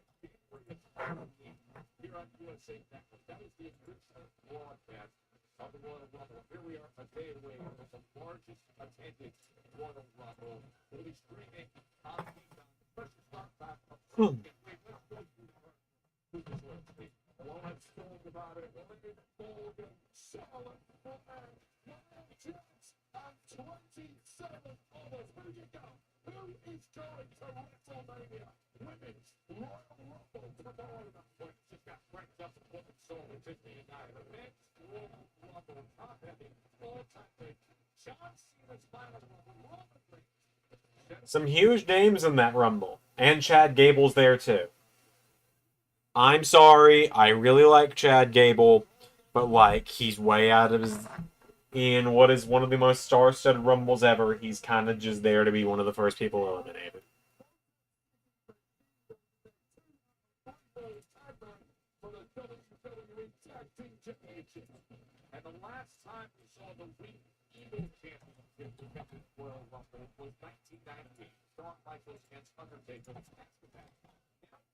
here on USA Network. That is the original broadcast of the Royal Rumble. Here we are a day away from the largest attended Royal Rumble. We'll be streaming on the first start back up. Let's go through the list. Well, let's talk about it. Eliminated Golden, Charlotte Flair, Nia Jax, on 27 almost. Where you go? Who is going to WrestleMania? Women's Royal Rumble tomorrow night. Just got ranked up in women's soul in 59. The men's Royal Rumble, top heavy, all-time big. John Cena's final Roman Reigns. Some huge names in that Rumble. And Chad Gable's there, too. I'm sorry, I really like Chad Gable, but, like, he's way out of his... In what is one of the most star-studded Rumbles ever, he's kind of just there to be one of the first people eliminated. And the last time we saw the Weak Evil Championship defend the Royal Rumble was 1998. Shawn Michaels against Undertaker.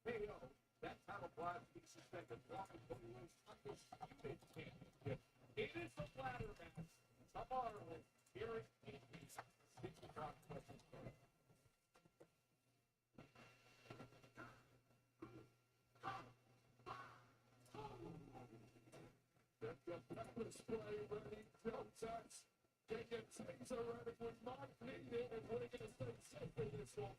KO, that title block be suspended. Walking Williams undisputed championship. It is the ladder match tomorrow here in Indies. sucks. They get things around with not needed and we're going to stay safe in this one.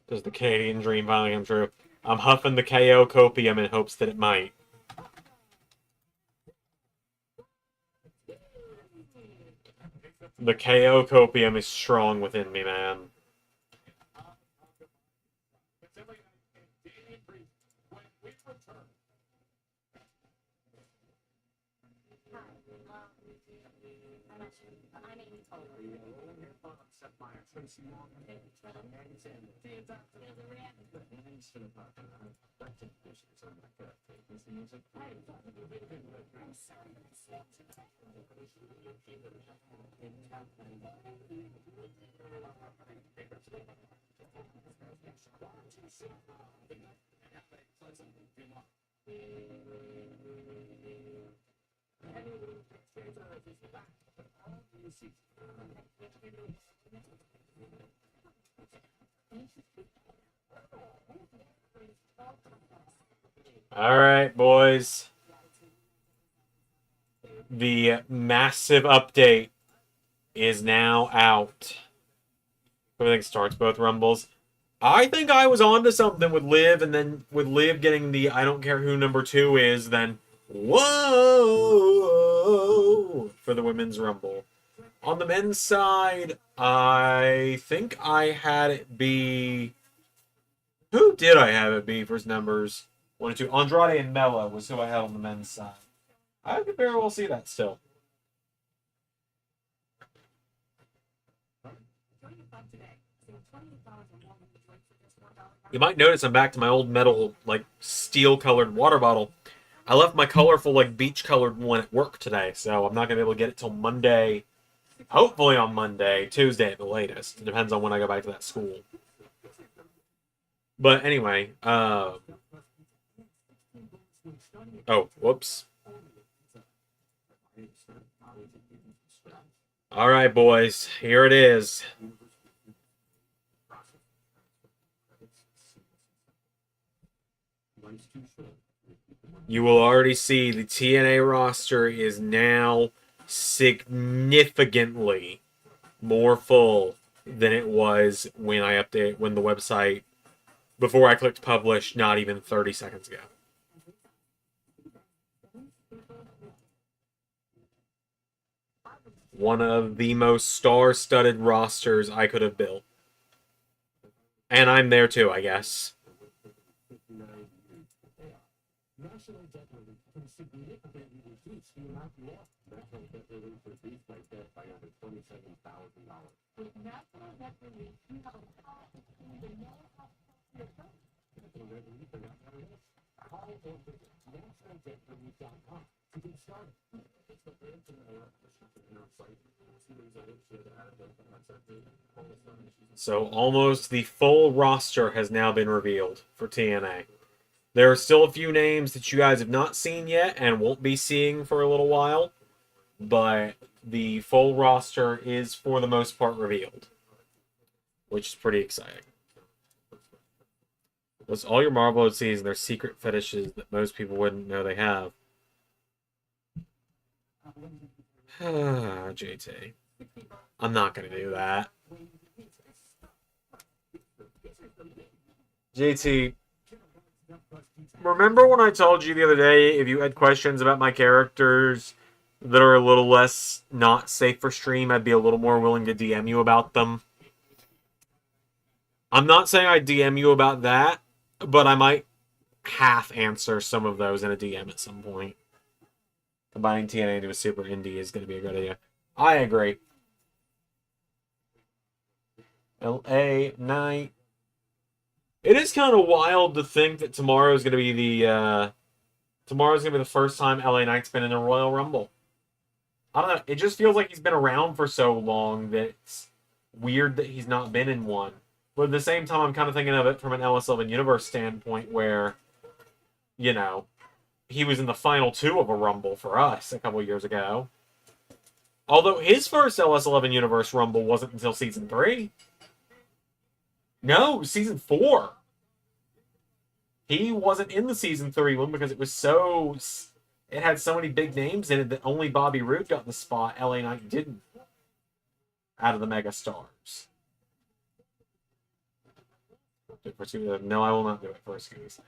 Does the Canadian dream finally come true? I'm huffing the KO copium in hopes that it might. The KO copium is strong within me, man. All right, boys. The massive update is now out. Everything starts both Rumbles. I think I was onto something with Liv, and then with Liv getting the I don't care who number 2 is, then whoa for the Women's Rumble. On the men's side, I think I had it be... Who did I have it be for his numbers? 1 and 2. Andrade and Mella was who I had on the men's side. I could very well see that still. You might notice I'm back to my old metal, like, steel-colored water bottle. I left my colorful, like, beach-colored one at work today, so I'm not going to be able to get it till Monday. Hopefully on Monday, Tuesday at the latest. It depends on when I go back to that school. But anyway, oh, whoops. All right, boys, here it is. You will already see the TNA roster is now significantly more full than it was when I updated, when the website, before I clicked publish, not even 30 seconds ago. One of the most star-studded rosters I could have built. And I'm there too, I guess. So almost the full roster has now been revealed for TNA. There are still a few names that you guys have not seen yet and won't be seeing for a little while, but the full roster is for the most part revealed, which is pretty exciting. That's all your Marvel OCs and their secret fetishes that most people wouldn't know they have. JT. I'm not going to do that. JT, remember when I told you the other day if you had questions about my characters that are a little less not safe for stream, I'd be a little more willing to DM you about them? I'm not saying I'd DM you about that, but I might half answer some of those in a DM at some point. Combining TNA into a super indie is going to be a good idea. I agree. LA night. It is kind of wild to think that tomorrow is going to be the first time LA Knight's been in a Royal Rumble. I don't know. It just feels like he's been around for so long that it's weird that he's not been in one. But at the same time, I'm kind of thinking of it from an LS11 Universe standpoint where, you know, he was in the final 2 of a Rumble for us a couple years ago. Although his first LS11 Universe Rumble wasn't until Season 3. No, Season 4. He wasn't in the season 3 one because it was so... It had so many big names in it that only Bobby Roode got the spot. LA Knight didn't. Out of the mega stars. No, I will not do it for a Scooby.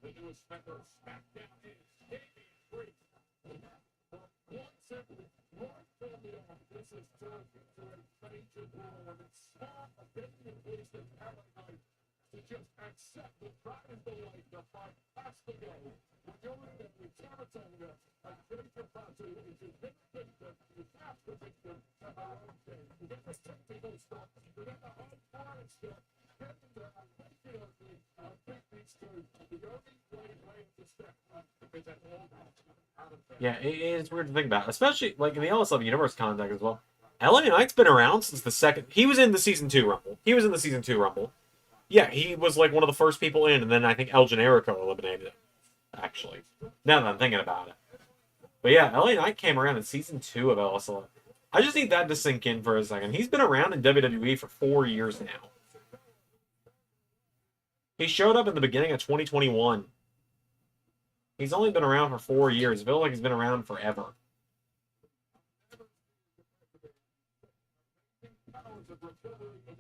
The newest member of SmackDown is Free. This is turned into a major role and it's small a bit in ways that LA to just accept the pride and delight the fight has to go. When you're in the Saratoga, a major concert is a big victim. You have to victim of our own day. You get the technical stuff, you get the hard part stuff. Yeah, it's weird to think about, especially like in the LSW Universe context as well. LA Knight's been around since the second. He was in the season 2 Rumble. Yeah, he was like one of the first people in, and then I think El Generico eliminated him. Actually, now that I'm thinking about it, but yeah, LA Knight came around in season 2 of LSW. I just need that to sink in for a second. He's been around in WWE for 4 years now. He showed up in the beginning of 2021. He's only been around for 4 years. I feel like he's been around forever.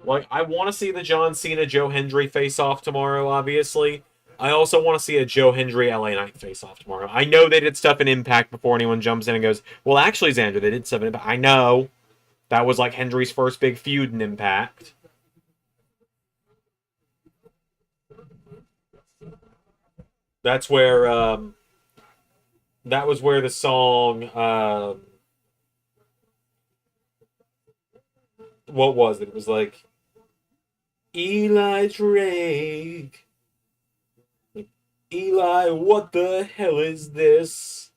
Like, I want to see the John Cena Joe Hendry face-off tomorrow, obviously. I also want to see a Joe Hendry LA Knight face-off tomorrow. I know they did stuff in Impact before anyone jumps in and goes, well, actually, Xander, they did stuff in Impact. I know. That was like Hendry's first big feud in Impact. That's where, that was where the song, what was it? It was like, Eli Drake. Eli, what the hell is this?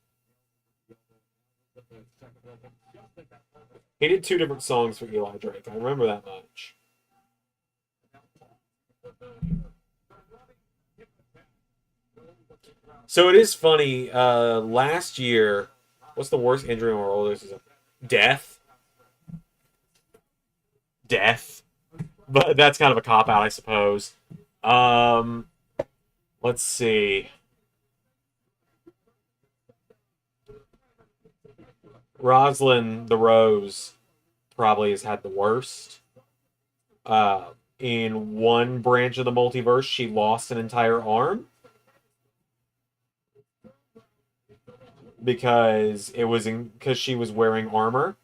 He did 2 different songs for Eli Drake. I remember that much. So it is funny. Last year, what's the worst injury in the world? Death. Death. But that's kind of a cop-out, I suppose. Let's see. Rosalind the Rose probably has had the worst. In one branch of the multiverse, she lost an entire arm. Because she was wearing armor.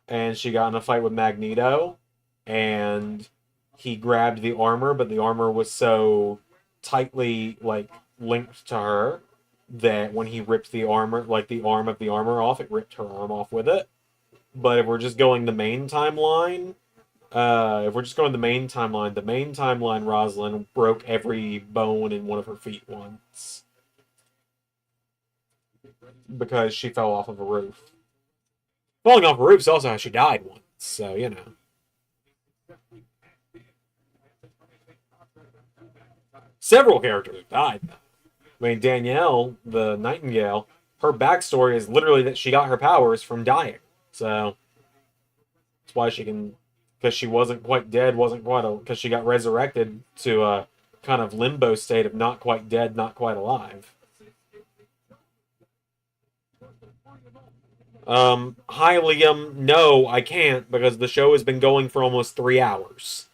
And she got in a fight with Magneto. And he grabbed the armor, but the armor was so tightly linked to her that when he ripped the armor, the arm of the armor off, it ripped her arm off with it. But if we're just going the main timeline, the main timeline, Rosalind broke every bone in one of her feet once. Because she fell off of a roof. Falling off a roof is also how she died once, so, you know. Several characters have died. I mean, Danielle, the Nightingale, her backstory is literally that she got her powers from dying. So, that's why she can... Because she wasn't quite dead, because she got resurrected to a kind of limbo state of not quite dead, not quite alive. Hi, Liam. No, I can't, because the show has been going for almost 3 hours.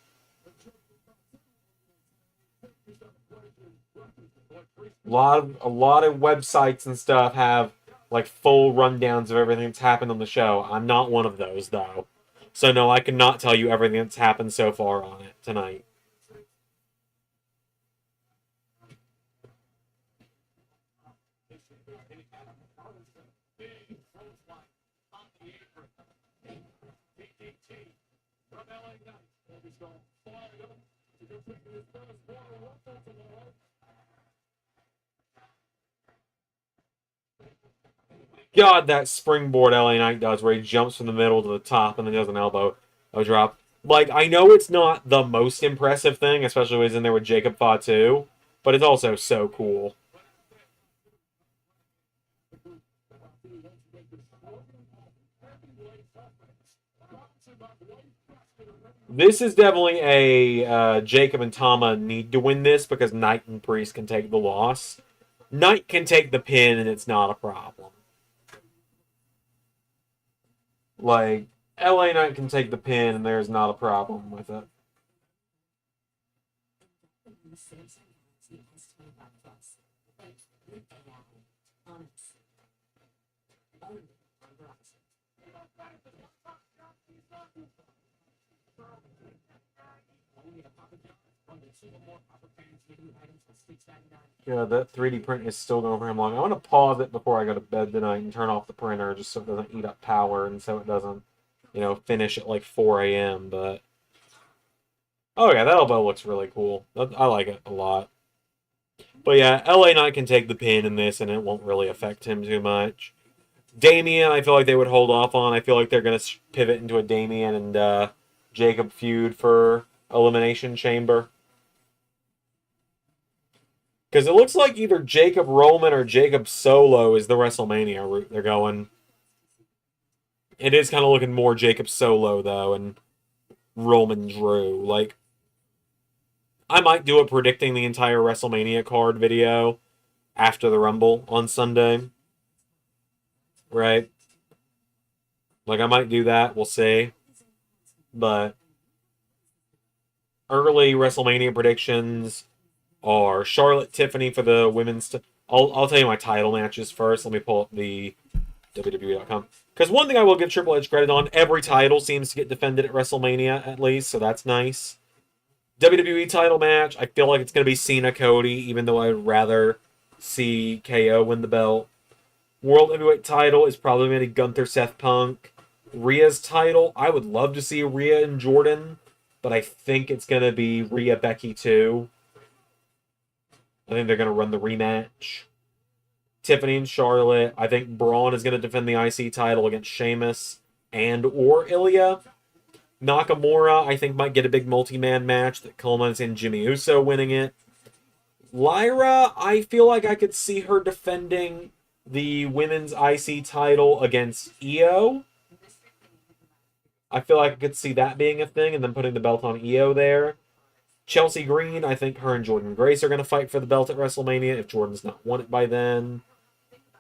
A lot of websites and stuff have full rundowns of everything that's happened on the show. I'm not one of those, though. So no, I cannot tell you everything that's happened so far on it tonight. God, that springboard LA Knight does where he jumps from the middle to the top and then does an elbow drop. Like, I know it's not the most impressive thing, especially when he's in there with Jacob Fatu, but it's also so cool. This is definitely a Jacob and Tama need to win this because Knight and Priest can take the loss. Knight can take the pin and it's not a problem. Like, LA Knight can take the pin and there's not a problem with it. Yeah, that 3D print is still going for him long. I want to pause it before I go to bed tonight and turn off the printer just so it doesn't eat up power and so it doesn't, finish at like 4 a.m. But oh yeah, that elbow looks really cool. I like it a lot. But yeah, LA Knight can take the pin in this and it won't really affect him too much. Damian, I feel like they would hold off on. I feel like they're going to pivot into a Damian and Jacob feud for Elimination Chamber. Because it looks like either Jacob Roman or Jacob Solo is the WrestleMania route they're going. It is kind of looking more Jacob Solo, though, and Roman Drew. Like, I might do a predicting the entire WrestleMania card video after the Rumble on Sunday. Right? Like, I might do that. We'll see. But early WrestleMania predictions are Charlotte Tiffany for the women's... I'll tell you my title matches first. Let me pull up the WWE.com. Because one thing I will give Triple H credit on, every title seems to get defended at WrestleMania, at least, so that's nice. WWE title match, I feel like it's going to be Cena Cody, even though I'd rather see KO win the belt. World Heavyweight title is probably going to be Gunther Seth Punk. Rhea's title, I would love to see Rhea and Jordan, but I think it's going to be Rhea Becky too. I think they're going to run the rematch. Tiffany and Charlotte. I think Braun is going to defend the IC title against Sheamus and or Ilya. Nakamura, I think, might get a big multi-man match that culminates in Jimmy Uso winning it. Lyra, I feel like I could see her defending the women's IC title against Io. I feel like I could see that being a thing and then putting the belt on Io there. Chelsea Green, I think her and Jordynne Grace are going to fight for the belt at WrestleMania if Jordan's not won it by then.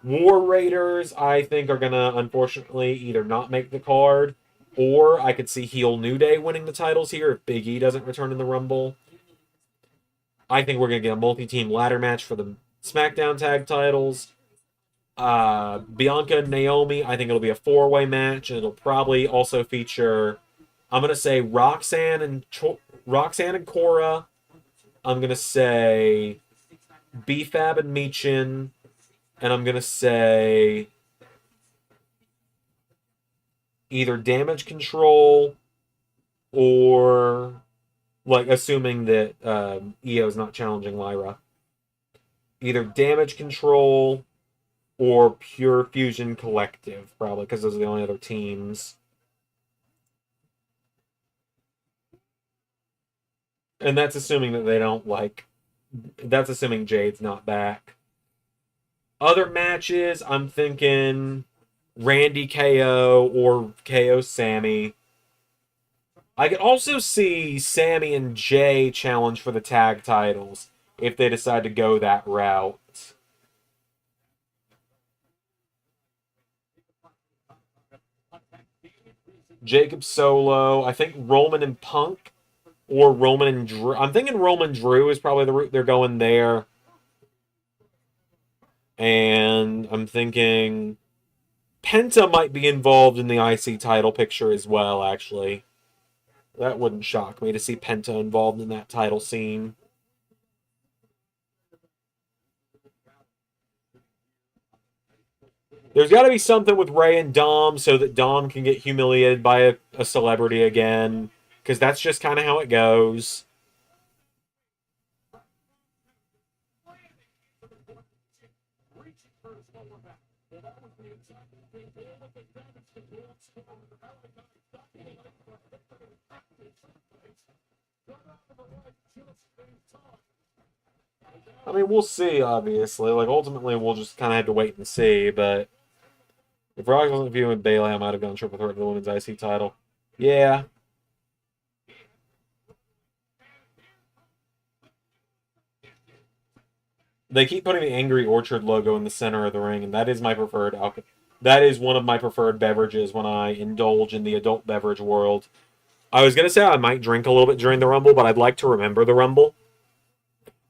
War Raiders, I think, are going to, unfortunately, either not make the card, or I could see heel New Day winning the titles here if Big E doesn't return in the Rumble. I think we're going to get a multi-team ladder match for the SmackDown tag titles. Bianca and Naomi, I think it'll be a 4-way match, and it'll probably also feature, I'm going to say Roxanne and Cora. I'm going to say B-Fab and Michin. And I'm going to say either Damage Control or, like, assuming that Io's not challenging Lyra. Either Damage Control or Pure Fusion Collective, probably, because those are the only other teams. And that's assuming that they don't, like... That's assuming Jade's not back. Other matches, I'm thinking Randy KO or KO Sammy. I could also see Sammy and Jay challenge for the tag titles if they decide to go that route. Jacob Solo, I think Roman and Punk, or Roman and Drew. I'm thinking Roman Drew is probably the route they're going there. And I'm thinking Penta might be involved in the IC title picture as well, actually. That wouldn't shock me to see Penta involved in that title scene. There's got to be something with Ray and Dom so that Dom can get humiliated by a celebrity again. Because that's just kind of how it goes. I mean, we'll see, obviously. Like, ultimately, we'll just kind of have to wait and see, but if Rock wasn't viewing Bailey, I might have gone triple threat for the women's IC title. Yeah. They keep putting the Angry Orchard logo in the center of the ring, and that is my preferred alcohol. That is one of my preferred beverages when I indulge in the adult beverage world. I was going to say I might drink a little bit during the Rumble, but I'd like to remember the Rumble.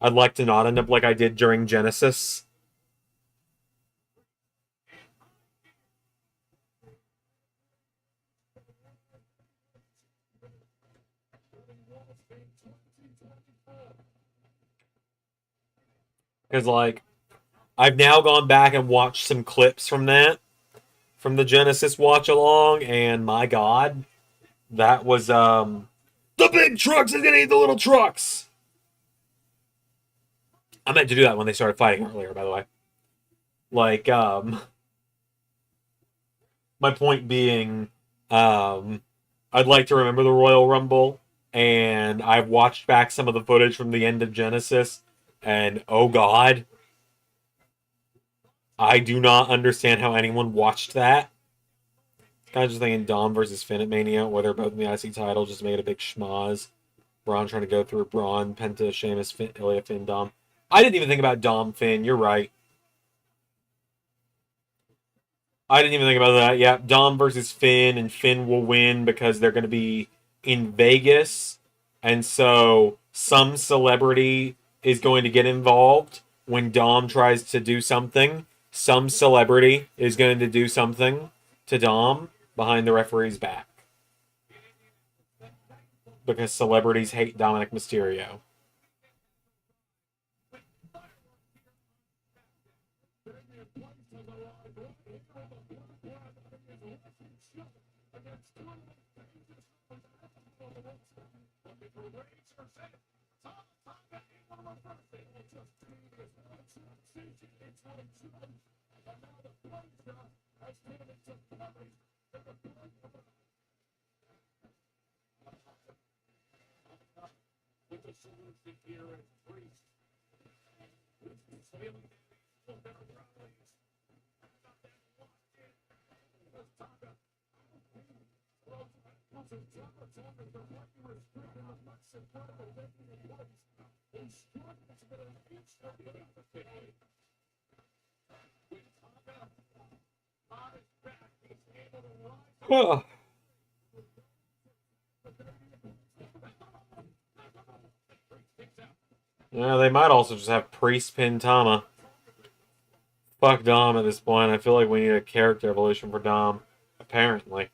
I'd like to not end up like I did during Genesis. Because, like, I've now gone back and watched some clips from that, from the Genesis watch along, and my God, that was, the big trucks is gonna eat the little trucks! I meant to do that when they started fighting earlier, by the way. Like, my point being, I'd like to remember the Royal Rumble, and I've watched back some of the footage from the end of Genesis, and oh God, I do not understand how anyone watched that. Kind of just thinking Dom versus Finn at Mania, where they're both in the IC title, just made a big schmoz. Braun trying to go through Braun, Penta, Sheamus, Finn, Ilya, Finn, Dom. I didn't even think about Dom, Finn. You're right. I didn't even think about that. Yeah, Dom versus Finn, and Finn will win because they're going to be in Vegas. And so some celebrity is going to get involved when Dom tries to do something. Some celebrity is going to do something to Dom behind the referee's back. Because celebrities hate Dominic Mysterio. Huh. Yeah, they might also just have Priest pin Tama. Fuck Dom at this point. I feel like we need a character evolution for Dom. Apparently.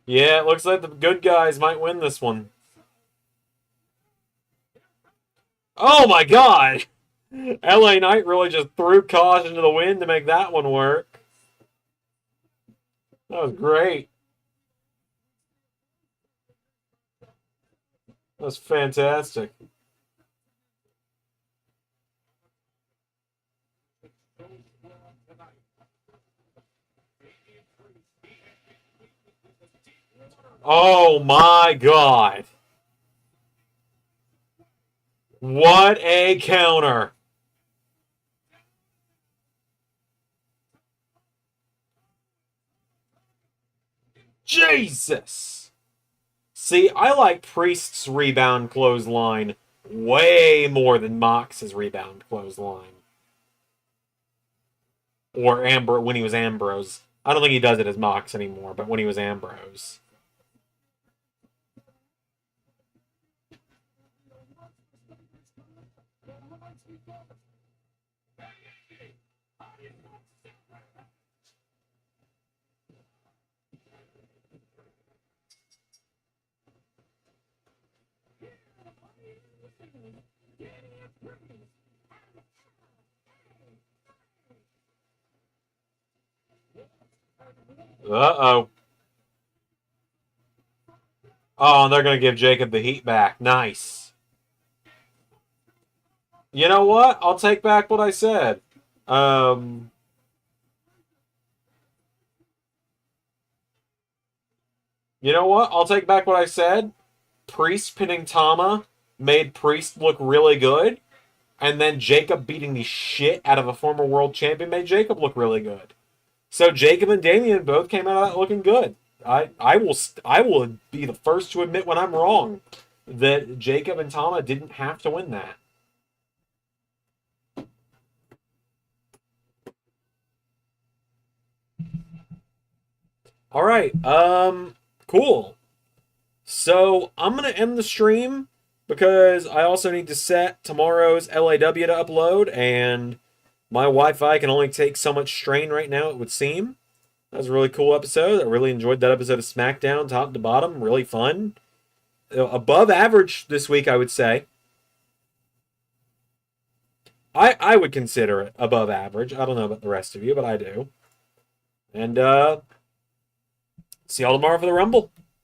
Yeah, it looks like the good guys might win this one. Oh my God! LA Knight really just threw caution to the wind to make that one work. That was great. That was fantastic. Oh my God. What a counter. Jesus. See, I like Priest's rebound clothesline way more than Mox's rebound clothesline. Or when he was Ambrose. I don't think he does it as Mox anymore, but when he was Ambrose. Uh-oh. Oh, and they're going to give Jacob the heat back. Nice. You know what? I'll take back what I said. You know what? I'll take back what I said. Priest pinning Tama made Priest look really good. And then Jacob beating the shit out of a former world champion made Jacob look really good. So Jacob and Damian both came out of that looking good. I will be the first to admit when I'm wrong that Jacob and Tama didn't have to win that. All right. Cool. So I'm going to end the stream because I also need to set tomorrow's LAW to upload, and my Wi-Fi can only take so much strain right now, it would seem. That was a really cool episode. I really enjoyed that episode of SmackDown, top to bottom. Really fun. Above average this week, I would say. I would consider it above average. I don't know about the rest of you, but I do. And see y'all tomorrow for the Rumble.